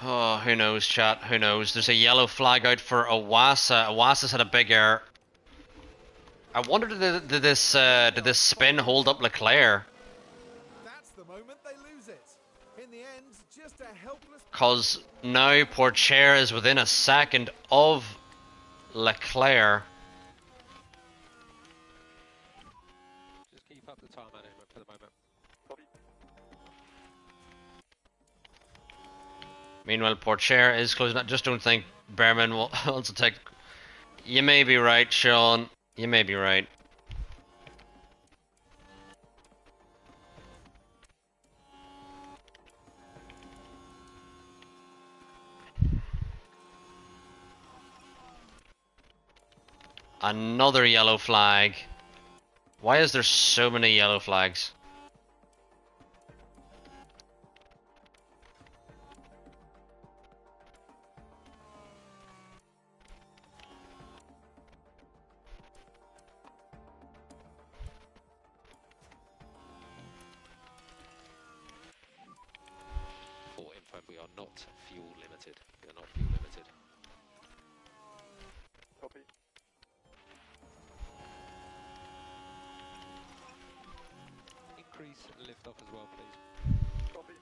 Oh, who knows, chat? Who knows? There's a yellow flag out for Awasa. Awasa's had a big error. I wonder did this spin hold up Leclerc? That's the moment they lose it. In the end, just a helpless... Cause now Porcher is within a second of Leclerc. Just keep up the tire management for the moment. Copy. Meanwhile, Porcher is closing. I just don't think Behrman will also take. You may be right, Sean. You may be right. Another yellow flag. Why is there so many yellow flags? For info, we are not fuel limited. We are not fuel limited. Copy. Increase lift off as well, please. Copy.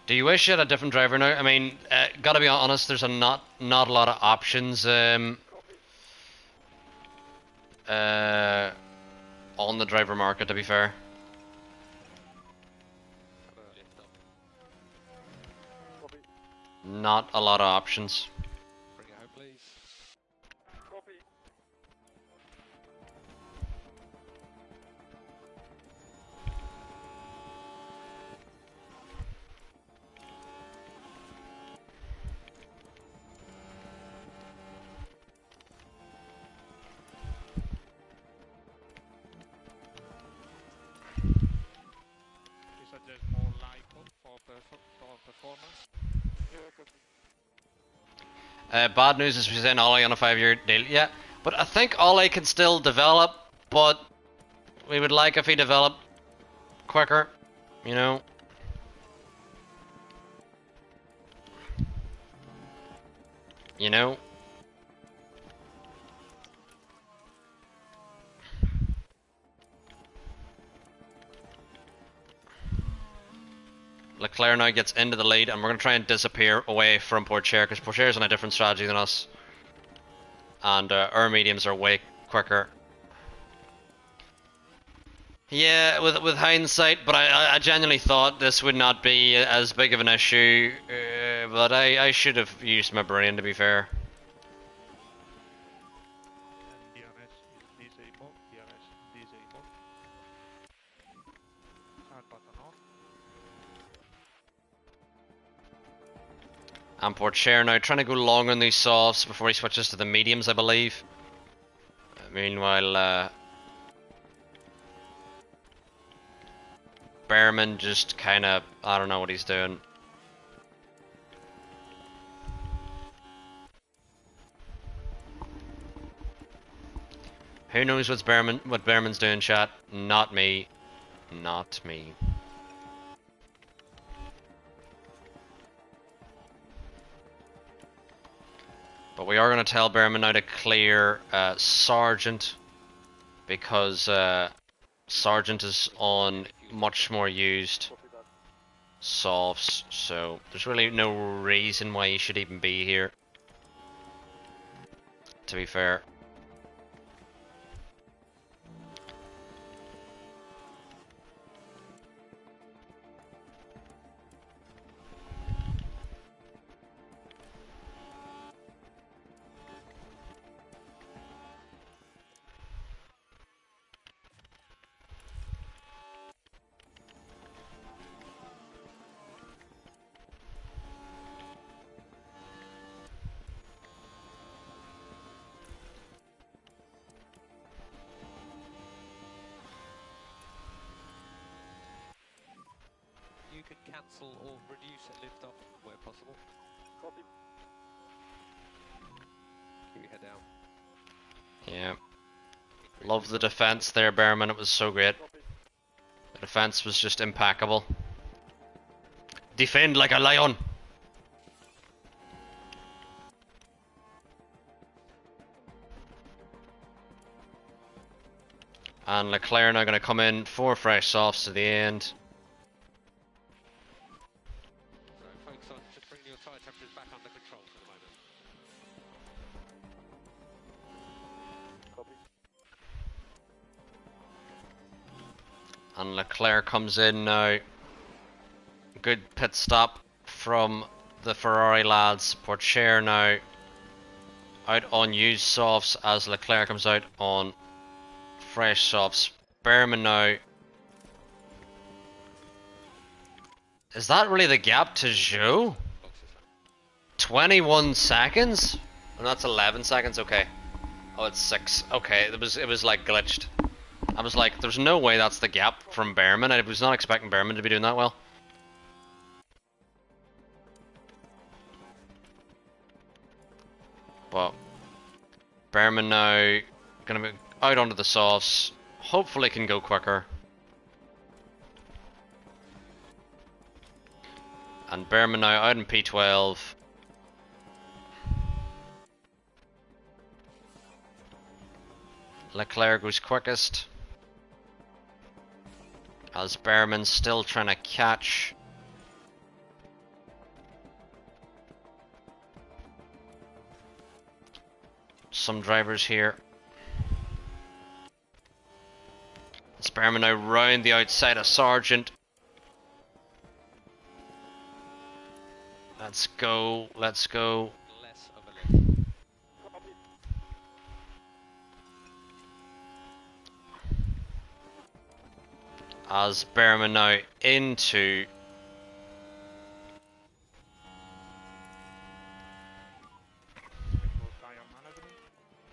Do you wish you had a different driver now? I mean, gotta be honest. There's not a lot of options on the driver market. To be fair. Lift off. Copy. Not a lot of options. Bring it home, please. Copy. You suggest more light for performance? Yeah, copy. Bad news is we're saying Ollie on a 5-year deal. Yeah, but I think Ollie can still develop, but we would like if he developed quicker, you know. You know. Leclerc now gets into the lead, and we're going to try and disappear away from Porcher, because Porcher's on a different strategy than us. And our mediums are way quicker. Yeah, with hindsight, but I genuinely thought this would not be as big of an issue, but I should have used my brain, to be fair. And DRS is disabled. DRS disabled. Start button on. And Porcher now trying to go long on these softs before he switches to the mediums, I believe. Meanwhile, Behrman just kind of, I don't know what he's doing. Who knows what Behrman's doing, chat? Not me. Not me. But we are going to tell Behrman now to clear Sergeant, because Sergeant is on much more used softs, so there's really no reason why he should even be here, to be fair. You can cancel or reduce at lift off where possible. Copy. Keep your head down. Yeah. Love the defense there, Behrman. It was so great. Copy. The defense was just impeccable. Defend like a lion. And Leclerc now going to come in, 4 fresh softs to the end. So focus on just bringing your tyre temperatures back under control for the moment. Copy. And Leclerc comes in now. Good pit stop from the Ferrari lads. Porcher now out on used softs as Leclerc comes out on fresh softs. Behrman now. Is that really the gap to Zhou? 21 seconds? And that's 11 seconds, okay. Oh, it's 6. Okay, it was like glitched. I was like, there's no way that's the gap from Behrman. I was not expecting Behrman to be doing that well. But Behrman now gonna be out onto the softs. Hopefully can go quicker. And Behrman now out in P12. Leclerc goes quickest, as Behrman's still trying to catch. Some drivers here. As Behrman now round the outside of Sargent. Let's go, let's go. Less of a lift. Copy. As Behrman now into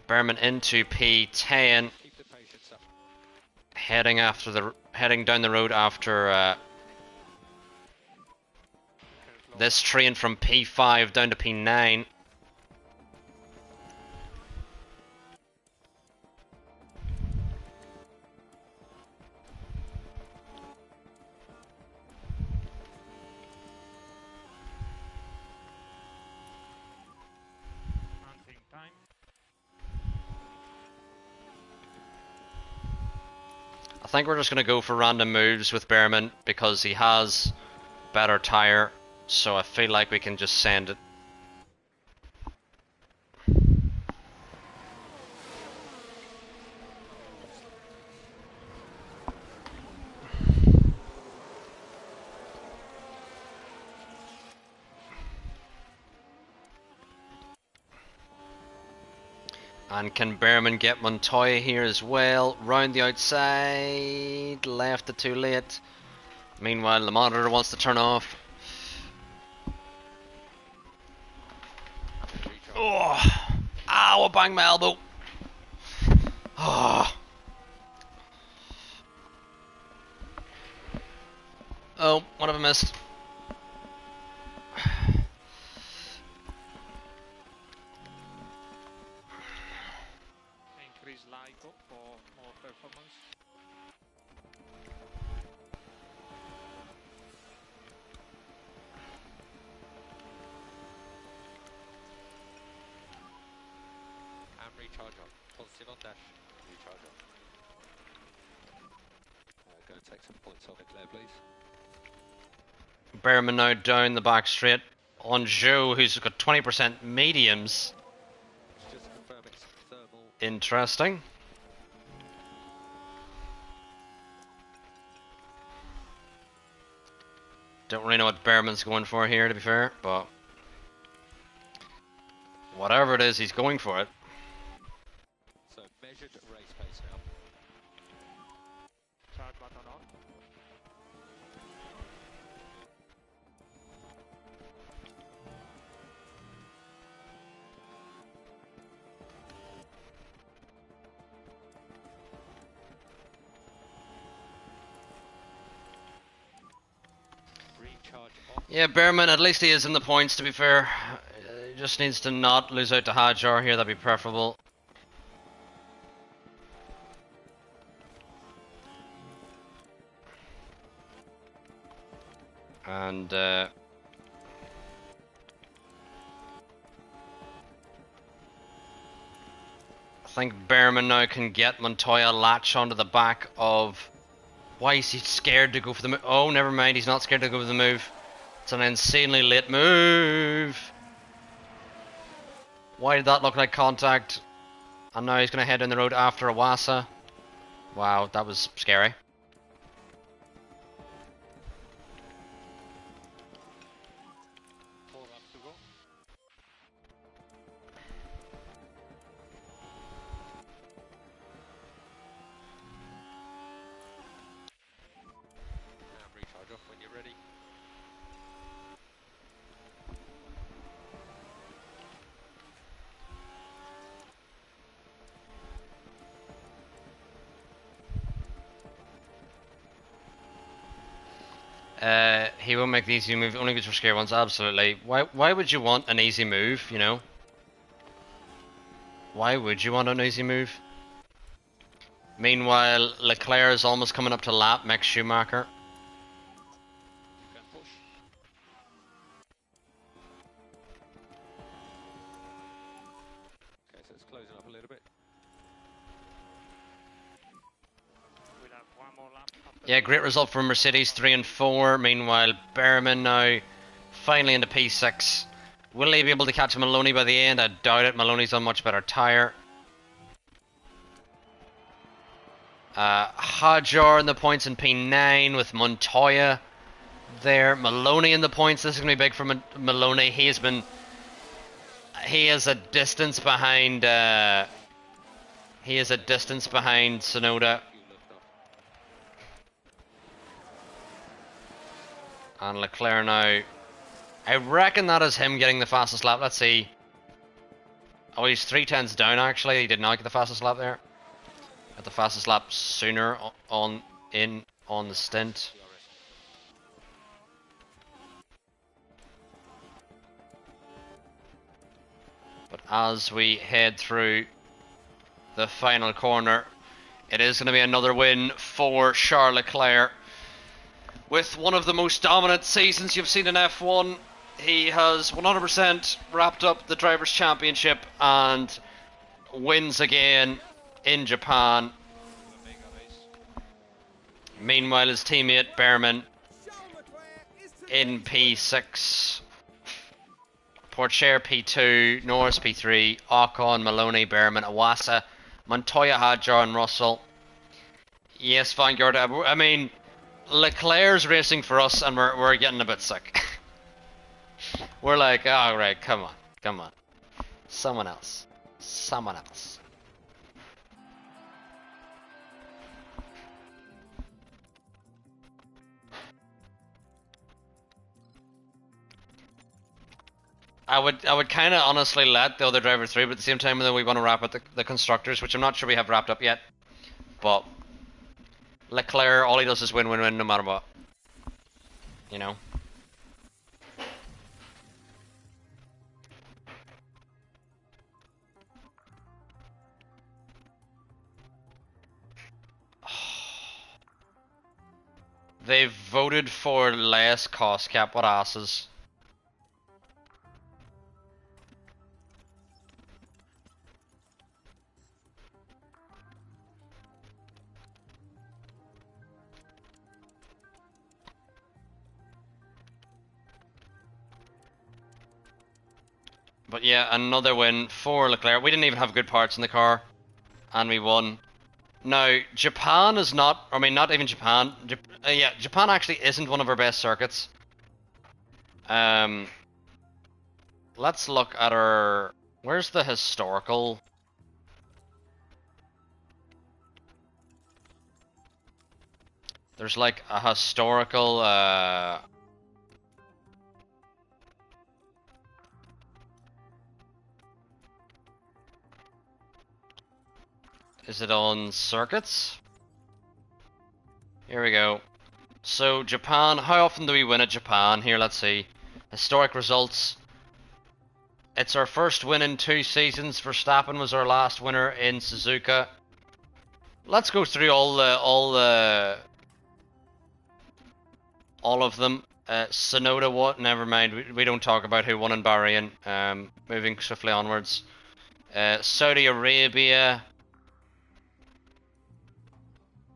Behrman into P10, Keep the patience up. heading down the road after this train from P5 down to P9. I think we're just going to go for random moves with Behrman because he has better tyre, so I feel like we can just send it. And can Behrman get Montoya here as well? Round the outside, left it too late. Meanwhile, the monitor wants to turn off. Oh, ow, I banged my elbow. Oh. Oh, what have I missed? Increase this LIPO for more performance. And recharge on. Positive on dash. Recharge on. Go and take some points on Leclerc, please. Behrman now down the back straight on Joe, who's got 20% mediums. Just to confirm it's thermal. Interesting. Don't really know what Behrman's going for here, to be fair, but whatever it is, he's going for it. So measured race pace now. Charge button on. Recharge off. Yeah, Behrman, at least he is in the points, to be fair. He just needs to not lose out to Hajar here, that'd be preferable. And I think Behrman now can get Montoya latch onto the back of... Why is he scared to go for the move? Oh, never mind, he's not scared to go for the move. It's an insanely late move. Why did that look like contact? And now he's going to head down the road after Awasa. Wow, that was scary. 4 laps to go. And recharge off when you're ready. He won't make the easy move, only goes for scare ones, absolutely. Why would you want an easy move, you know? Why would you want an easy move? Meanwhile, Leclerc is almost coming up to lap Max Schumacher. You can push. Okay, so it's closing up a little bit. We'll have 1 more lap after Yeah, great result for Mercedes 3 and 4. Meanwhile, Behrman now finally into P6. Will he be able to catch Maloney by the end? I doubt it. Maloney's on much better tyre. Hajar in the points in P9 with Montoya there. Maloney in the points. This is going to be big for Maloney. He is a distance behind. He is a distance behind Sonoda. You lift off. And Leclerc now. I reckon that is him getting the fastest lap. Let's see. Oh, he's 3 tenths down actually. He did not get the fastest lap there. Got the fastest lap sooner on the stint. But as we head through the final corner, it is going to be another win for Charles Leclerc. With one of the most dominant seasons you've seen in F1, he has 100% wrapped up the Drivers' Championship and wins again in Japan. Meanwhile, his teammate Behrman in P6, Porcher P2, Norris P3, Ocon, Maloney, Behrman, Awasa, Montoya, Hajar, and Russell. Yes, Vanguard. I mean, Leclerc's racing for us, and we're getting a bit sick. We're like, oh right, come on, someone else. I would kind of honestly let the other driver through, but at the same time, though, we want to wrap up the constructors, which I'm not sure we have wrapped up yet. But Leclerc, all he does is win, no matter what. You know. They've voted for less cost cap. What asses? But yeah, another win for Leclerc. We didn't even have good parts in the car, and we won. Now, Japan is not, I mean, not even Japan. Yeah, Japan actually isn't one of our best circuits. Let's look at our, where's the historical? There's like a historical, is it on circuits? Here we go. So Japan, how often do we win at Japan? Here, let's see. Historic results. It's our first win in 2 seasons. Verstappen was our last winner in Suzuka. Let's go through all of them. Sonoda, what? Never mind. We don't talk about who won in Bahrain. Moving swiftly onwards. Saudi Arabia.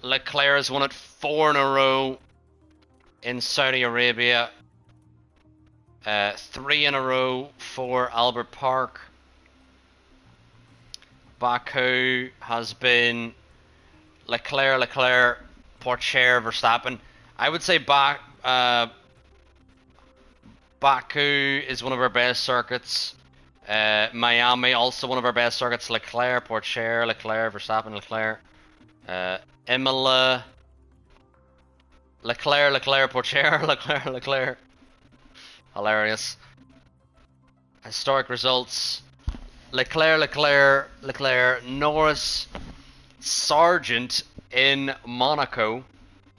Leclerc has won it 4 in a row in Saudi Arabia. 3 in a row for Albert Park. Baku has been Leclerc, Pourchaire, Verstappen. I would say Baku is one of our best circuits. Miami, also one of our best circuits. Leclerc, Pourchaire, Verstappen, Leclerc. Imola, Leclerc, Pourchaire, Leclerc. Hilarious. Historic results. Leclerc, Norris, Sargent in Monaco.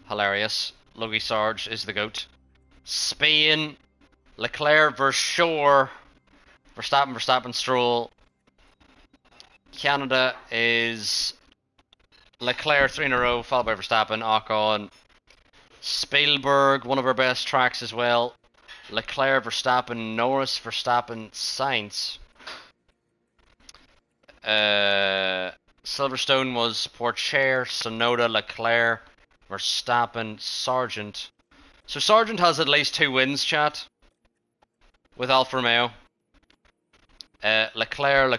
Hilarious. Logie Sarge is the GOAT. Spain, Leclerc, Verschoor, Verstappen, Stroll. Canada is Leclerc 3 in a row, followed by Verstappen, Ocon. Spielberg, one of our best tracks as well. Leclerc, Verstappen, Norris, Verstappen, Sainz. Silverstone was Pourchaire, Sonoda, Leclerc, Verstappen, Sargent. So Sargent has at least 2 wins, chat, with Alfa Romeo. Leclerc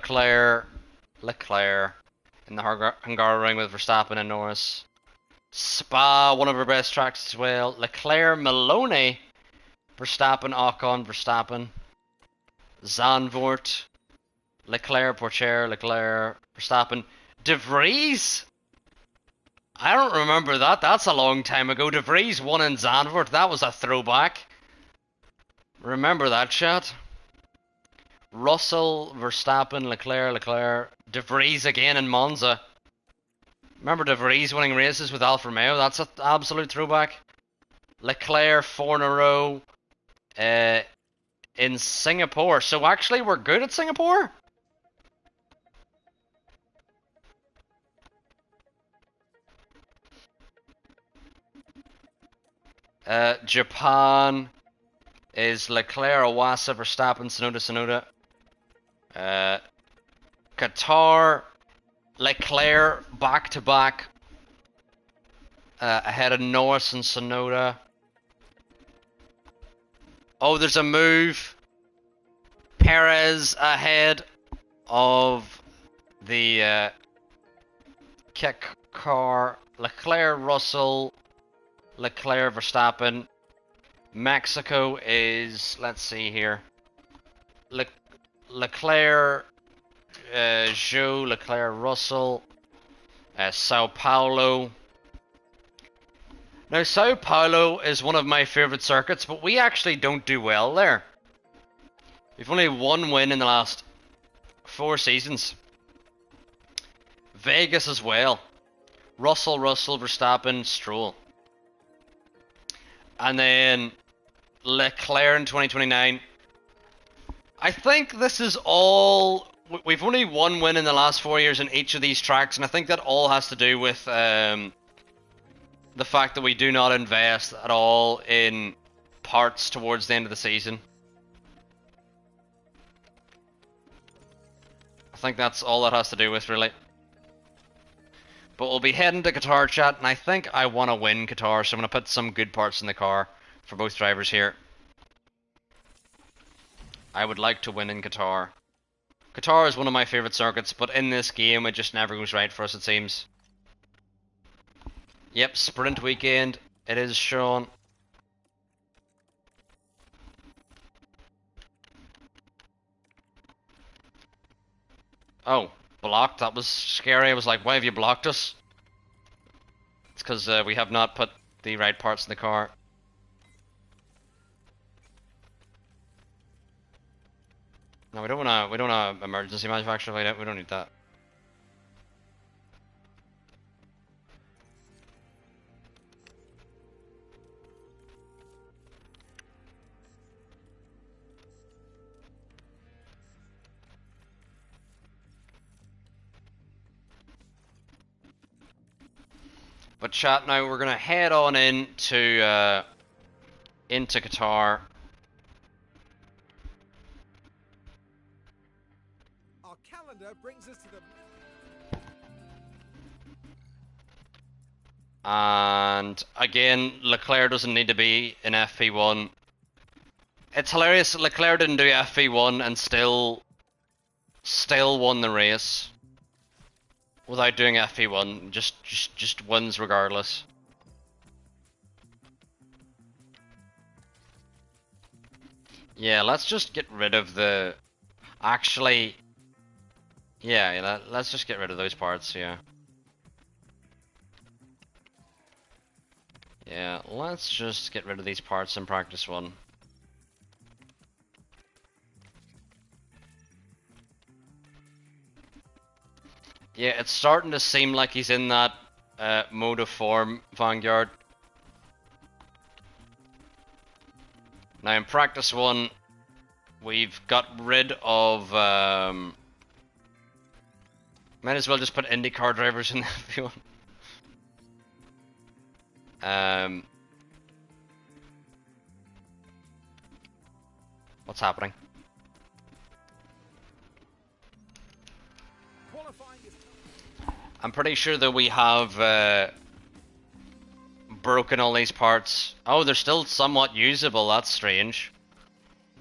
in the Hungaroring with Verstappen and Norris. Spa, one of our best tracks as well. Leclerc, Maloney, Verstappen, Ocon, Verstappen. Zandvoort, Leclerc, Pourchaire, Verstappen. De Vries? I don't remember that. That's a long time ago. De Vries won in Zandvoort. That was a throwback. Remember that, chat? Russell, Verstappen, Leclerc. De Vries again in Monza. Remember De Vries winning races with Alfa Romeo? That's an absolute throwback. Leclerc 4 in a row in Singapore. So actually we're good at Singapore? Japan is Leclerc, Iwasa, Verstappen, Sonoda. Qatar, Leclerc back to back ahead of Norris and Sonoda. Oh, there's a move. Perez ahead of the kick car. Leclerc, Russell, Leclerc, Verstappen. Mexico is, let's see here. Leclerc, Zhou, Leclerc, Russell. Sao Paulo. Now, Sao Paulo is one of my favourite circuits, but we actually don't do well there. We've only 1 win in the last 4 seasons. Vegas as well. Russell, Verstappen, Stroll. And then Leclerc in 2029. I think this is all... We've only 1 win in the last 4 years in each of these tracks, and I think that all has to do with the fact that we do not invest at all in parts towards the end of the season. I think that's all that has to do with, really. But we'll be heading to Qatar, chat, and I think I want to win Qatar, so I'm going to put some good parts in the car for both drivers here. I would like to win in Qatar. Qatar is one of my favourite circuits, but in this game it just never goes right for us, it seems. Yep, sprint weekend. It is Sean. Oh, blocked. That was scary. I was like, why have you blocked us? It's because we have not put the right parts in the car. No, we don't want to emergency manufacture. We don't need that. But chat, now we're gonna head on into Qatar. Our calendar brings us to the... And again, Leclerc doesn't need to be in FP1. It's hilarious that Leclerc didn't do FP1 and still won the race without doing FP1. Just wins regardless. Yeah, let's just get rid of the... Actually... Yeah, let's just get rid of those parts, yeah. Yeah, let's just get rid of these parts in practice one. Yeah, it's starting to seem like he's in that mode of form, Vanguard. Now in practice one, we've got rid of... might as well just put IndyCar drivers in the F1. What's happening? I'm pretty sure that we have broken all these parts. Oh, they're still somewhat usable, that's strange.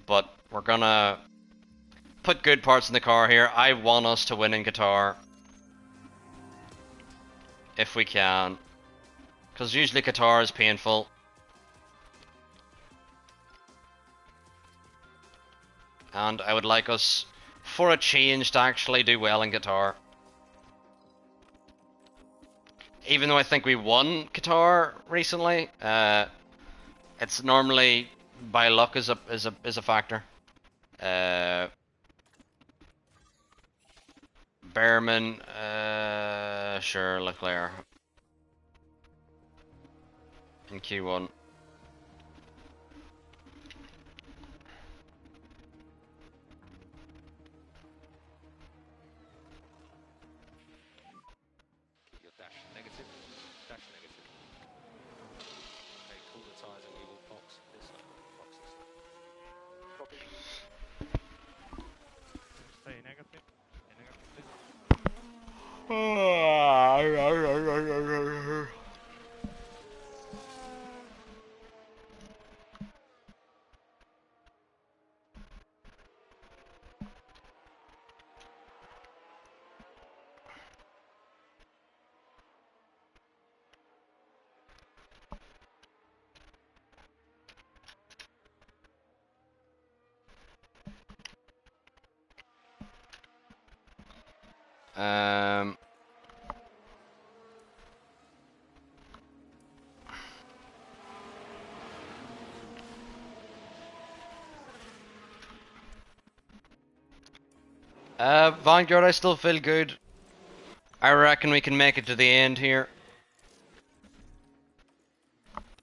But we're gonna put good parts in the car here. I want us to win in Qatar. If we can. Because usually Qatar is painful. And I would like us, for a change, to actually do well in Qatar. Even though I think we won Qatar recently, it's normally by luck is a factor. Behrman, sure, Leclerc in Q1. Stay negative. Stay negative, please. Vanguard, I still feel good. I reckon we can make it to the end here.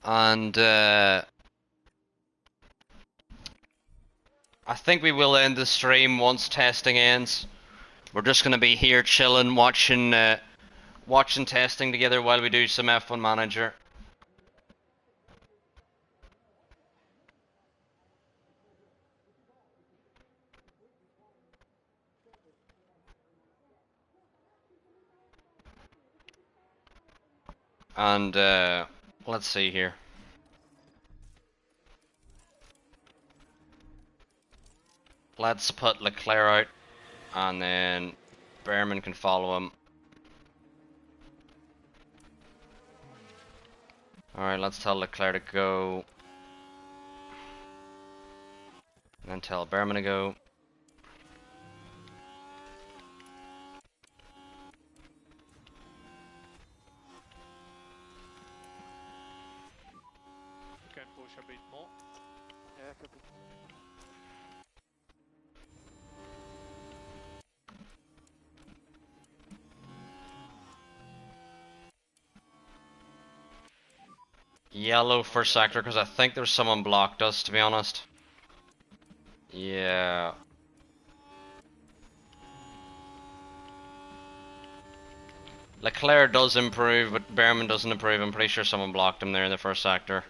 And I think we will end the stream once testing ends. We're just gonna be here chilling, watching testing together while we do some F1 Manager. And let's see here. Let's put Leclerc out, and then Behrman can follow him. Alright, let's tell Leclerc to go. And then tell Behrman to go. You can push a bit more. Yeah, copy. Yellow first sector, because I think there's someone blocked us, to be honest. Yeah. Leclerc does improve, but Behrman doesn't improve. I'm pretty sure someone blocked him there in the first sector.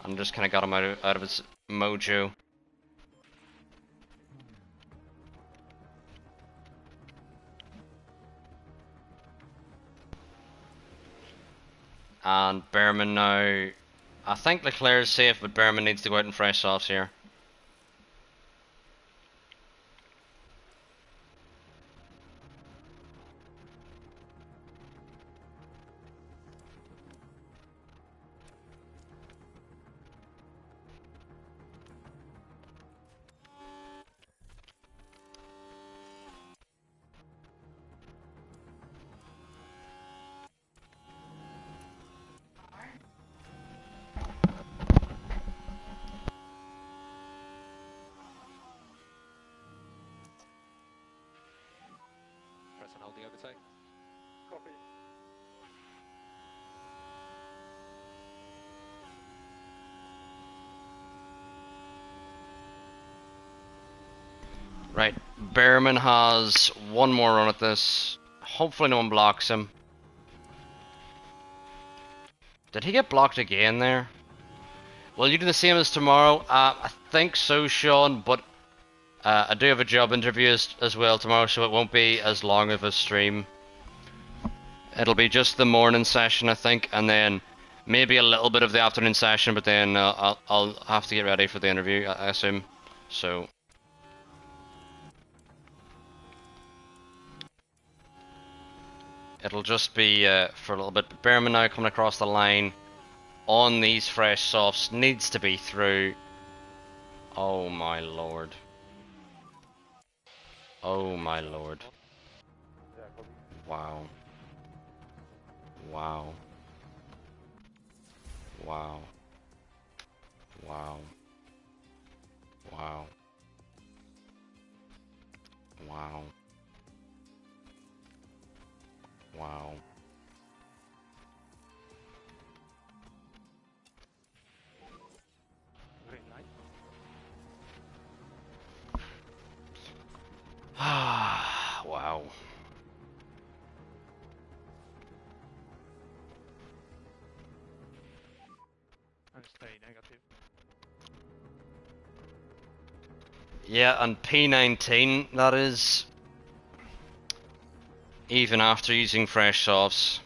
And just kind of got him out of his mojo. And Behrman now... I think Leclerc is safe, but Behrman needs to go out in fresh softs here. Press and hold the overtake. Copy. Right, Behrman has one more run at this. Hopefully no one blocks him. Did he get blocked again there? Will you do the same as tomorrow? I think so, Sean, but I do have a job interview as well tomorrow, so it won't be as long of a stream. It'll be just the morning session, I think, and then maybe a little bit of the afternoon session, but then I'll have to get ready for the interview, I assume. So... it'll just be for a little bit. But Behrman now coming across the line on these fresh softs needs to be through. Oh my lord. Oh my lord. Yeah, copy. Wow. Wow. Wow. Wow. Wow. Wow. Wow. Green light. Wow. And stay negative. Yeah, and P19, that is. Even after using fresh softs.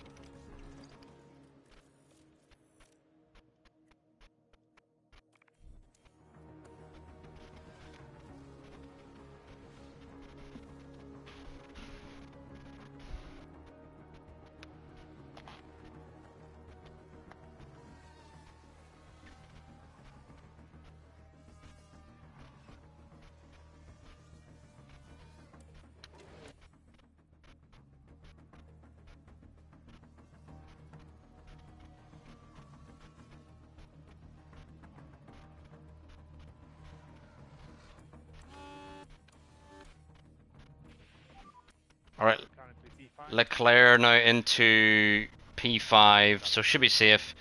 Alright, Currently P5. Leclerc now into P5, so should be safe.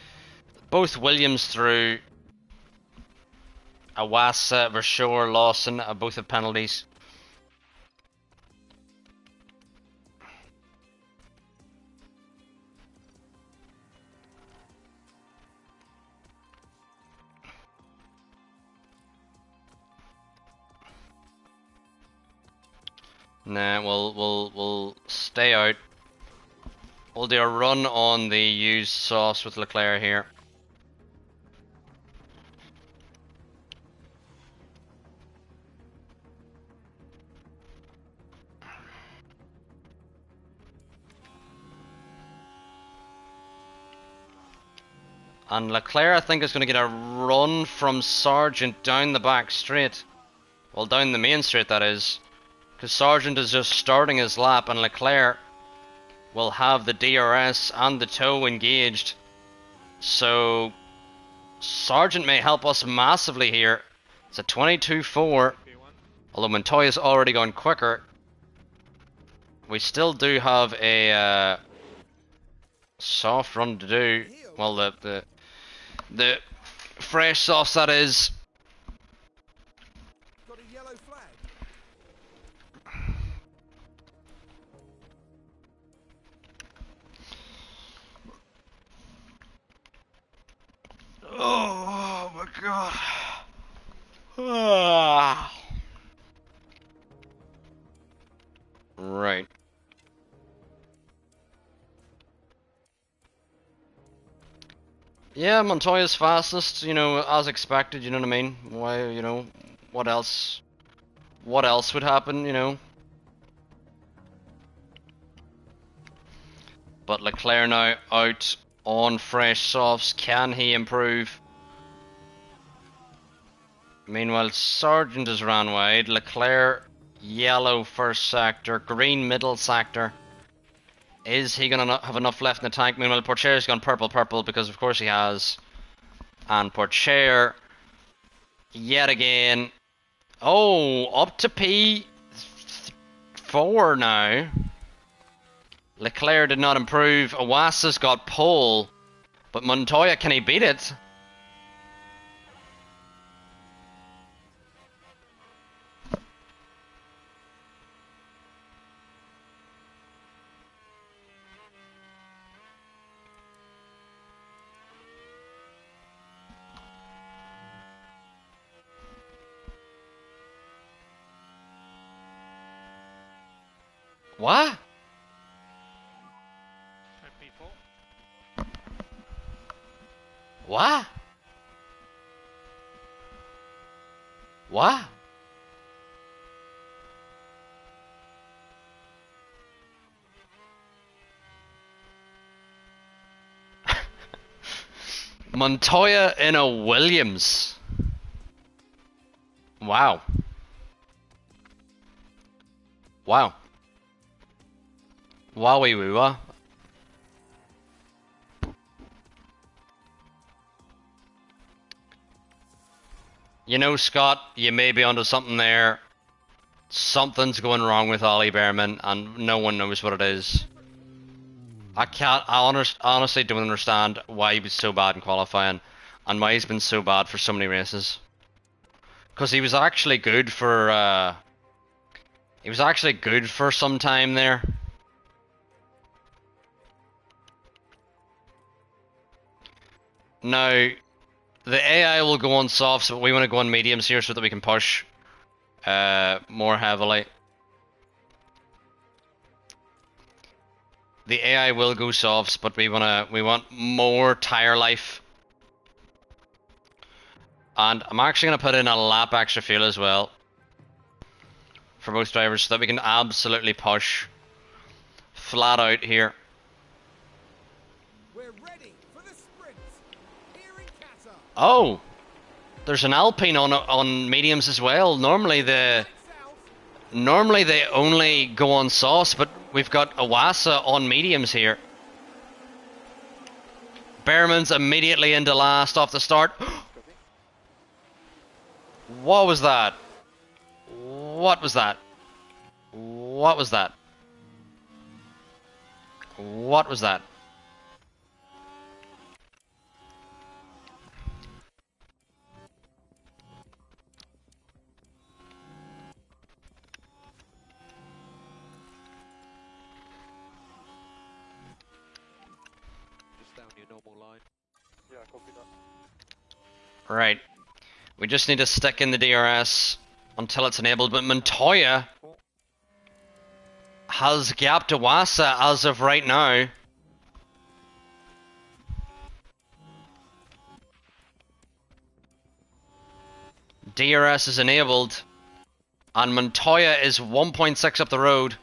Both Williams through. Awasa, Vershoor, Lawson, both have penalties. Nah, we'll stay out. We'll do a run on the used sauce with Leclerc here. And Leclerc, I think, is going to get a run from Sargent down the back straight. Well, down the main straight, that is. Because Sargent is just starting his lap, and Leclerc will have the DRS and the tow engaged. So, Sargent may help us massively here. It's a 22-4. Although Montoya's already gone quicker. We still do have a soft run to do. Well, the fresh softs, that is. Got a yellow flag. Oh my god. Ah. Right. Yeah, Montoya's fastest, you know, as expected, you know what I mean? Why, you know, what else would happen, you know? But Leclerc now out on fresh softs. Can he improve? Meanwhile, Sargent has ran wide. Leclerc, yellow first sector, green middle sector. Is he going to have enough left in the tank? Meanwhile, Pourchaire's gone purple because of course he has. And Pourchaire, yet again. Oh, up to P4 now. Leclerc did not improve. Iwasa's got pole. But Montoya, can he beat it? What? P4. What? What? Montoya in a Williams. Wow. Wow. Wowie woo wah. You know, Scott, you may be onto something there. Something's going wrong with Ollie Behrman, and no one knows what it is. I honestly don't understand why he was so bad in qualifying, and why he's been so bad for so many races. Because he was actually good for, some time there. Now, the AI will go on softs, but we want to go on mediums here so that we can push more heavily. The AI will go softs, but we want more tire life. And I'm actually gonna put in a lap extra fuel as well for both drivers so that we can absolutely push flat out here. We're ready for the sprint. Here in Qatar. Oh, there's an Alpine on mediums as well. Normally they only go on sauce, but we've got Iwasa on mediums here. Behrman's immediately into last off the start. What was that? What was that? What was that? What was that? Just down your normal line. Yeah, copy that. Right. We just need to stick in the DRS until it's enabled, but Montoya has gapped Iwasa as of right now. DRS is enabled, and Montoya is 1.6 up the road.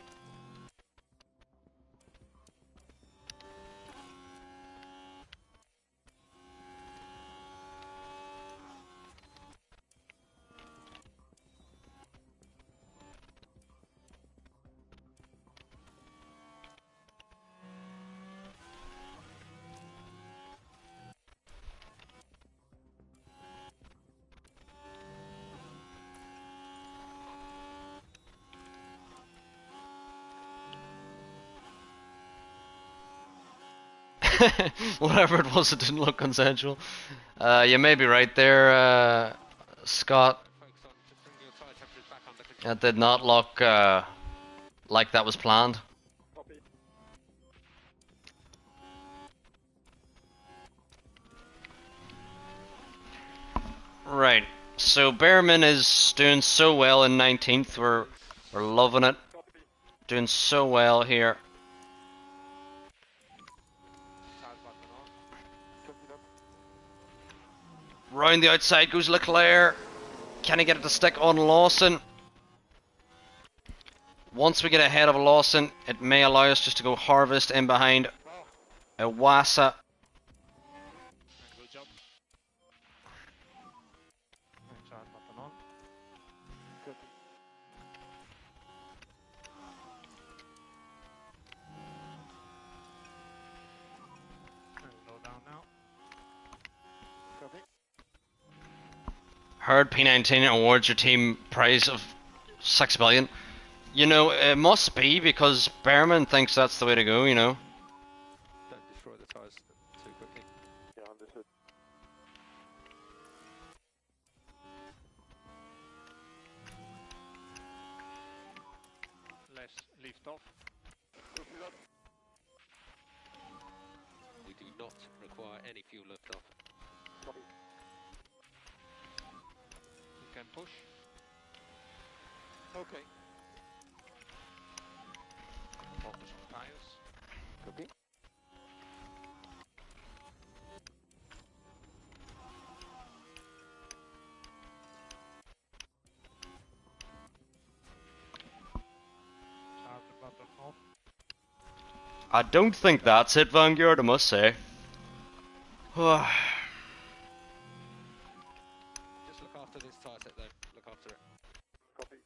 Whatever it was, it didn't look consensual. You may be right there, Scott. Focus on to bring your tyre temperatures back under control. It did not look like that was planned. Copy. Right. So Behrman is doing so well in 19th. We're loving it. Copy. Doing so well here. Tyres button on. Copy that. Round the outside goes Leclerc. Can he get it to stick on Lawson? Once we get ahead of Lawson, it may allow us just to go Harvest in behind Iwasa. Good job. Tyres button on. Copy. Slow down now. Copy. Heard P19 awards your team prize of 6 billion. You know, it must be because Behrman thinks that's the way to go, you know. Don't destroy the tyres too quickly. Yeah, understood. Less lift off. Copy that. We do not require any fuel lift off. Copy. You can push. Okay. Focus on tires. Copy. Start the button off. I don't think that's it, Vanguard, I must say. Just look after this tyre set though. Look after it. Copy.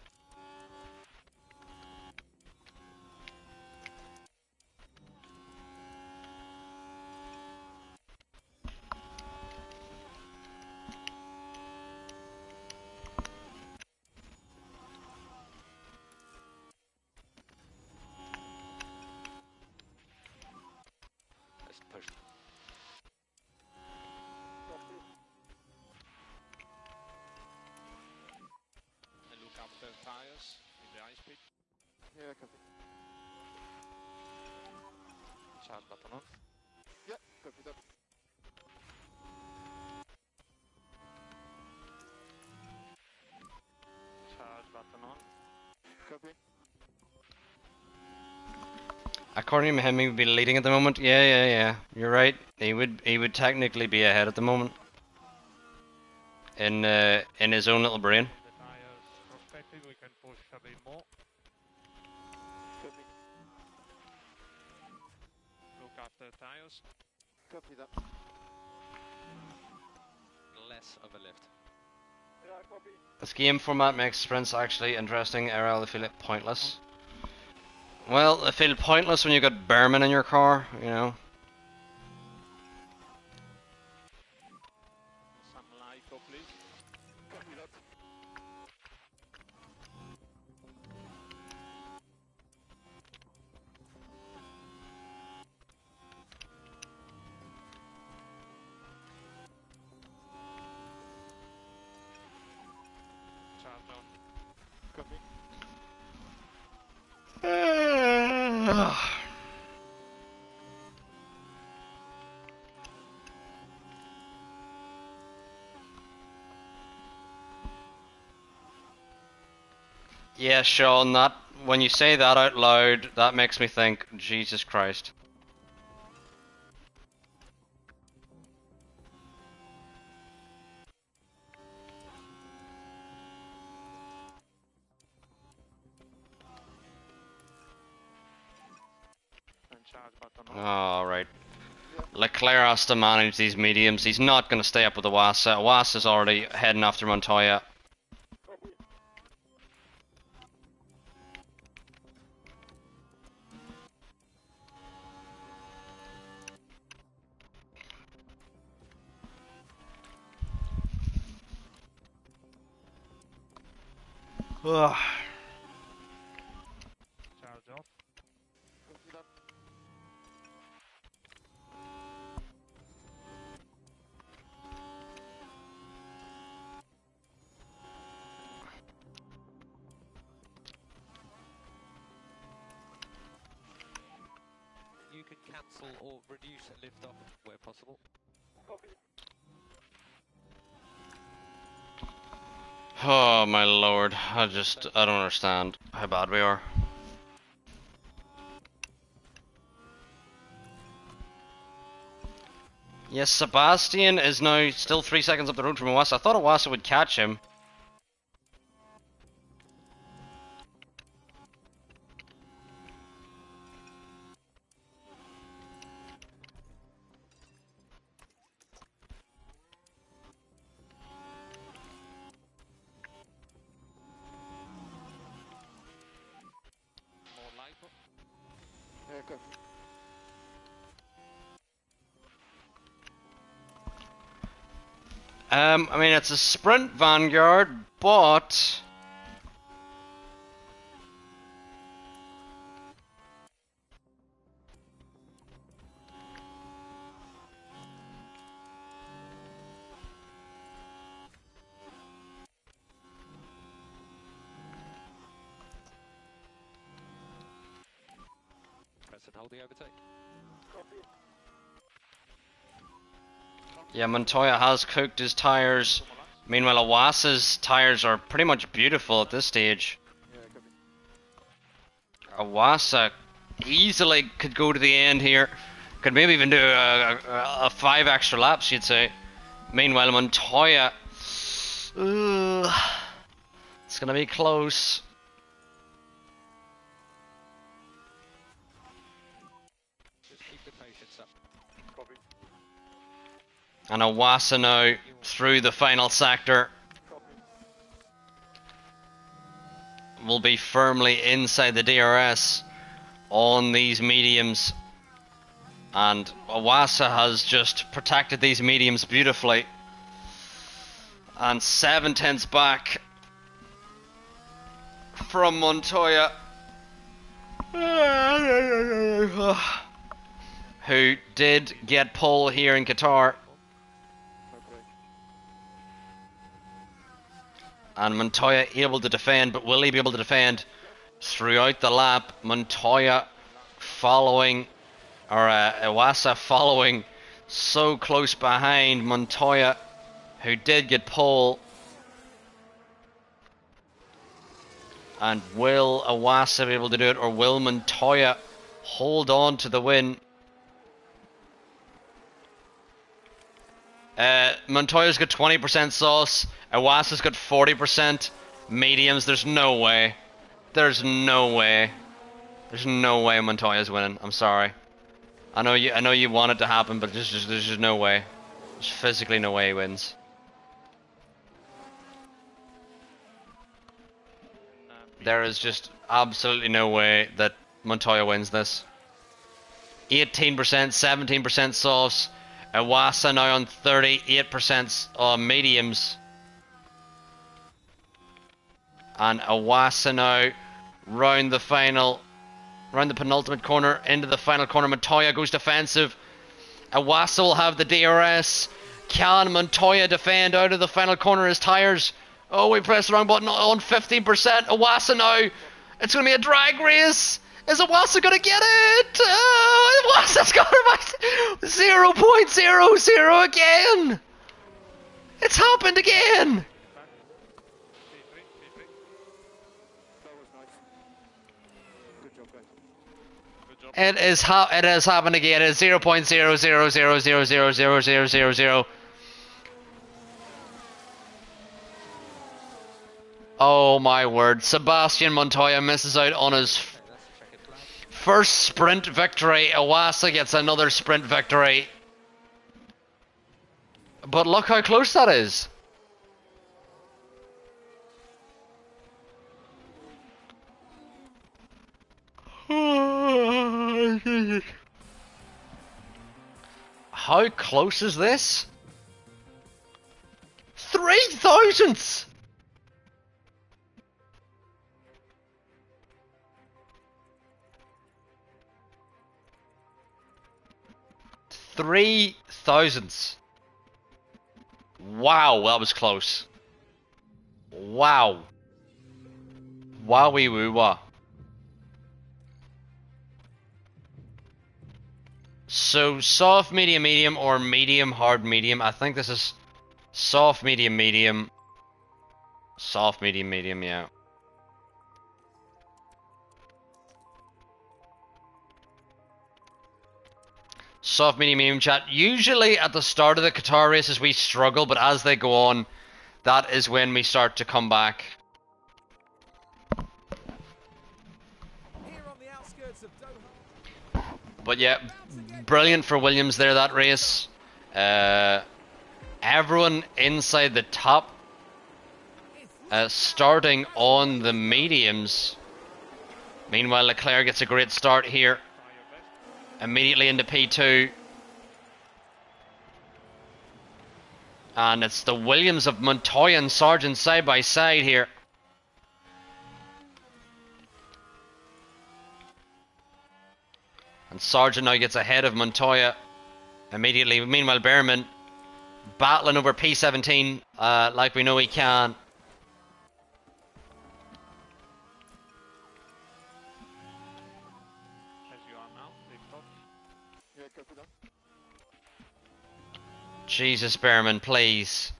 Let's push. Copy. And look after tires in the high speed. Yeah, copy. Tyres button on. Yeah, copy that. Charge button on. Copy. According to him, he would be leading at the moment. Yeah. You're right. He would technically be ahead at the moment. In his own little brain. The tires prospective, we can push a bit more. Copy. Look after tires. Copy that. Less of a lift. Yeah, copy. This game format makes sprints actually interesting. RL, I feel it pointless. Well, I feel pointless when you got Behrman in your car, you know. Some light off, please. Copy that. Charge on. Copy. Yeah, Sean, that when you say that out loud, that makes me think, Jesus Christ. Alright. Leclerc has to manage these mediums. He's not going to stay up with Awasa. Awasa's already heading after Montoya. Ugh. Charge off. Copy that. You can cancel or reduce a lift off where possible. Copy. Oh my lord. I don't understand how bad we are. Yes, Sebastian is now still 3 seconds up the road from Awasa. I thought Awasa would catch him. More light. Yeah, copy. I mean, it's a sprint Vanguard, but... Press and hold the overtake. Copy. Yeah, Montoya has cooked his tires. Meanwhile, Awasa's tires are pretty much beautiful at this stage. Yeah, copy. Awasa easily could go to the end here. Could maybe even do a 5 extra laps, you'd say. Meanwhile, Montoya... it's gonna be close. Just keep the patience up. Copy. And Awasa now through the final sector. Copy. Will be firmly inside the DRS on these mediums. And Awasa has just protected these mediums beautifully. And 7/10 back from Montoya. Who did get pole here in Qatar. Okay. And Montoya able to defend, but will he be able to defend throughout the lap? Montoya following, or Iwasa following so close behind Montoya, who did get pole. And will Iwasa be able to do it, or will Montoya hold on to the win? Montoya's got 20% sauce. Iwasa's got 40% mediums. There's no way. There's no way. There's no way Montoya's winning. I'm sorry. I know you want it to happen, but there's just no way. There's physically no way he wins. There is just absolutely no way that Montoya wins this. 18%, 17% sauce. Iwasa now on 38% mediums. And Iwasa now round the penultimate corner, into the final corner. Montoya goes defensive. Iwasa will have the DRS. Can Montoya defend out of the final corner his tires? Oh, we pressed the wrong button on 15%. Iwasa now. It's going to be a drag race. Is Iwasa going to get it? Iwasa's got it by 0.00 again. It's happened again. That was nice. Good job, guys. Good job. It has happened again. It's 0.0000000000. Oh my word. Sebastian Montoya misses out on his first sprint victory. Iwasa gets another sprint victory. But look how close that is. How close is this? 3,000! 3,000. Wow, that was close. Wow. Wowie woo wah. So soft, medium, medium, or medium, hard, medium. I think this is soft, medium, medium. Soft, medium, medium, yeah. Soft, medium, medium chat. Usually at the start of the Qatar races we struggle, but as they go on, that is when we start to come back. Here on the outskirts of Doha. But yeah, brilliant for Williams there, that race. Everyone inside the top, starting on the mediums. Meanwhile, Leclerc gets a great start here. Immediately into P2. And it's the Williams of Montoya and Sargent side by side here. And Sargent now gets ahead of Montoya immediately. Meanwhile, Behrman battling over P17 like we know he can. As you are now, lift off. Yeah, copy that. Jesus, Behrman, please.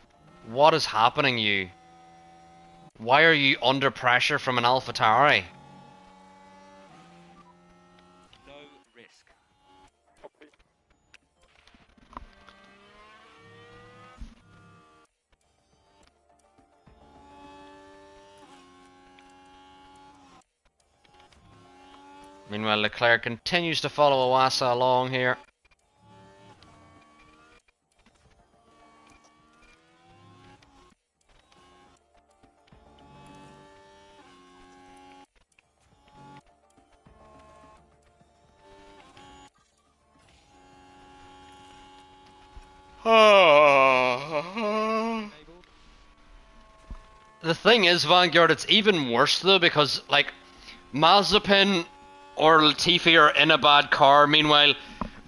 What is happening you? Why are you under pressure from an AlphaTauri? No risk. Copy. Meanwhile, Leclerc continues to follow Iwasa along here. The thing is, Vanguard, it's even worse though, because like Mazepin or Latifi are in a bad car. Meanwhile,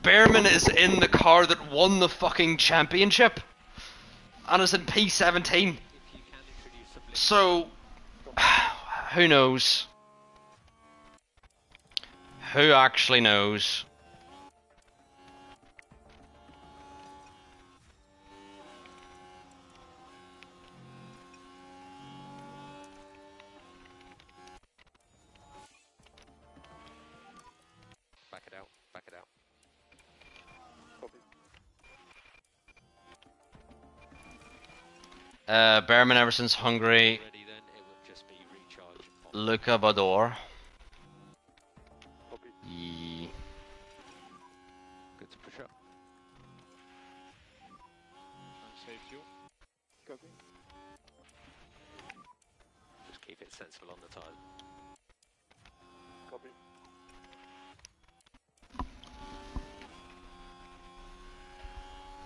Behrman is in the car that won the fucking championship and is in P17. If you can introduce some lift. So, who knows? Who actually knows? Back it out. Back it out. Copy. Behrman ever since Hungary, Ready then, it will just be recharge. Luca Bador. Copy. Yee. Good to push up. And save fuel. Copy. Just keep it sensible on the tyre. Copy.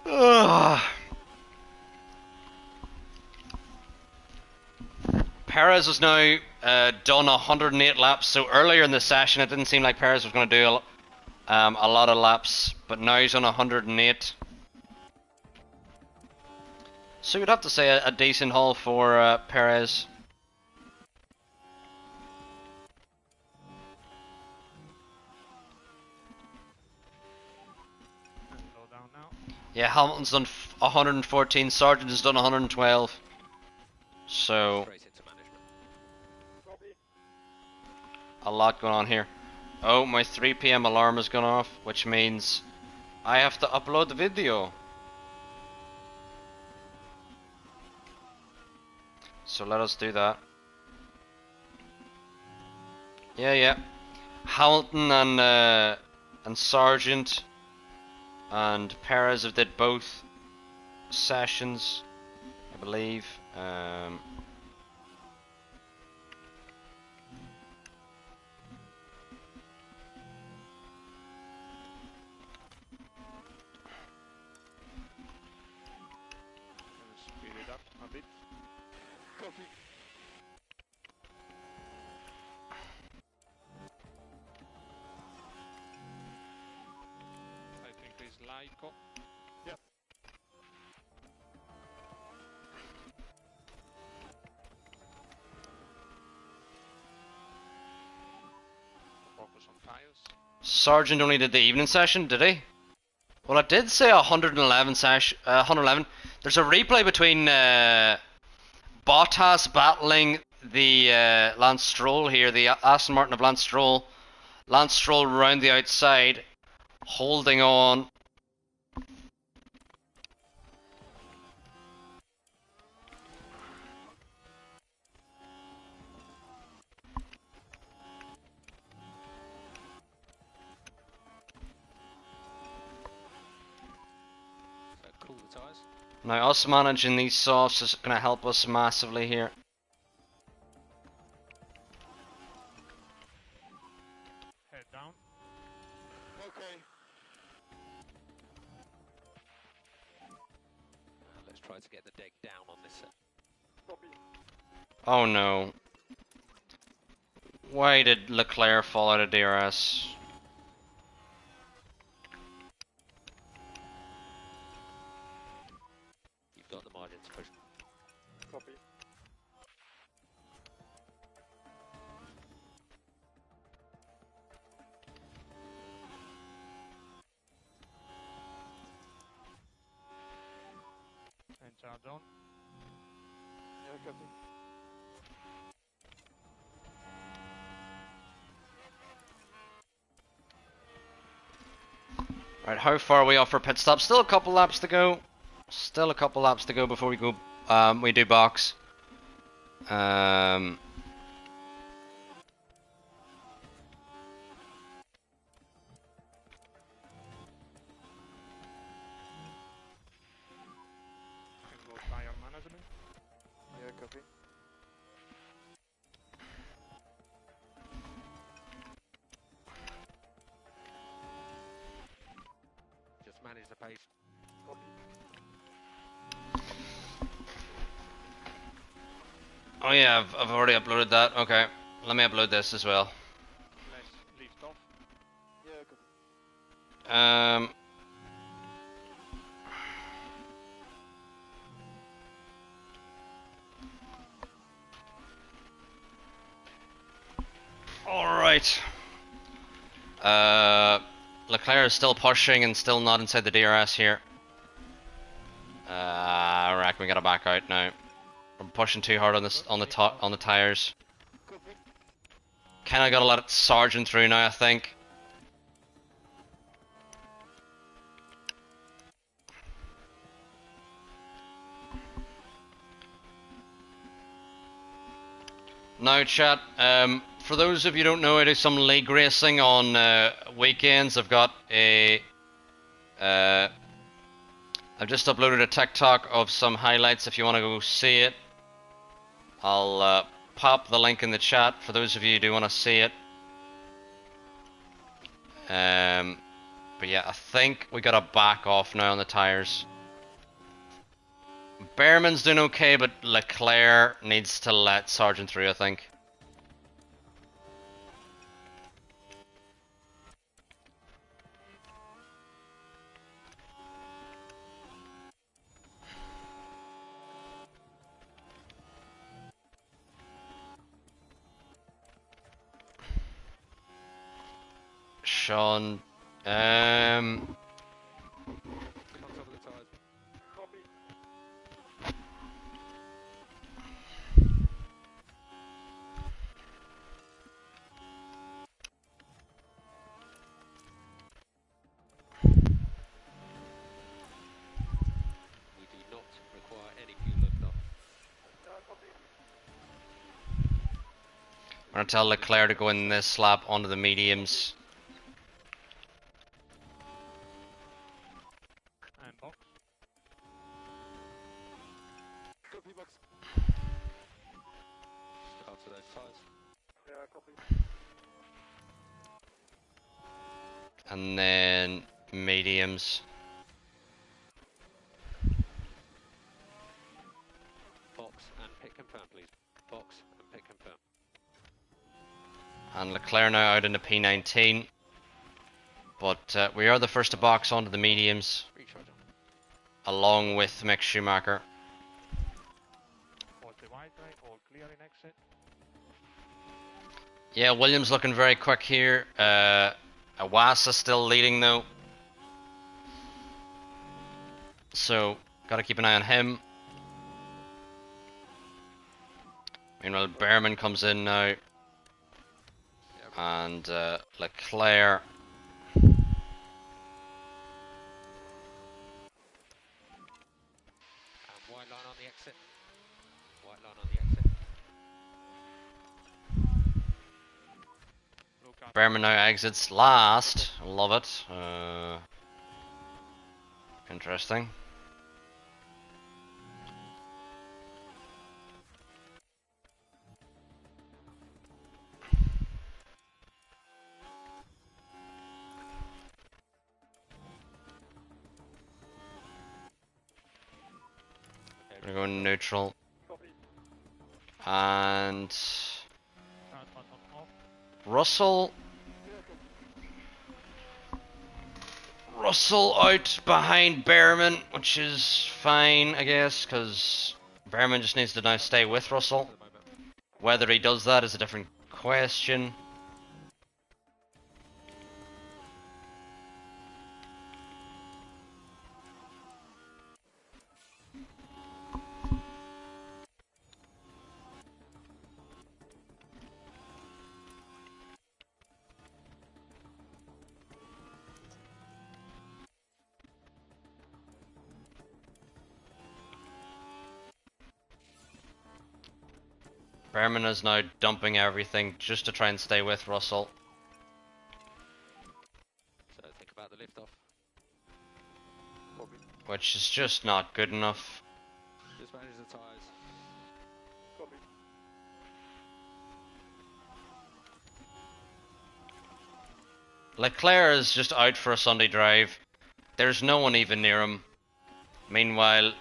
Ugh. Perez has now done 108 laps. So earlier in the session, it didn't seem like Perez was going to do a lot of laps, but now he's on 108. So you'd have to say a decent haul for Perez. And slow down now. Yeah, Hamilton's done 114, Sargent has done 112. So, Straight into management. Copy. a lot going on here. Oh, my 3 PM alarm has gone off, which means I have to upload the video. So let us do that. Yeah. Hamilton and Sargent and Perez have did both sessions, I believe. Speed it up a bit. Copy. I think it's Laiko. Yep. Focus on tires. Sargent only did the evening session, did he? Well, it did say 111 session. 111. There's a replay between Bottas battling the Lance Stroll here, the Aston Martin of Lance Stroll. Lance Stroll round the outside, holding on. So cool the tyres. Now, us managing these softs is going to help us massively here. Head down. Okay. Let's try to get the deck down on this. Copy. Oh no. Why did Leclerc fall out of DRS? You've got the margin to push. Copy. And charge on. Yeah, copy. Right, how far are we off for pit stop? Still a couple laps to go. Still a couple laps to go before we go. We do box. Can go tire management. Yeah, copy. Just manage the pace. Copy. Oh yeah, I've already uploaded that. Okay, let me upload this as well. Less lift off. Yeah, copy. Alright. Leclerc is still pushing and still not inside the DRS here. I reckon we gotta back out now. I'm pushing too hard on this on the tires. Copy. Kinda gotta let it Sargent through now, I think. Now, chat. For those of you who don't know, I do some league racing on weekends. I've got a. I've just uploaded a TikTok of some highlights. If you want to go see it, I'll pop the link in the chat for those of you who do want to see it. But yeah, I think we gotta back off now on the tires. Behrman's doing okay, but Leclerc needs to let Sargent through, I think. Sean, On top of the tyres. Copy. We do not require any fuel lift off. Yeah, copy. I'm gonna tell Leclerc to go in this lap onto the mediums. And box. Copy box. Start to those tyres. Yeah, copy. And then mediums. Box and pit confirm, please. Box and pit confirm. And Leclerc now out in the P19. But we are the first to box onto the mediums, Recharge on. along with Mick Schumacher. Was the white right? All clear in exit. Yeah, Williams looking very quick here. Awasa still leading though. So, gotta keep an eye on him. Meanwhile, Behrman comes in now. Yeah, And Leclerc. and white line on the exit. White line on the exit. Blue car. Behrman now exits last. Love it. Interesting. Okay, We're going neutral. Copy. And Start button off. Russell. Yeah, copy. Russell out behind Behrman, which is fine, I guess, because Behrman just needs to now stay with Russell. for the moment. Whether he does that is a different question. Behrman is now dumping everything just to try and stay with Russell. So think about the lift off. Copy. Which is just not good enough. Just manage the tyres. Copy. Leclerc is just out for a Sunday drive. There's no one even near him. Meanwhile,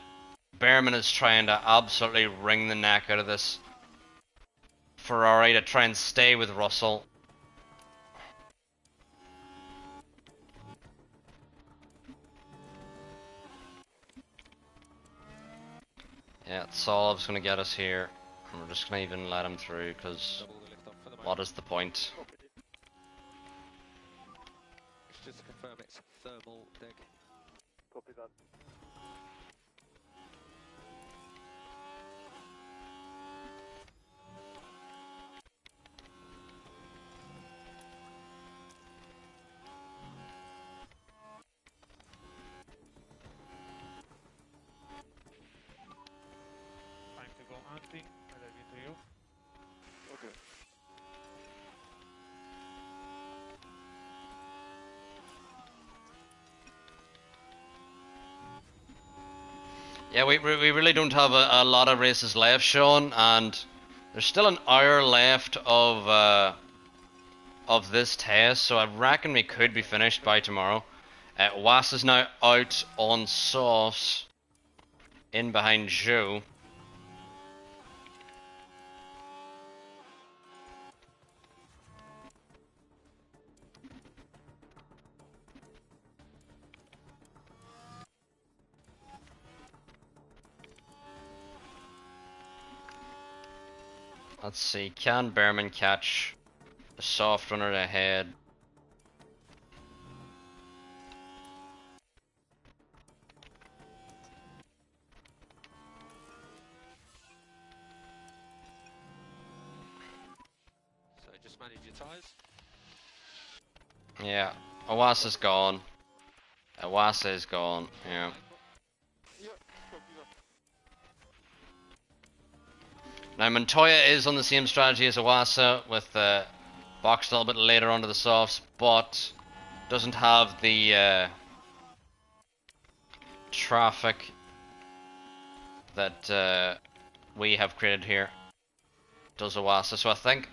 Behrman is trying to absolutely wring the neck out of this Ferrari to try and stay with Russell. Yeah, Solov's gonna get us here. And we're just gonna even let him through, because Double the lift off for the moment. what is the point? Copy. Just to confirm it's thermal dig. Copy that. Time to go anti. I leave it to you. Okay. Yeah, we really don't have a lot of races left, Sean, and there's still an hour left of this test, so I reckon we could be finished by tomorrow. Was is now out on softs, in behind Joe. Let's see, can Behrman catch a soft runner ahead? So just manage your tyres. Yeah, Awasa's gone. Awasa is gone, yeah. Yeah, copy that. Now Montoya is on the same strategy as Iwasa, with boxed a little bit later onto the softs, but doesn't have the traffic that we have created here. Does Iwasa, so I think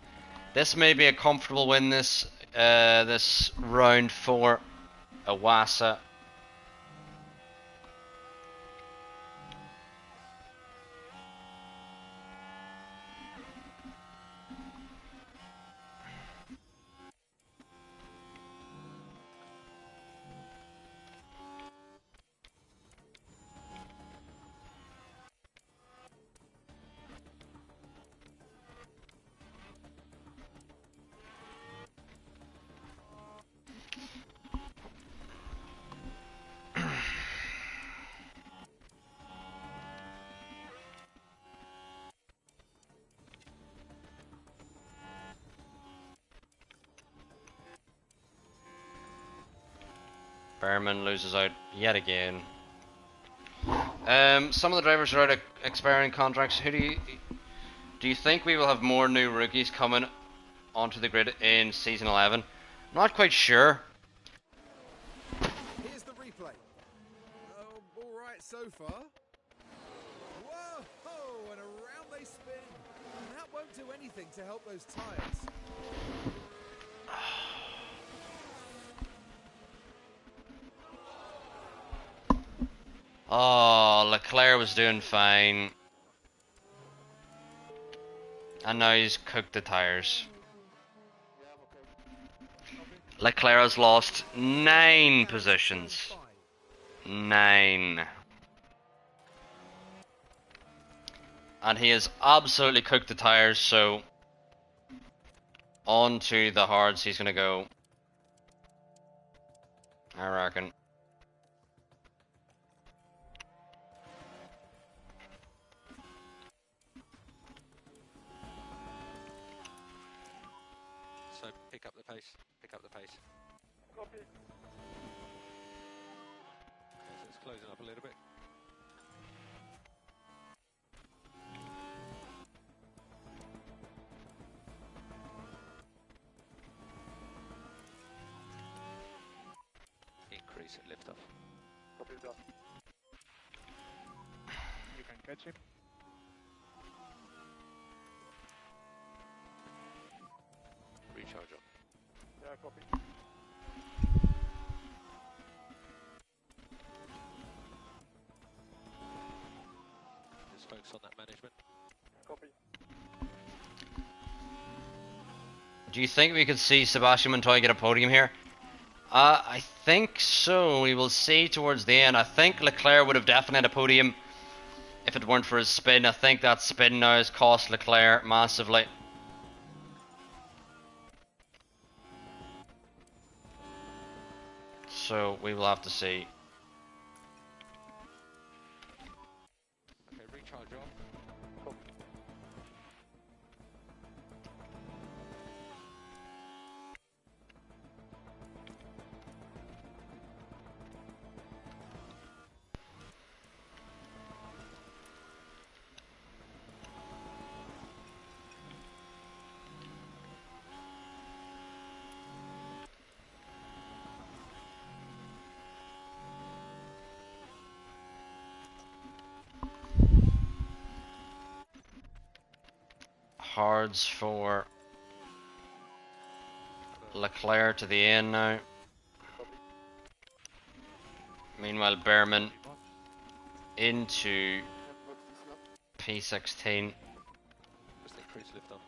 this may be a comfortable win. This round for Iwasa. Behrman loses out yet again. Some of the drivers are out of expiring contracts. Who do you think we will have more new rookies coming onto the grid in season 11? Not quite sure. Here's the replay. Oh, all right so far. Whoa, and around they spin. And that won't do anything to help those tyres. Oh, Leclerc was doing fine. And now he's cooked the tires. Leclerc has lost 9 positions. 9. And he has absolutely cooked the tires, so on to the hards he's going to go, I reckon. So pick up the pace. Pick up the pace. Copy. Okay, so it's closing up a little bit. Increase at lift off. Copy that. You can catch him. Recharge on. Yeah, copy. Just focus on that management. Copy. Do you think we could see Sebastian Montoya get a podium here? I think so. We will see towards the end. I think Leclerc would have definitely had a podium if it weren't for his spin. I think that spin now has cost Leclerc massively. So we will have to see. Okay, recharge on. Copy. Hards for Leclerc to the end now. Meanwhile, Behrman into P16. Just increase lift off.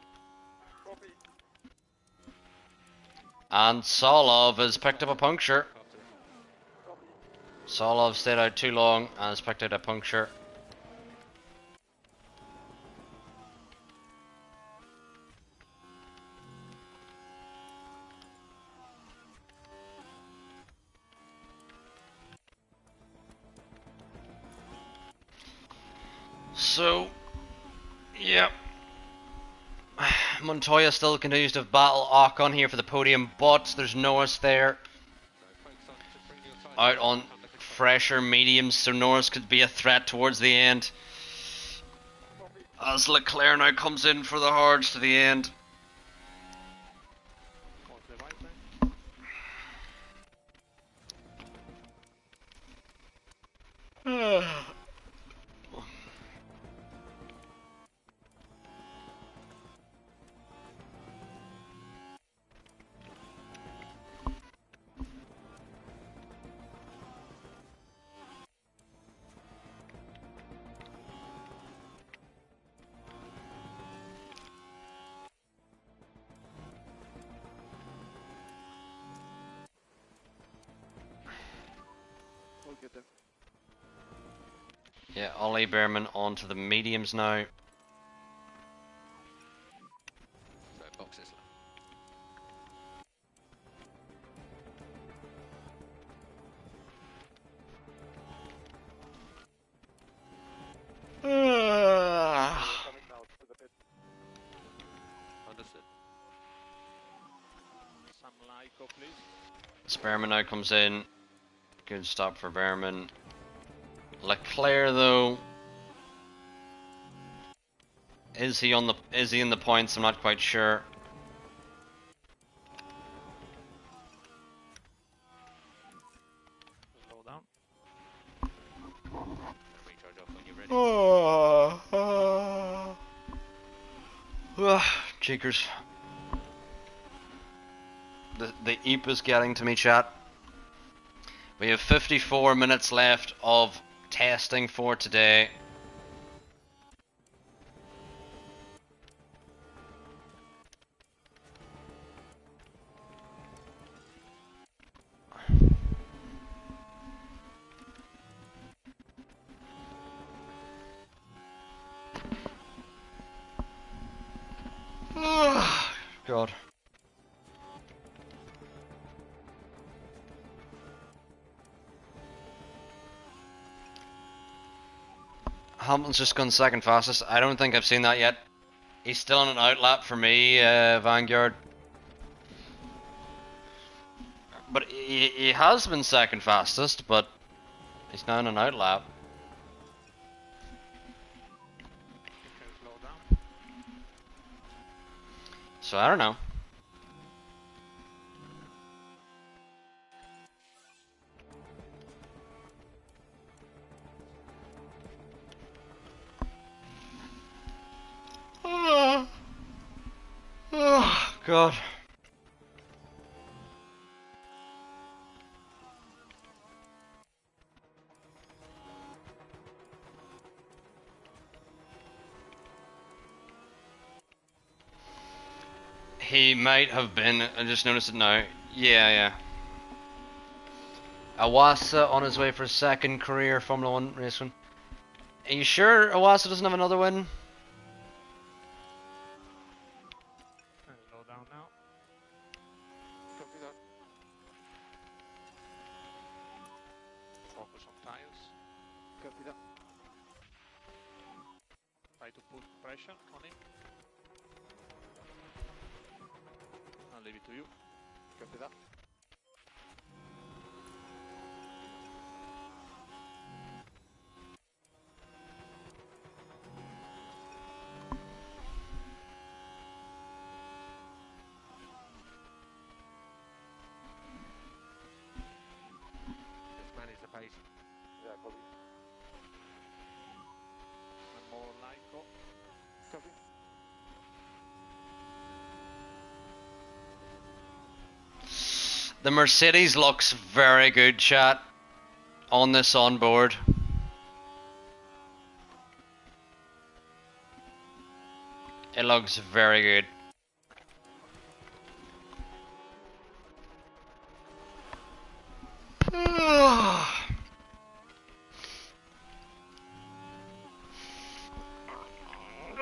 Copy. And Solov has picked up a puncture. Solov stayed out too long and has picked out a puncture. So, yeah. Montoya still continues to battle Ocon here for the podium, but there's Norris there out on fresher mediums, so Norris could be a threat towards the end. As Leclerc now comes in for the hards to the end. Towards the right lane. We'll get them. Yeah, Ollie Behrman onto the mediums now. So boxes. Coming now to the pit. Understood. Some Lyco, please. Behrman now comes in. Good stop for Behrman. Leclerc though. Is he in the points? I'm not quite sure. Slow down. Recharge off when you're ready. Cheekers. The eep is getting to me, chat. We have 54 minutes left of testing for today. God. Hamilton's just gone second fastest. I don't think I've seen that yet. He's still on an outlap for me, Vanguard. But he has been second fastest, but he's now on an outlap. You can slow down. So I don't know. Oh, God. He might have been. I just noticed it now. Yeah. Awasa on his way for his second career Formula 1 race win. Are you sure Awasa doesn't have another win? And slow down now. Copy that. Focus on tires. Copy that. Try to put pressure on him. I'll leave it to you. Copy that. Just manage the pace. Yeah, copy. And more Lyco. Copy. The Mercedes looks very good, chat, on this onboard. It looks very good.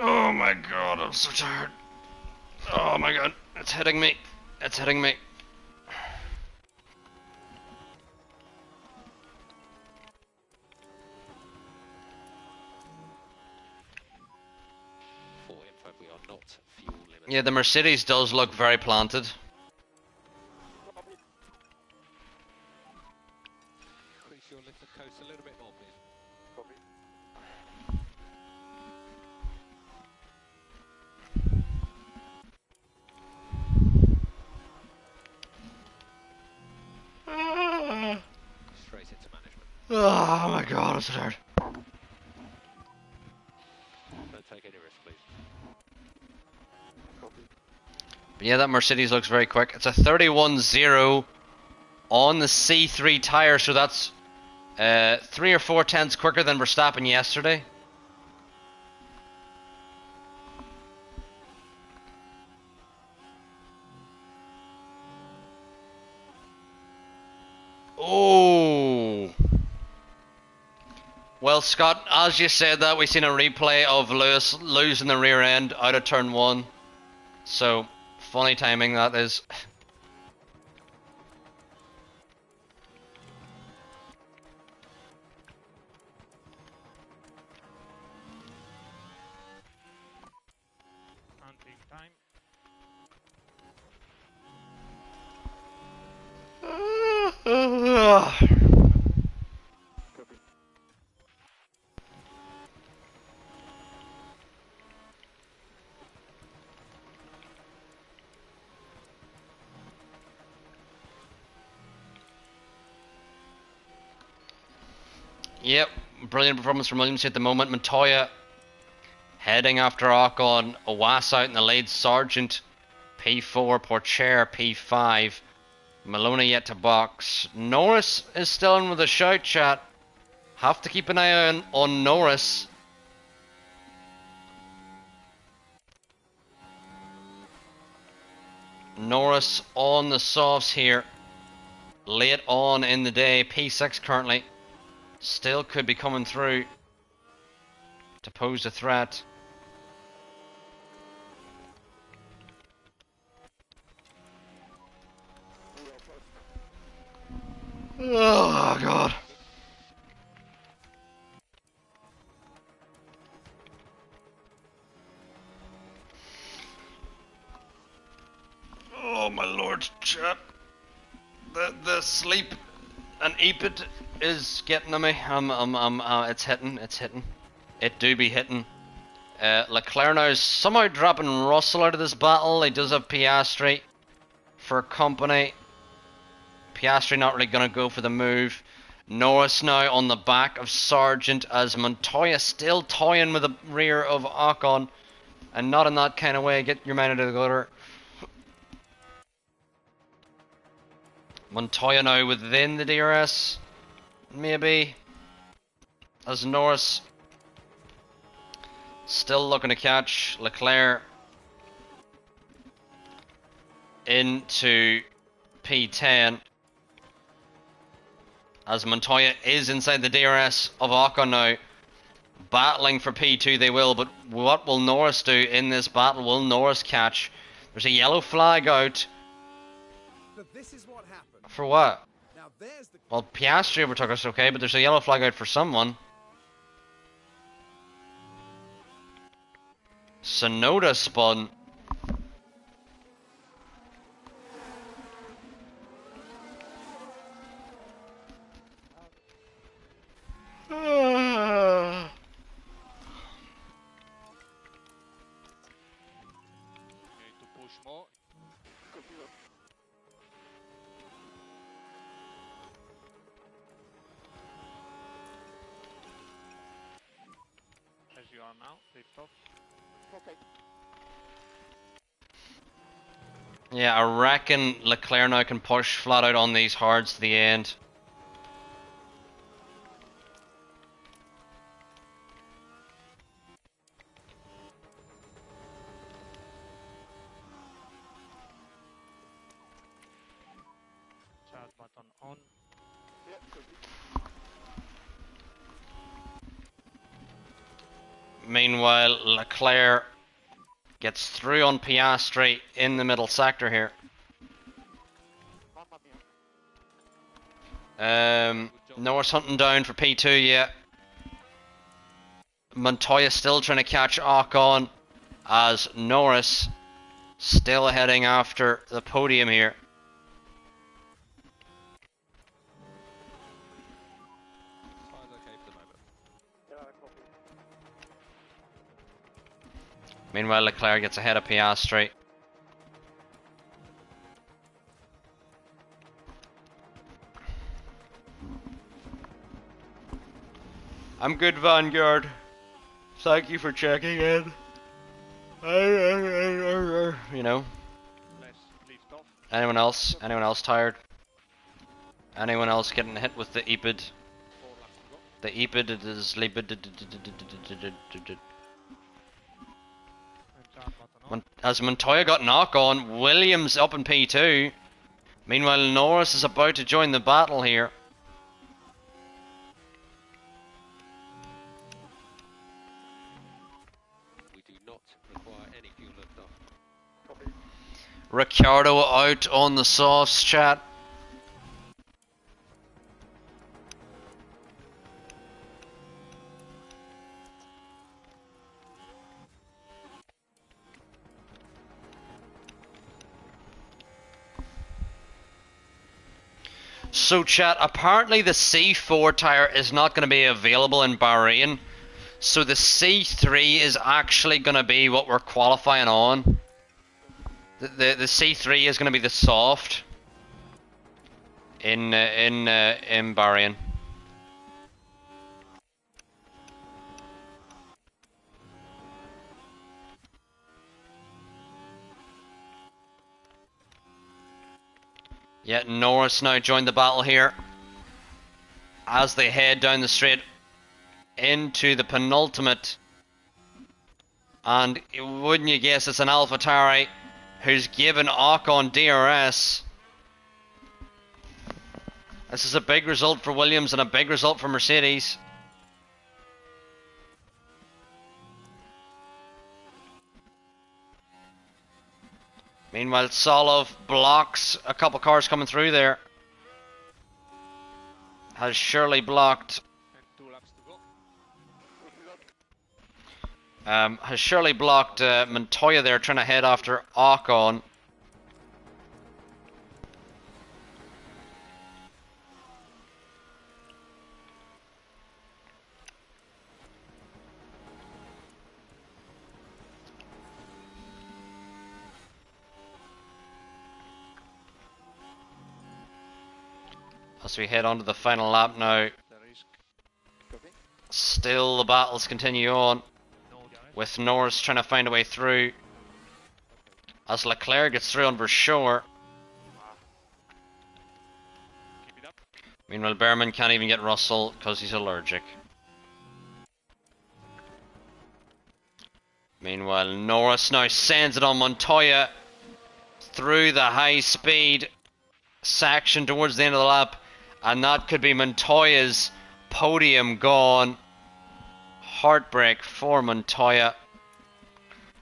Oh my God, I'm so tired. Oh my God, it's hitting me. It's hitting me. For info, we are not fuel limited. Yeah, the Mercedes does look very planted. Increase your lift of coast a little bit more, please. Copy. Oh my god, I'm so tired. Don't take any risk, please. Copy. But yeah, that Mercedes looks very quick. It's a 31.0 on the C3 tire, so that's 3 or 4 tenths quicker than Verstappen yesterday. Oh. Well, Scott, as you said that, we've seen a replay of Lewis losing the rear end out of turn 1. So, funny timing that is. Hunting time. Copy. Yep, brilliant performance from Williams at the moment. Montoya heading after Ocon. Owas out in the lead. Sargent P4. Porcher P5. Maloney yet to box. Norris is still in with a shout, chat. Have to keep an eye on Norris. Norris on the softs here. Late on in the day. P6 currently. Still could be coming through to pose a threat. Oh god. Oh my lord, chat. The sleep and ep1 is getting to me. It's hitting. It do be hitting. Leclerc now is somehow dropping Russell out of this battle. He does have Piastri for company. Piastri not really going to go for the move. Norris now on the back of Sargent as Montoya still toying with the rear of Ocon. And not in that kind of way. Get your man out of the gutter. Montoya now within the DRS. Maybe. As Norris still looking to catch Leclerc into P10. As Montoya is inside the DRS of Ocon now. Battling for P2 they will, but what will Norris do in this battle? Will Norris catch? There's a yellow flag out. But this is what happened. For what? Now there's the Well, Piastri overtook us, okay, but there's a yellow flag out for someone. Sonoda spun. You need to push more. Copy that. As you are now, lift off. Okay. Yeah, I reckon Leclerc now can push flat out on these hards to the end. Charge button on. Yeah, copy. Meanwhile, Leclerc gets through on Piastri in the middle sector here. Mamma mia. Norris hunting down for P2 yet. Montoya still trying to catch Ocon as Norris still heading after the podium here. Car's okay for the moment. Yeah, copy. Meanwhile, Leclerc gets ahead of Piastri. I'm good, Vanguard. Thank you for checking in. You know. Let's lift off. Anyone else? Anyone else tired? Anyone else getting hit with the epid? 4 laps to go. The epid is lepid. As Montoya got knock on, Williams up in P2. Meanwhile, Norris is about to join the battle here. We do not require any fuel lift off. Copy. Ricciardo out on the softs, chat. So chat, apparently the C4 tyre is not going to be available in Bahrain. So the C3 is actually going to be what we're qualifying on. The C3 is going to be the soft in Bahrain. Yeah, Norris now joined the battle here as they head down the straight into the penultimate. And wouldn't you guess it's an AlphaTauri who's given Ocon DRS. This is a big result for Williams and a big result for Mercedes. Meanwhile, Solov blocks a couple cars coming through there. Has surely blocked. And 2 laps to go. Has surely blocked Montoya there, trying to head after Ocon. As we head on to the final lap now, The risk. Copy. still the battles continue on, No damage. with Norris trying to find a way through. As Leclerc gets through on Versure. Keep it up. Meanwhile, Behrman can't even get Russell because he's allergic. Meanwhile, Norris now sends it on Montoya through the high speed section towards the end of the lap. And that could be Montoya's podium gone. Heartbreak for Montoya.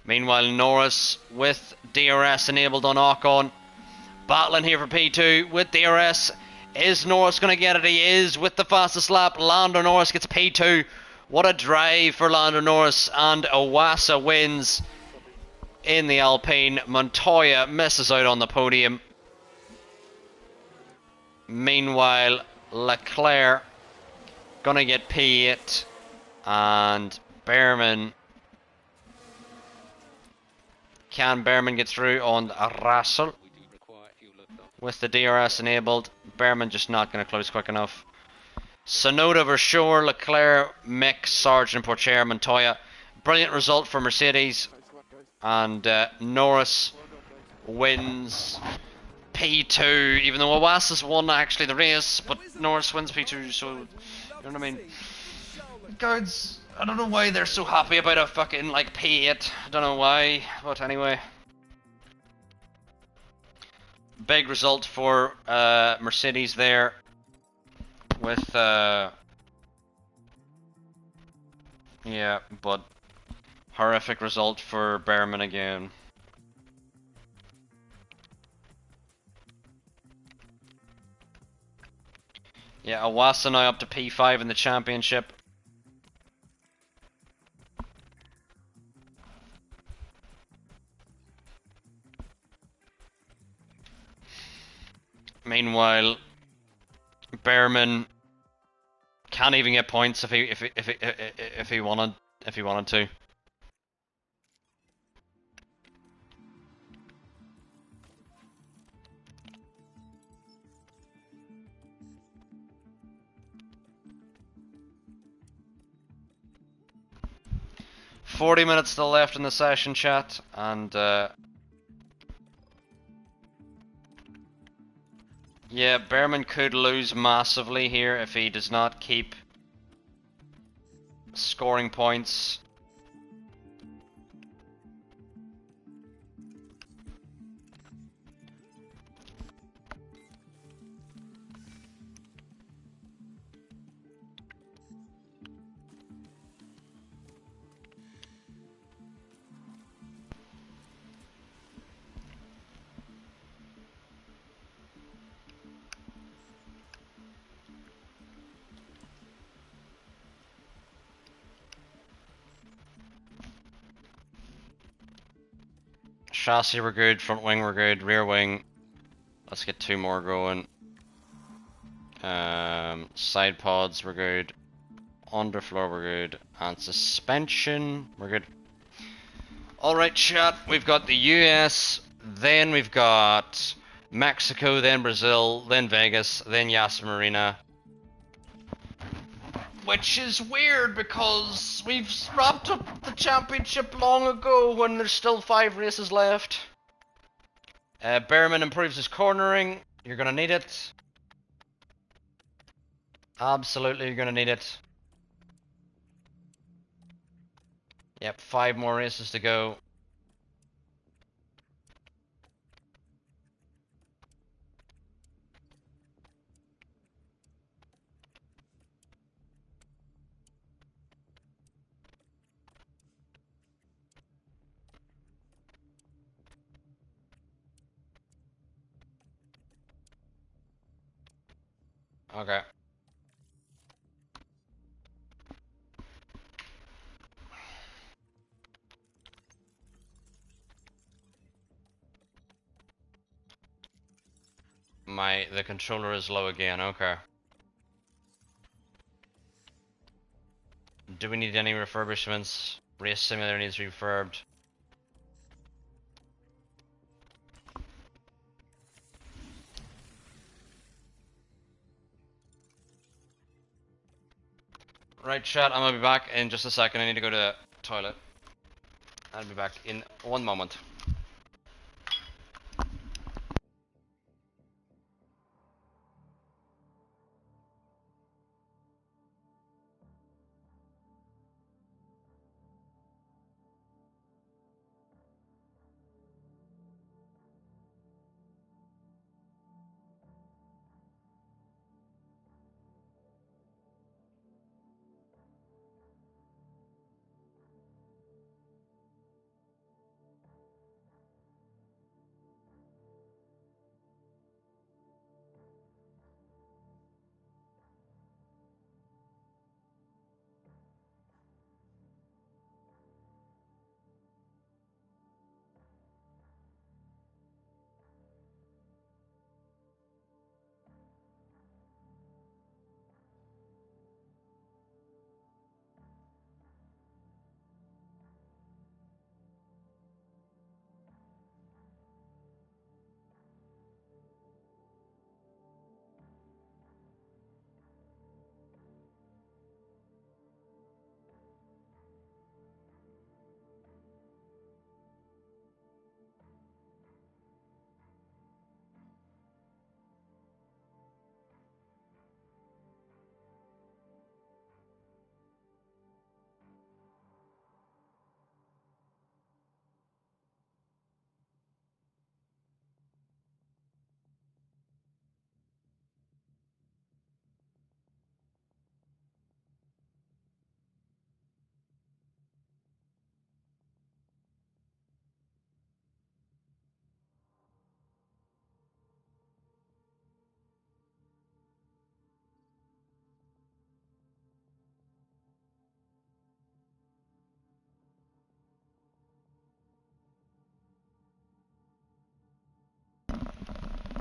Meanwhile, Norris with DRS enabled on Ocon. Battling here for P2 with DRS. Is Norris going to get it? He is with the fastest lap. Lando Norris gets P2. What a drive for Lando Norris. And Iwasa wins in the Alpine. Montoya misses out on the podium. Meanwhile, Leclerc gonna get P8 and Behrman. Can Behrman get through on Russell? We do require fuel lift off. With the DRS enabled, Behrman just not gonna close quick enough. Sonoda Versure, Leclerc, Mick, Sargent, Pourchaire, Montoya. Brilliant result for Mercedes. Nice one, guys. And Norris Well done, guys. wins P2, even though Iwasa's won actually the race, but Norris wins P2, so, you know what I mean? Guys, I don't know why they're so happy about a fucking, like, P8, I don't know why, but anyway. Big result for Mercedes there, with, yeah, but horrific result for Behrman again. Yeah, Iwasa now up to P5 in the championship. Meanwhile, Behrman can't even get points if he wanted to. 40 minutes still left in the session, chat, and yeah, Behrman could lose massively here if he does not keep scoring points. Chassis we're good, front wing we're good, rear wing. Let's get 2 more going. Side pods we're good. Underfloor we're good. And suspension we're good. Alright chat, we've got the US, then we've got Mexico, then Brazil, then Vegas, then Yas Marina. Which is weird because we've wrapped up the championship long ago when there's still 5 races left. Behrman improves his cornering. You're gonna need it. Absolutely, you're gonna need it. Yep, 5 more races to go. Okay. The controller is low again, okay. Do we need any refurbishments? Race simulator needs refurbed. Right chat, I'm gonna be back in just a second. I need to go to the toilet. I'll be back in 1 moment.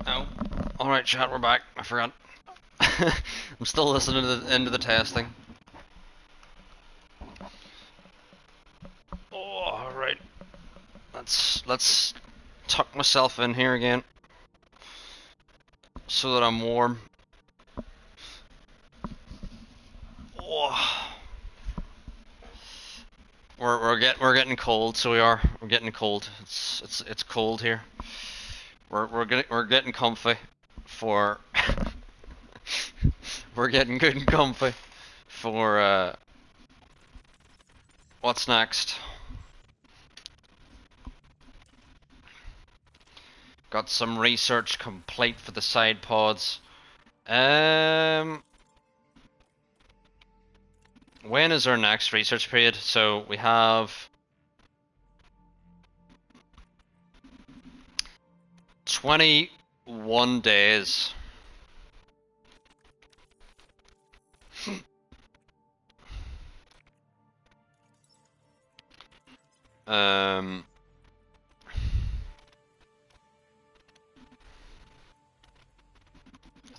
Oh. Alright chat, we're back. I forgot. I'm still listening to the end of the testing. Oh, alright. Let's tuck myself in here again. So that I'm warm. Oh. we're getting cold, so we are. We're getting cold. It's cold here. We're getting comfy for we're getting good and comfy for what's next. Got some research complete for the side pods. When is our next research period? So we have 21 days.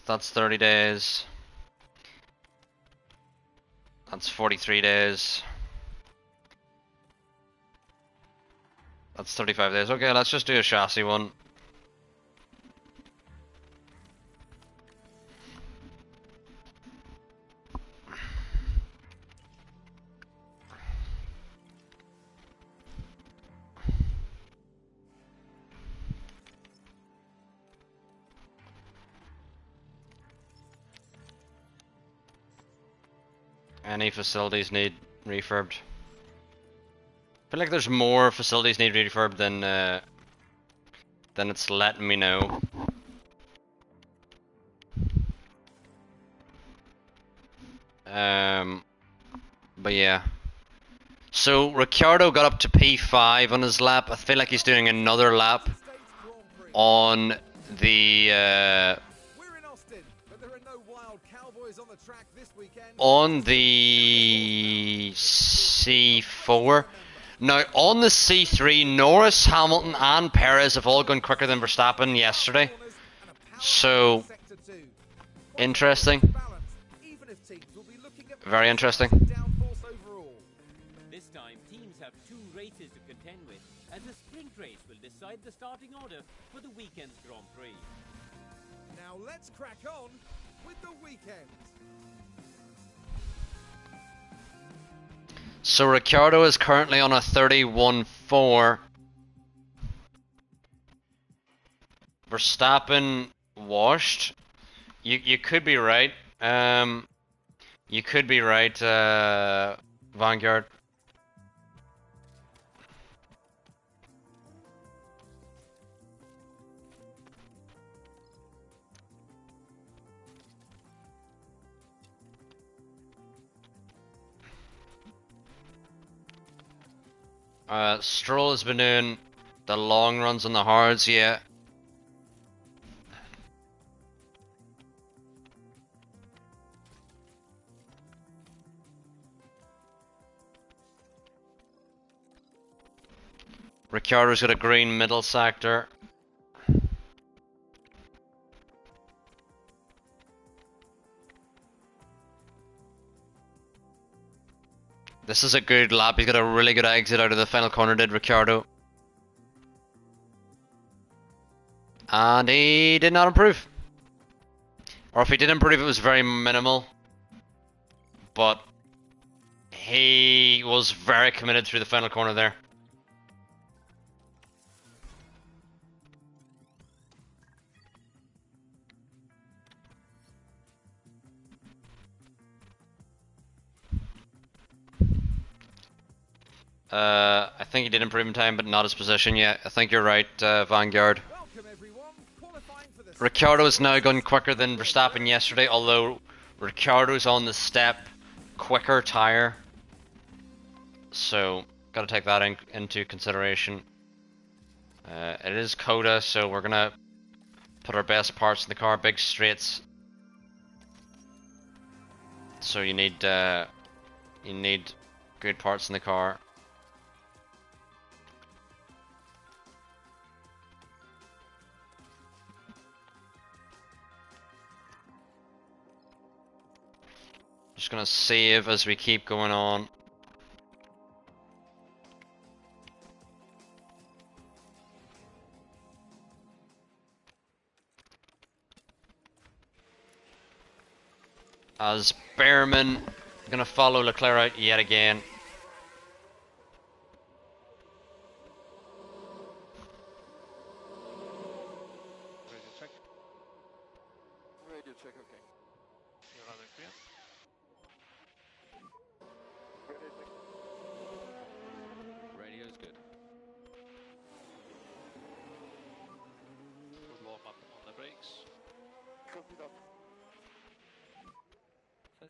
That's 30 days. That's 43 days. That's 35 days. Okay, let's just do a chassis one. Any facilities need refurbed? I feel like there's more facilities need refurbed than it's letting me know. But yeah. So Ricciardo got up to P5 on his lap. I feel like he's doing another lap on the We're in Austin, but there are no wild cowboys on the track this weekend. on the C4. Now on the C3, Norris, Hamilton, and Perez have all gone quicker than Verstappen yesterday. So interesting. Very interesting. This time, teams have 2 races to contend with, as a sprint race will decide the starting order for the weekend's Grand Prix. Now let's crack on with the weekend. So Ricciardo is currently on a 31.4. Verstappen washed. You could be right. You could be right, Vanguard. Stroll has been doing the long runs on the hards, yeah. Ricciardo's got a green middle sector. This is a good lap. He's got a really good exit out of the final corner, did Ricciardo. And he did not improve. Or if he did improve, it was very minimal. But he was very committed through the final corner there. I think he did improve in time, but not his position yet. I think you're right, Vanguard. Ricciardo has now gone quicker than Verstappen yesterday, although Ricciardo's on the step quicker tire. So, gotta take that into consideration. It is Coda, so we're gonna put our best parts in the car, big straights. So you need good parts in the car. Just gonna save as we keep going on. As Behrman gonna follow Leclerc out yet again.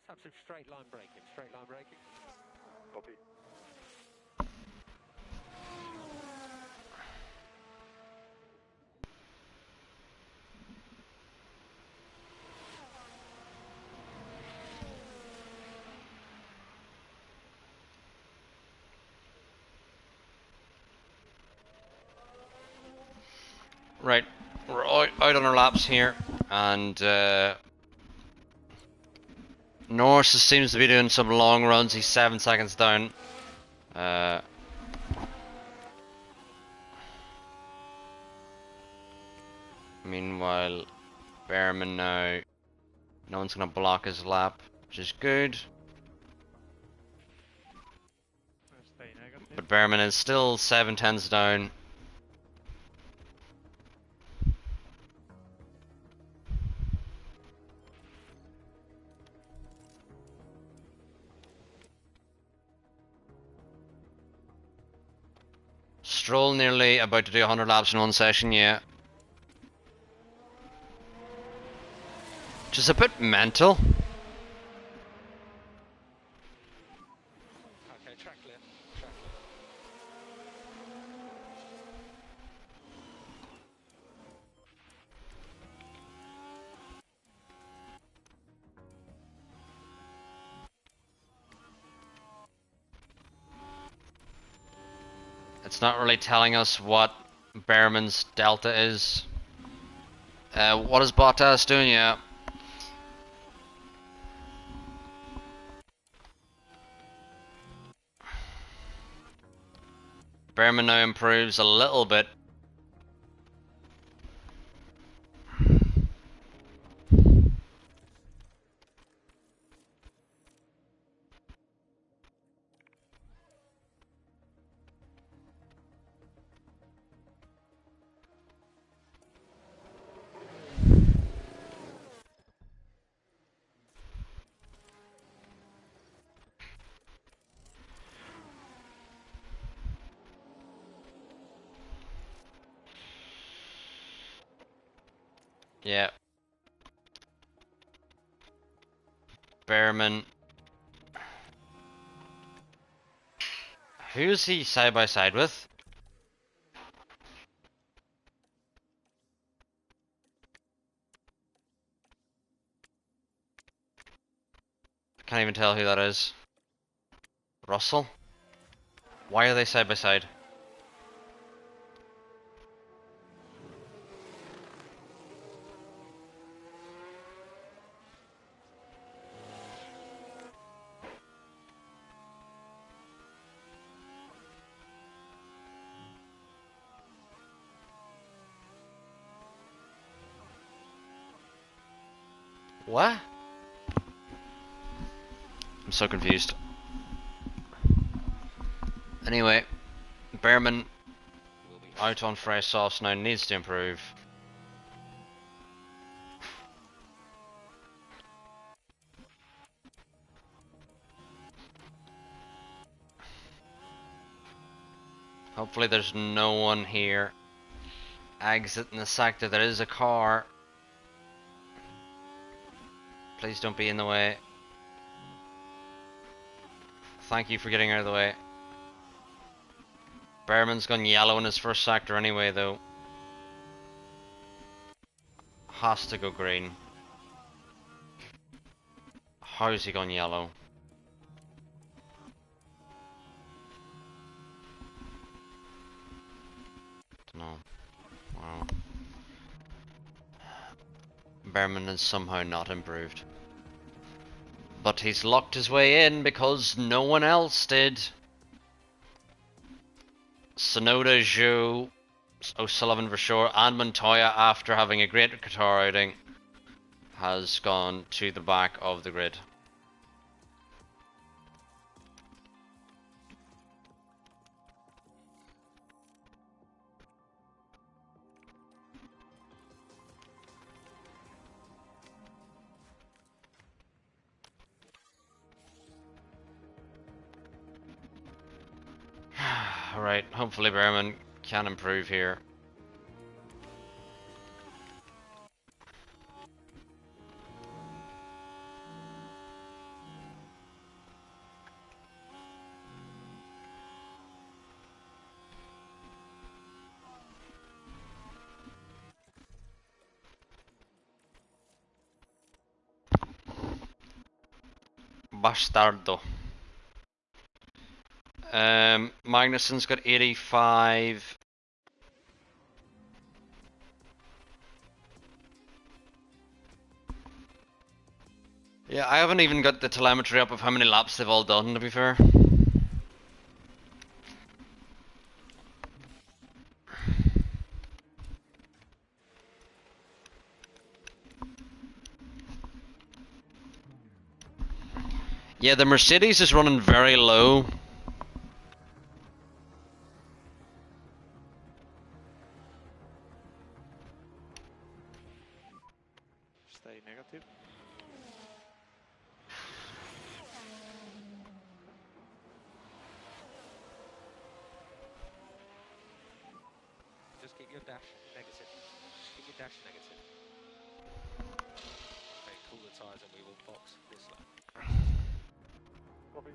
have some straight line braking. Straight line braking. Copy. Right, we're out on our laps here, and Norris seems to be doing some long runs. He's 7 seconds down. Meanwhile, Behrman now, no one's going to block his lap, which is good. Stay negative. But Behrman is still 7 tenths down. Stroll nearly about to do 100 laps in one session, yeah. Just a bit mental. Okay, track clear. Track clear. It's not really telling us what Behrman's delta is. What is Bottas doing? Yeah. Behrman now improves a little bit. Yeah. Behrman. Who's he side by side with? I can't even tell who that is. Russell? Why are they side by side? What? I'm so confused. Anyway, Behrman out on fresh softs now, needs to improve. Hopefully there's no one here exiting the sector. There is a car. Please don't be in the way. Thank you for getting out of the way. Behrman's gone yellow in his first sector anyway, though. Has to go green. How's he gone yellow? Dunno. Wow. Behrman has somehow not improved. But he's locked his way in because no one else did. Sonoda, Zhou, O'Sullivan for sure, and Montoya, after having a great Qatar outing, has gone to the back of the grid. Alright, hopefully Behrman can improve here. Bastardo. Magnussen's got 85. Yeah, I haven't even got the telemetry up of how many laps they've all done, to be fair. Yeah, the Mercedes is running very low. Stay negative. Just keep your dash negative. Keep your dash negative. Okay, cool the tyres and we will box this lap. Copy.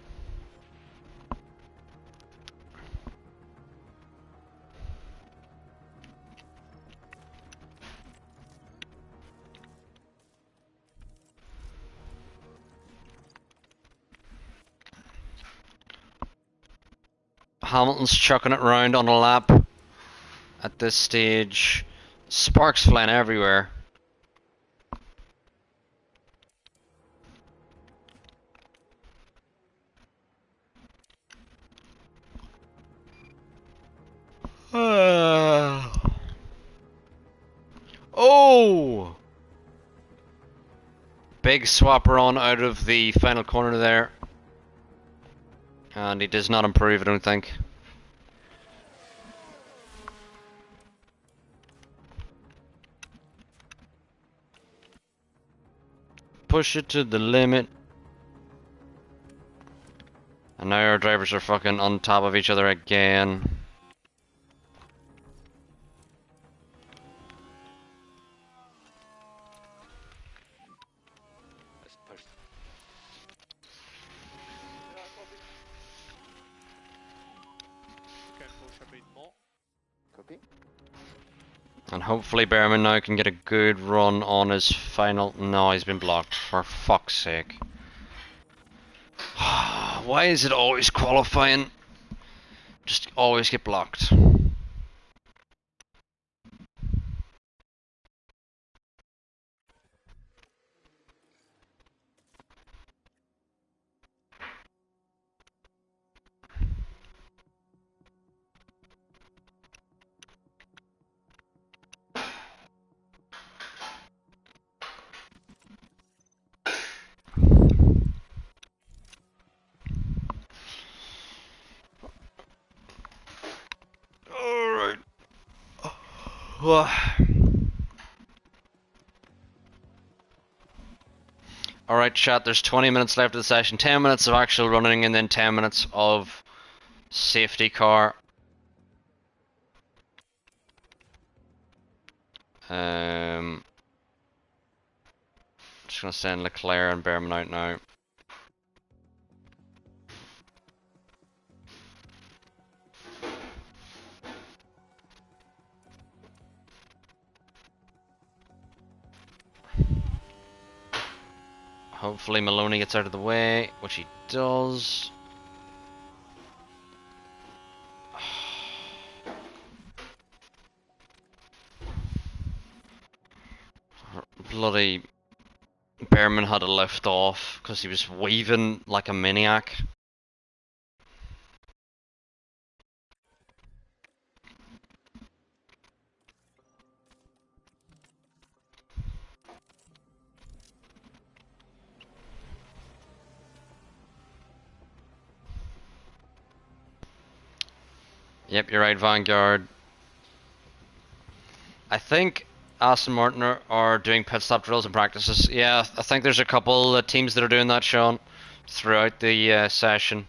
Hamilton's chucking it round on a lap at this stage. Sparks flying everywhere. Oh! Big swapper on out of the final corner there. And he does not improve, I don't think. Push it to the limit. And now our drivers are fucking on top of each other again. Let's push. Yeah, copy. You can push a bit more. Copy. And hopefully Behrman now can get a good run on his final... No, he's been blocked, for fuck's sake. Why is it always qualifying? Just always get blocked. Alright. Alright, chat, there's 20 minutes left of the session. 10 minutes of actual running and then 10 minutes of safety car. Just gonna send Leclerc and Behrman out now. Hopefully Maloney gets out of the way, which he does. Bloody Behrman had to lift off because he was weaving like a maniac. Yep, you're right, Vanguard. I think Aston Martin are doing pit stop drills and practices. Yeah, I think there's a couple teams that are doing that, Sean, throughout the session.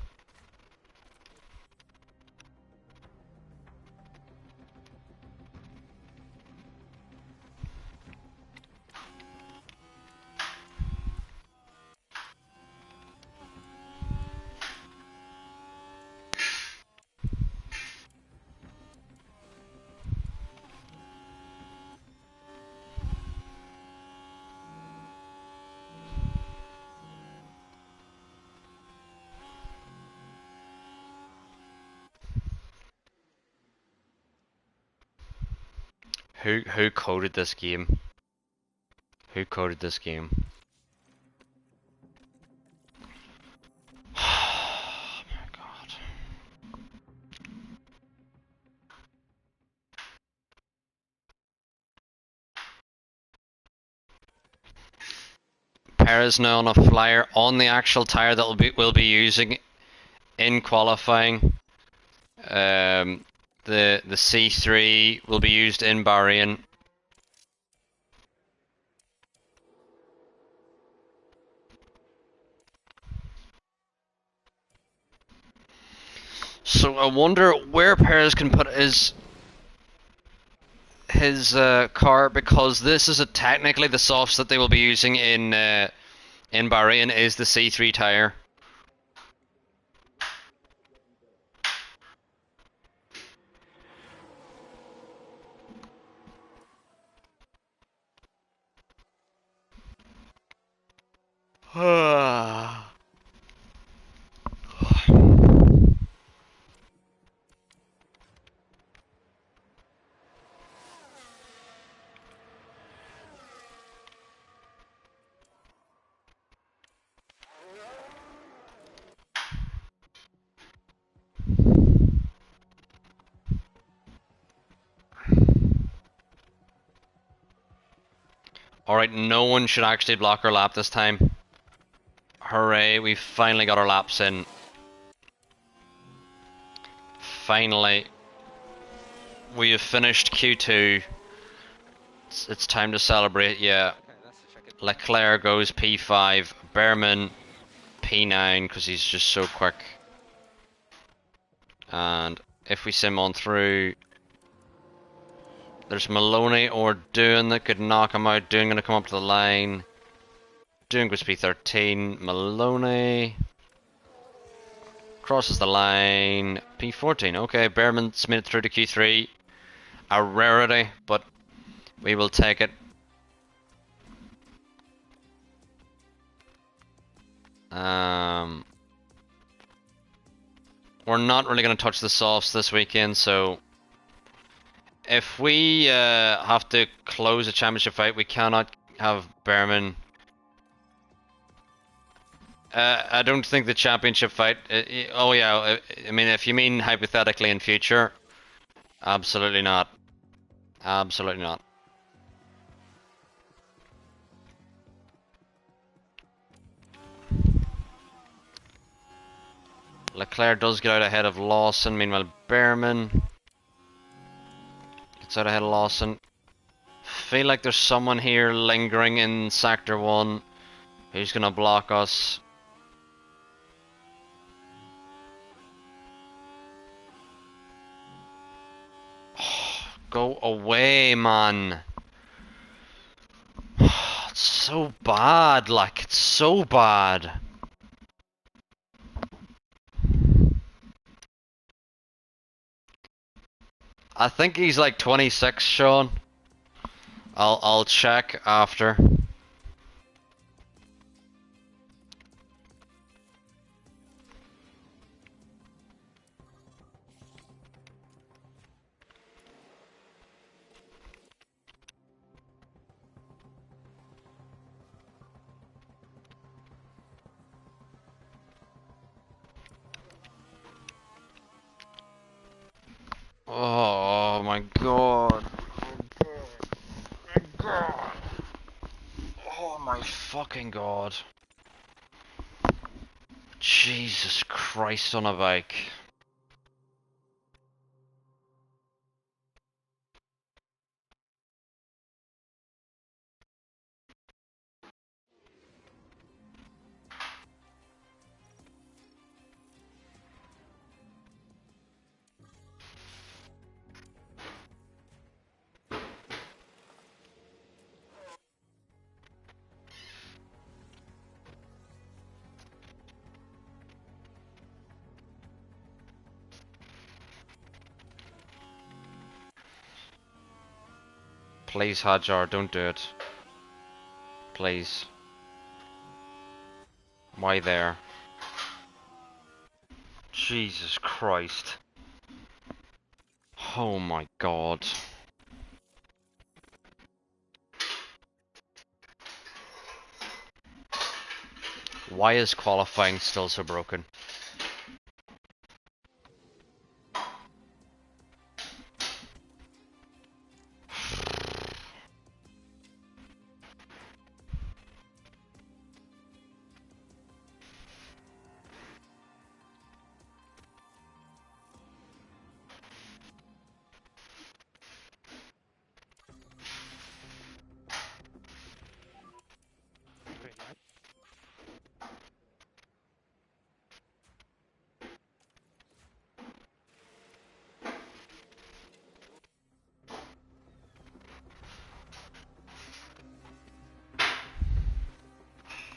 Who coded this game? Who coded this game? Oh my god. Perez now on a flyer on the actual tire that we'll be using in qualifying. The C3 will be used in Bahrain. So I wonder where Perez can put his car, because this is technically the softs that they will be using in Bahrain is the C3 tire. Alright, no one should actually block our lap this time. Hooray, we finally got our laps in. Finally. We have finished Q2. It's time to celebrate, yeah. Okay, that's the check-in. Leclerc goes P5, Behrman P9 because he's just so quick. And if we sim on through, there's Maloney or Doohan that could knock him out. Doohan gonna come up to the line. Doohan goes P13, Maloney crosses the line, P14. Okay, Behrman's made it through to Q3. A rarity, but we will take it. We're not really going to touch the softs this weekend, so if we have to close a championship fight, we cannot have Behrman. I don't think the championship fight. Oh yeah, I mean, if you mean hypothetically in future, absolutely not. Absolutely not. Leclerc does get out ahead of Lawson. Meanwhile, Behrman gets out ahead of Lawson. Feel like there's someone here lingering in Sector 1 who's gonna block us. Go away, man. It's so bad, like, it's so bad. I think he's like 26, Sean. I'll check after. Oh my god. My god. Oh my fucking god. Jesus Christ on a bike. Please, Hajar, don't do it. Please. Why there? Jesus Christ. Oh my god. Why is qualifying still so broken? Green light.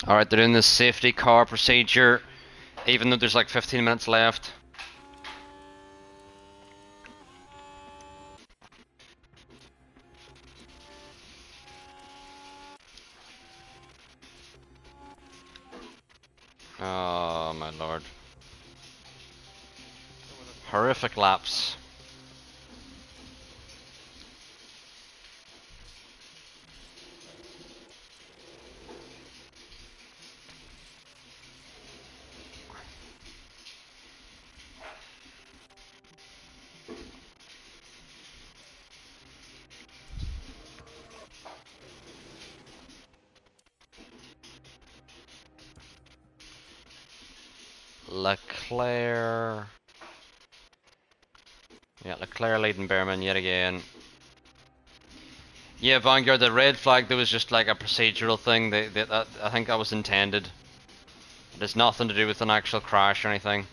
Alright, they're doing this safety car procedure, even though there's like 15 minutes left. Oh my lord. Horrific laps. Leclerc. Yeah, Leclerc leading Behrman yet again. Yeah, Vanguard, the red flag, there was just like a procedural thing. I think that was intended. It has nothing to do with an actual crash or anything.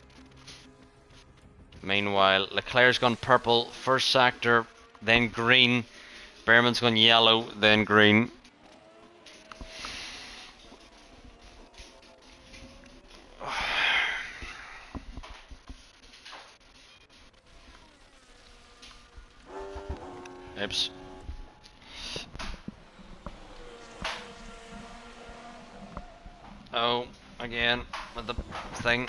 Meanwhile, Leclerc's gone purple, first sector, then green. Behrman's gone yellow, then green. Oops. Oh, again, with the thing.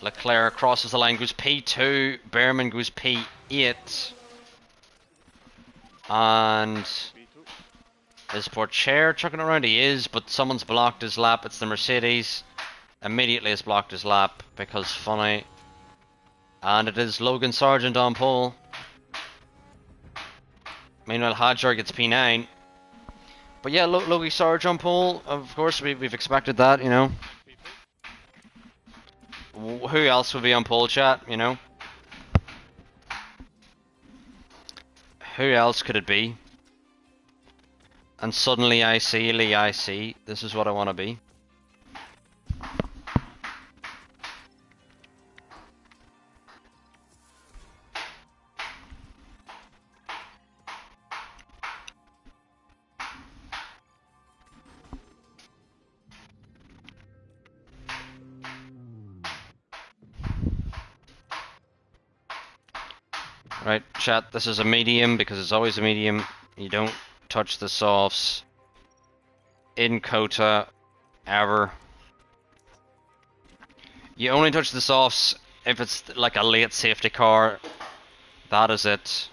Leclerc crosses the line, goes P2, Behrman goes P8. And is Porcher chucking around? He is, but someone's blocked his lap. It's the Mercedes. Immediately has blocked his lap because funny. And it is Logan Sargent on pole. Meanwhile, Hadjar gets P9. But yeah, Logie Sargent on pole. Of course, we've expected that, you know. Who else would be on pole, chat, you know? Who else could it be? And suddenly I see Lee, I see. This is what I want to be. Right, chat, this is a medium because it's always a medium. You don't touch the softs in Kota ever. You only touch the softs if it's like a late safety car. That is it.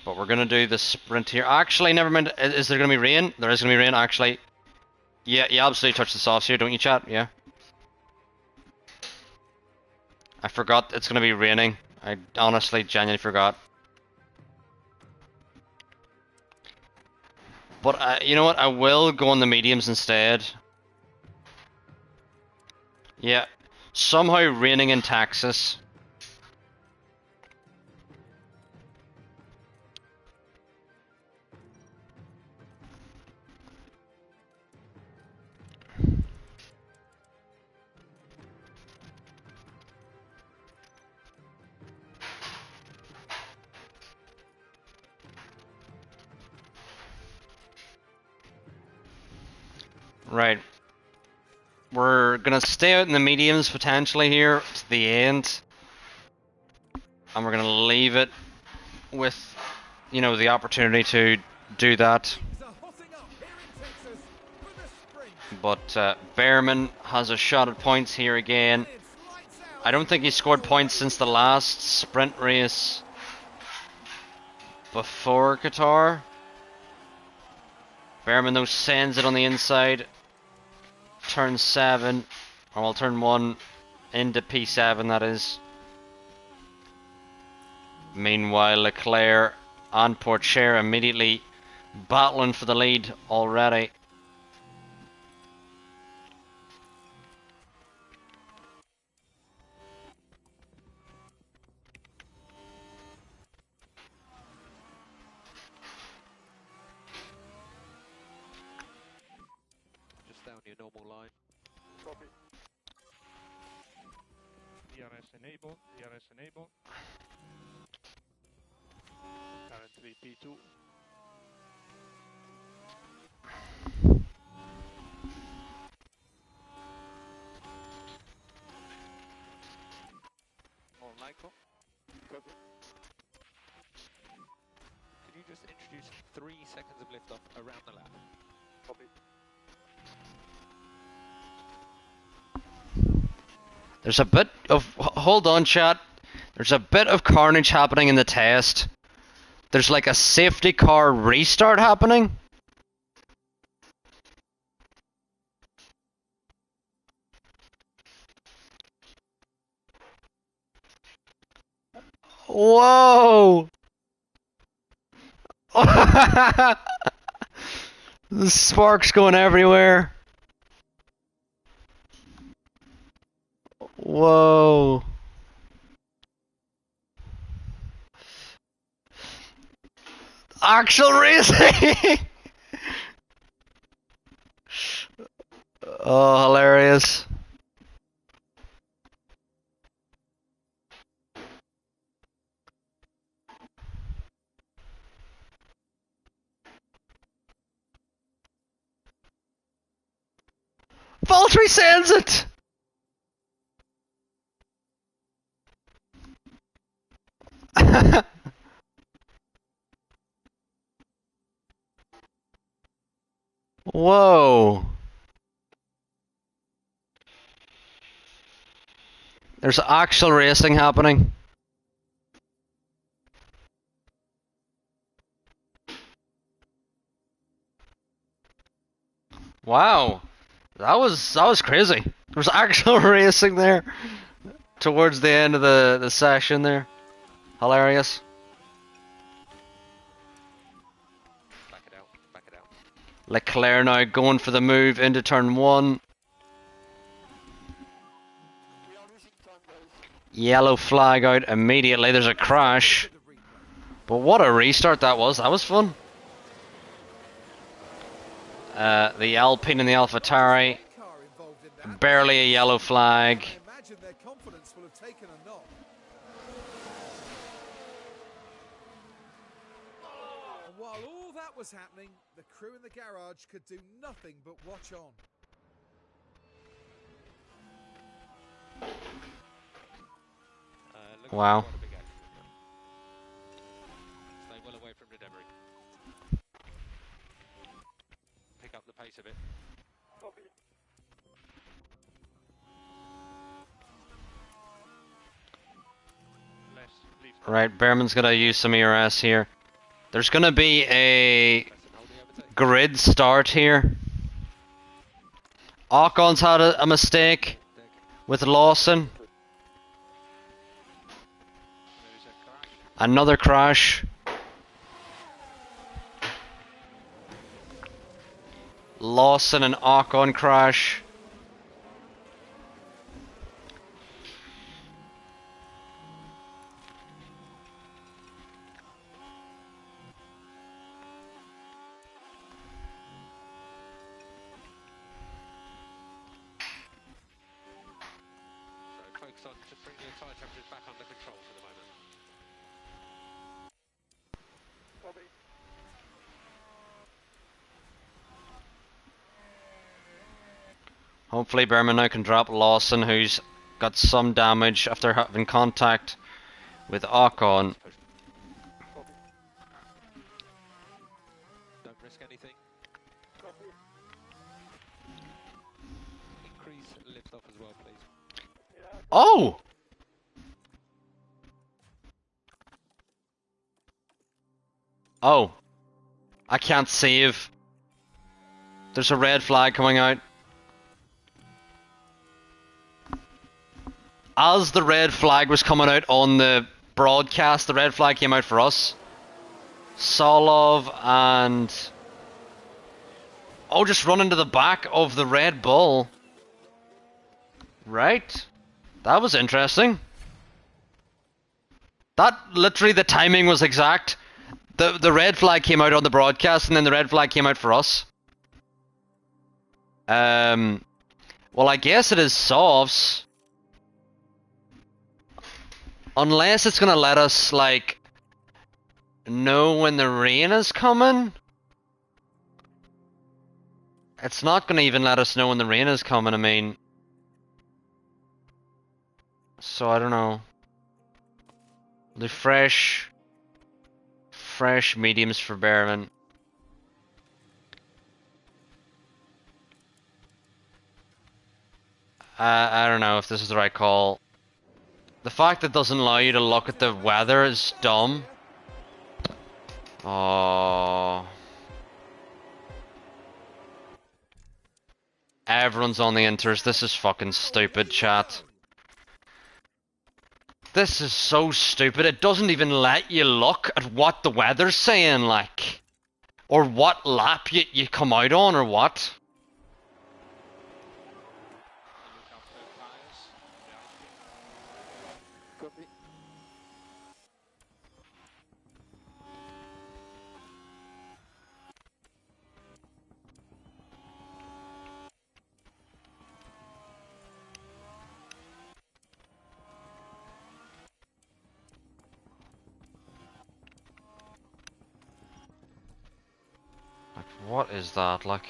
But we're gonna do the sprint here. Actually, never mind. Is there gonna be rain? There is gonna be rain, actually. Yeah, you absolutely touch the softs here, don't you, chat? Yeah. I forgot it's gonna be raining. I honestly, genuinely forgot. But you know what? I will go on the mediums instead. Yeah. Somehow raining in Texas. Right. We're gonna stay out in the mediums potentially here to the end. And we're gonna leave it with, you know, the opportunity to do that. But Behrman has a shot at points here again. I don't think he scored points since the last sprint race before Qatar. Behrman though sends it on the inside. Turn 7, or well, turn 1 into P7, that is. Meanwhile, Leclerc and Porcher immediately battling for the lead already. Just down your normal line. Copy. DRS enable, DRS enable. Currently P2. All Michael. Copy. Can you just introduce 3 seconds of liftoff around the lap? Copy. There's a bit of... Hold on, chat. There's a bit of carnage happening in the test. There's like a safety car restart happening. Whoa! The sparks going everywhere. Whoa. Actual racing! Oh, hilarious. Valtteri sends it! Whoa. There's actual racing happening. Wow. That was crazy. There was actual racing there towards the end of the session there. Hilarious. Back it out, back it out. Leclerc now going for the move into turn 1. We are losing time, guys. Yellow flag out immediately. There's a crash. But what a restart that was. That was fun. The Alpine and the AlphaTauri. Car involved in that. Barely a yellow flag. I imagine their confidence will have taken a knock. And while all that was happening, the crew in the garage could do nothing but watch on. Looks Wow. like quite a big accident now. Stay well away from the debris. Pick up the pace of it. Copy. Less leave. Right, Behrman's gonna use some ERS here. There's gonna be a Press and hold the overtake. grid start here. Ocon's had a mistake Deck. with Lawson. There is a crash. Another crash. Lawson and Ocon crash. So focus on just bringing your tyre temperatures back under control for the moment. Copy. Hopefully Behrman now can drop Lawson, who's got some damage after having contact with Ocon. Push. Copy. Don't risk anything. Copy. Increase liftoff as well, please. Yeah. Oh! Oh. I can't save. There's a red flag coming out. As the red flag was coming out on the broadcast, the red flag came out for us. Solov and... Oh, just run into the back of the Red Bull. Right. That was interesting. That, literally, the timing was exact. The red flag came out on the broadcast, and then the red flag came out for us. Well, I guess it is Sovs. Unless it's gonna let us, like, know when the rain is coming. It's not gonna even let us know when the rain is coming, I mean. So, I don't know. The fresh mediums for Behrman. I don't know if this is the right call. The fact that it doesn't allow you to look at the weather is dumb. Oh. Everyone's on the inters. This is fucking stupid, chat. This is so stupid. It doesn't even let you look at what the weather's saying, like. Or what lap you come out on, or what. Look after tires. Copy. Like, what is that, like?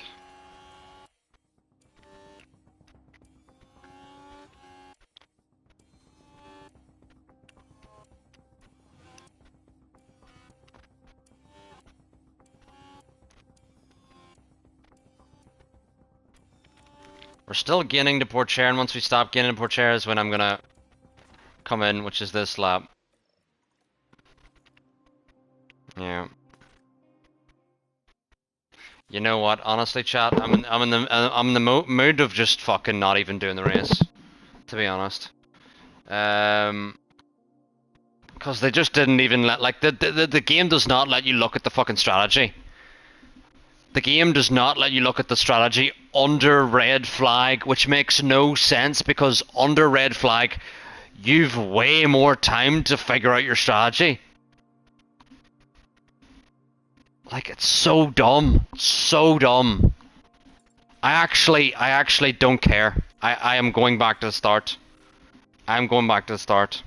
We're still gaining to Port Chair, and once we stop gaining to Port Chair is when I'm gonna come in, which is this lap. Yeah. You know what? Honestly, chat, I'm in the mood of just fucking not even doing the race, to be honest. Because they just didn't even let, like, the game does not let you look at the fucking strategy. The game does not let you look at the strategy under red flag, which makes no sense because under red flag, you've way more time to figure out your strategy. Like, it's so dumb. So dumb. I actually don't care. I am going back to the start. I'm going back to the start.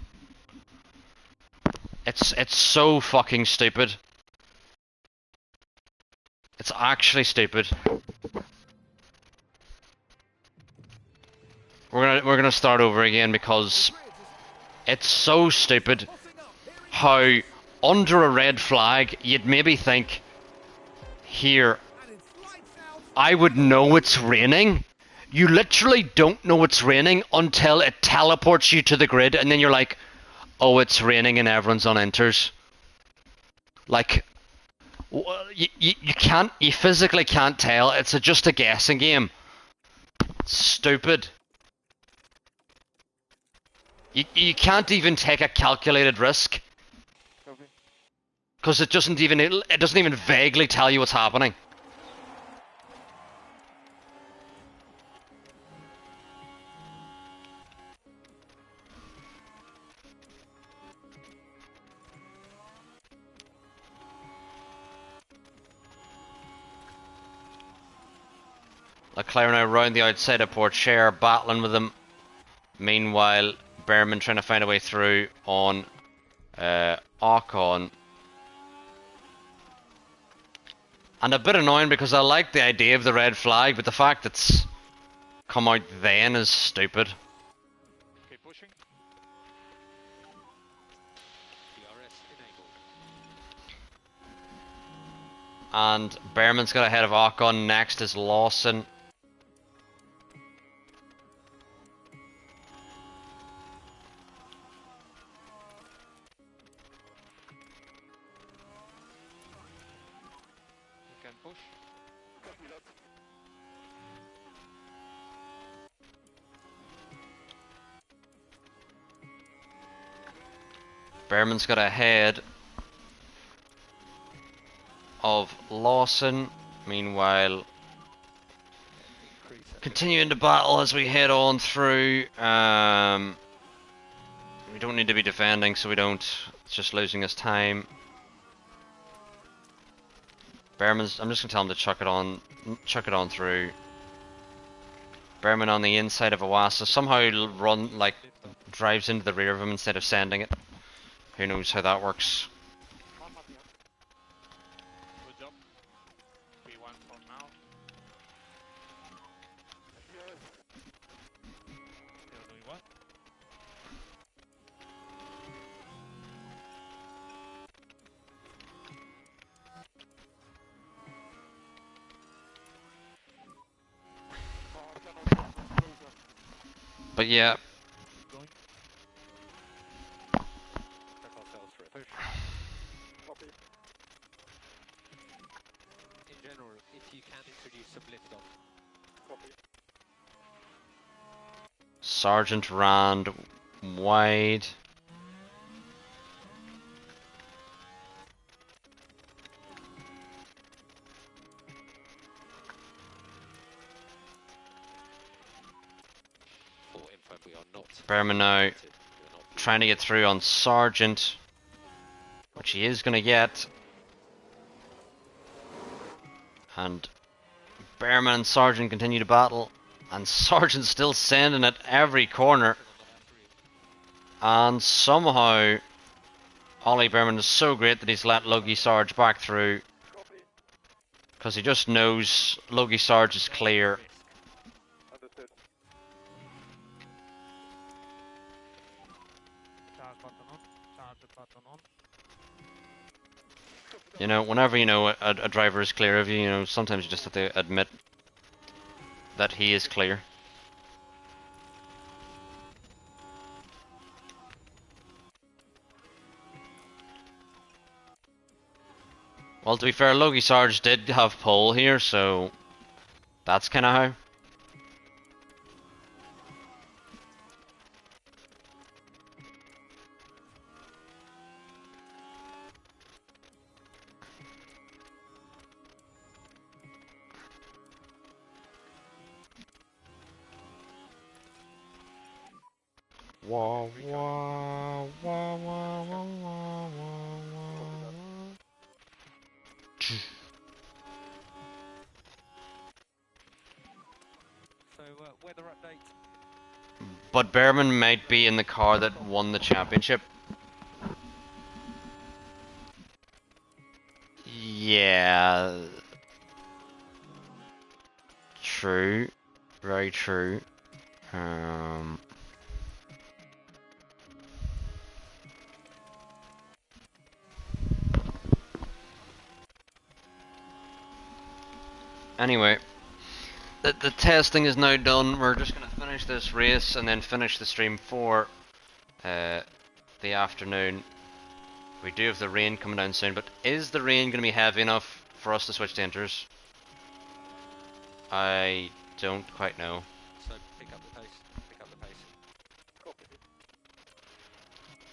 It's so fucking stupid. It's actually stupid. We're gonna start over again because it's so stupid how under a red flag you'd maybe think, here, I would know it's raining. You literally don't know it's raining until it teleports you to the grid, and then you're like, oh, it's raining and everyone's on enters. Like, you physically can't tell. It's just a guessing game. It's stupid. You can't even take a calculated risk. Copy. Because it doesn't even vaguely tell you what's happening. Leclerc now round the outside of Port Cher, battling with him. Meanwhile, Behrman trying to find a way through on Ocon. And a bit annoying because I like the idea of the red flag, but the fact it's come out then is stupid. Keep pushing. DRS enabled. And Behrman's got ahead of Ocon. Next is Lawson. You can push. Copy that. Behrman's got ahead of Lawson. Meanwhile, Increase it. continuing the battle as we head on through. We don't need to be defending, so we don't. It's just losing us time. Behrman's. I'm just gonna tell him to chuck it on through. Behrman on the inside of Awasa somehow drives into the rear of him instead of sending it. Who knows how that works? Good job. P1 for now. You're doing well. But yeah, Going. Check ourselves for a push. Copy. In general, if you can introduce some lift off. Copy. Sergeant Rand wide. For info, we are not. Behrman now We are not trying to get through on Sergeant, which he is going to get. And Behrman and Sergeant continue to battle, and Sergeant's still sending it every corner. And somehow, Ollie Behrman is so great that he's let Logie Sarge back through, Copy. because he just knows Logie Sarge is clear. Understood. Charge button on. Charge button on. You know, whenever you know a driver is clear of you, you know, sometimes you just have to admit that he is clear. Well, to be fair, Logie Sarge did have pole here, so that's kind of how. Wah, wah, wah, wah, wah, wah, wah. So, weather update. But Behrman might be in the car that won the championship. Yeah. True. Very true. Anyway, the testing is now done. We're just going to finish this race and then finish the stream for the afternoon. We do have the rain coming down soon, but is the rain going to be heavy enough for us to switch to inters? I don't quite know. So, pick up the pace. Pick up the pace. Copy.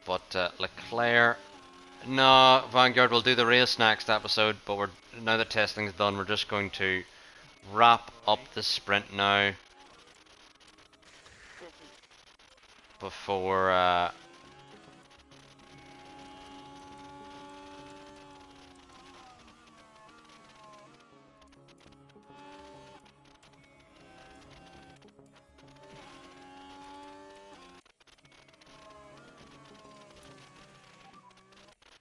But Leclerc, no, Vanguard will do the race next episode. But now that testing's done, we're just going to wrap up the sprint now before.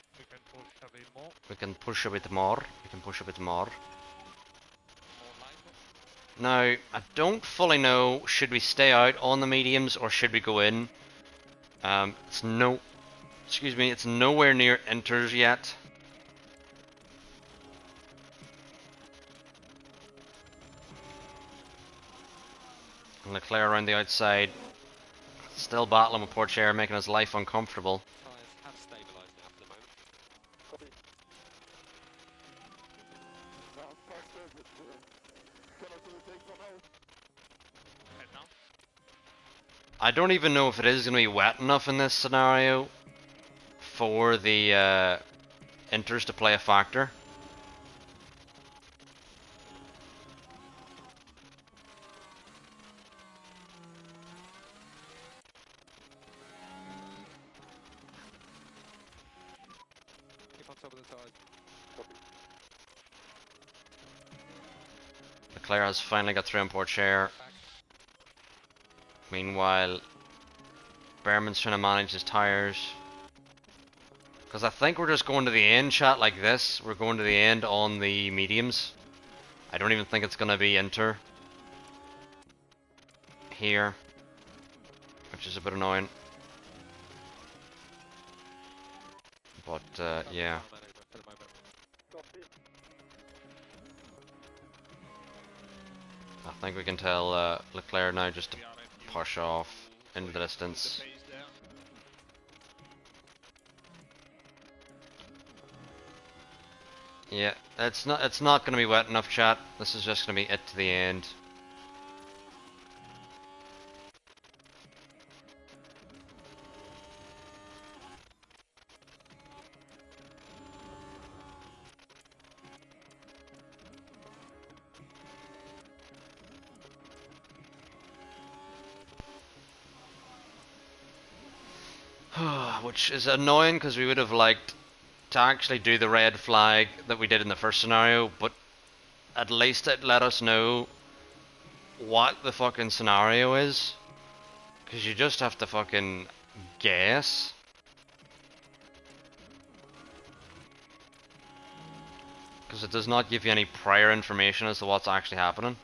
We can push a bit more. We can push a bit more. We can push a bit more. More line. Now, I don't fully know, should we stay out on the mediums or should we go in? It's it's nowhere near inters yet. And Leclerc around the outside, still battling with Porcher, making his life uncomfortable. Tyres have stabilised now for the moment. Copy. Now, past service. Can I do the take from home? Head down. I don't even know if it is going to be wet enough in this scenario for the inters to play a factor. Keep on top of the tires. Leclerc has finally got through on port share. Meanwhile, Behrman's trying to manage his tires. Because I think we're just going to the end, chat, like this. We're going to the end on the mediums. I don't even think it's going to be inter here, which is a bit annoying. But, yeah. For the moment. I think we can tell Leclerc now just to push off into the distance. Pace there. Yeah, it's not going to be wet enough, chat. This is just going to be it to the end. Which is annoying because we would have liked to actually do the red flag that we did in the first scenario, but at least it let us know what the fucking scenario is, because you just have to fucking guess. Because it does not give you any prior information as to what's actually happening.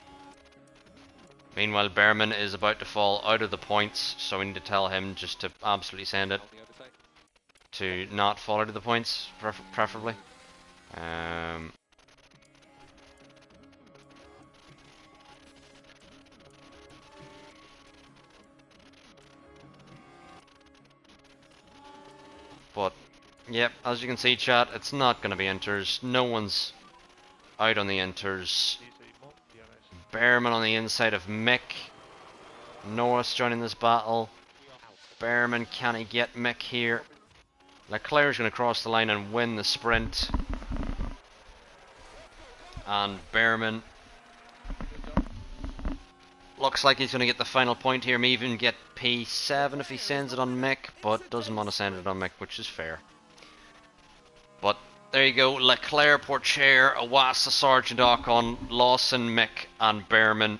Meanwhile, Behrman is about to fall out of the points, so we need to tell him just to absolutely send it On the overtake. to not fall out of the points, preferably. But, yep, as you can see, chat, it's not going to be inters. No one's out on the inters. Behrman on the inside of Mick. Norris joining this battle. Behrman, can he get Mick here? Leclerc's going to cross the line and win the sprint. And Behrman looks like he's going to get the final point here. May even get P7 if he sends it on Mick, but doesn't want to send it on Mick, which is fair. But there you go. Leclerc, Porcher, Awasa, Sargent, Ocon, Lawson, Mick, and Behrman.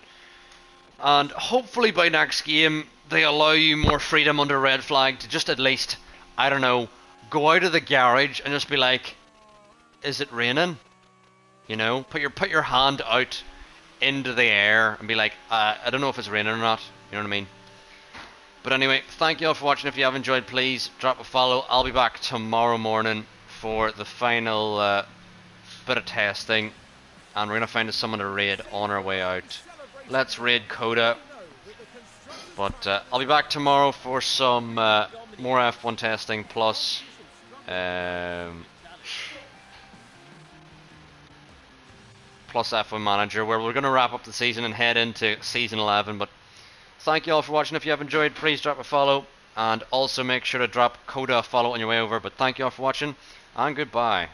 And hopefully by next game they allow you more freedom under red flag to just at least, I don't know, go out of the garage and just be like, is it raining? You know, put your hand out into the air and be like, I don't know if it's raining or not. You know what I mean? But anyway, thank you all for watching. If you have enjoyed, please drop a follow. I'll be back tomorrow morning for the final bit of testing, and we're gonna find us someone to raid on our way out. Let's raid Coda. But I'll be back tomorrow for some more F1 testing plus plus F1 Manager, where we're going to wrap up the season and head into season 11. But thank you all for watching. If you have enjoyed, please drop a follow, and also make sure to drop Coda a follow on your way over. But thank you all for watching, and goodbye.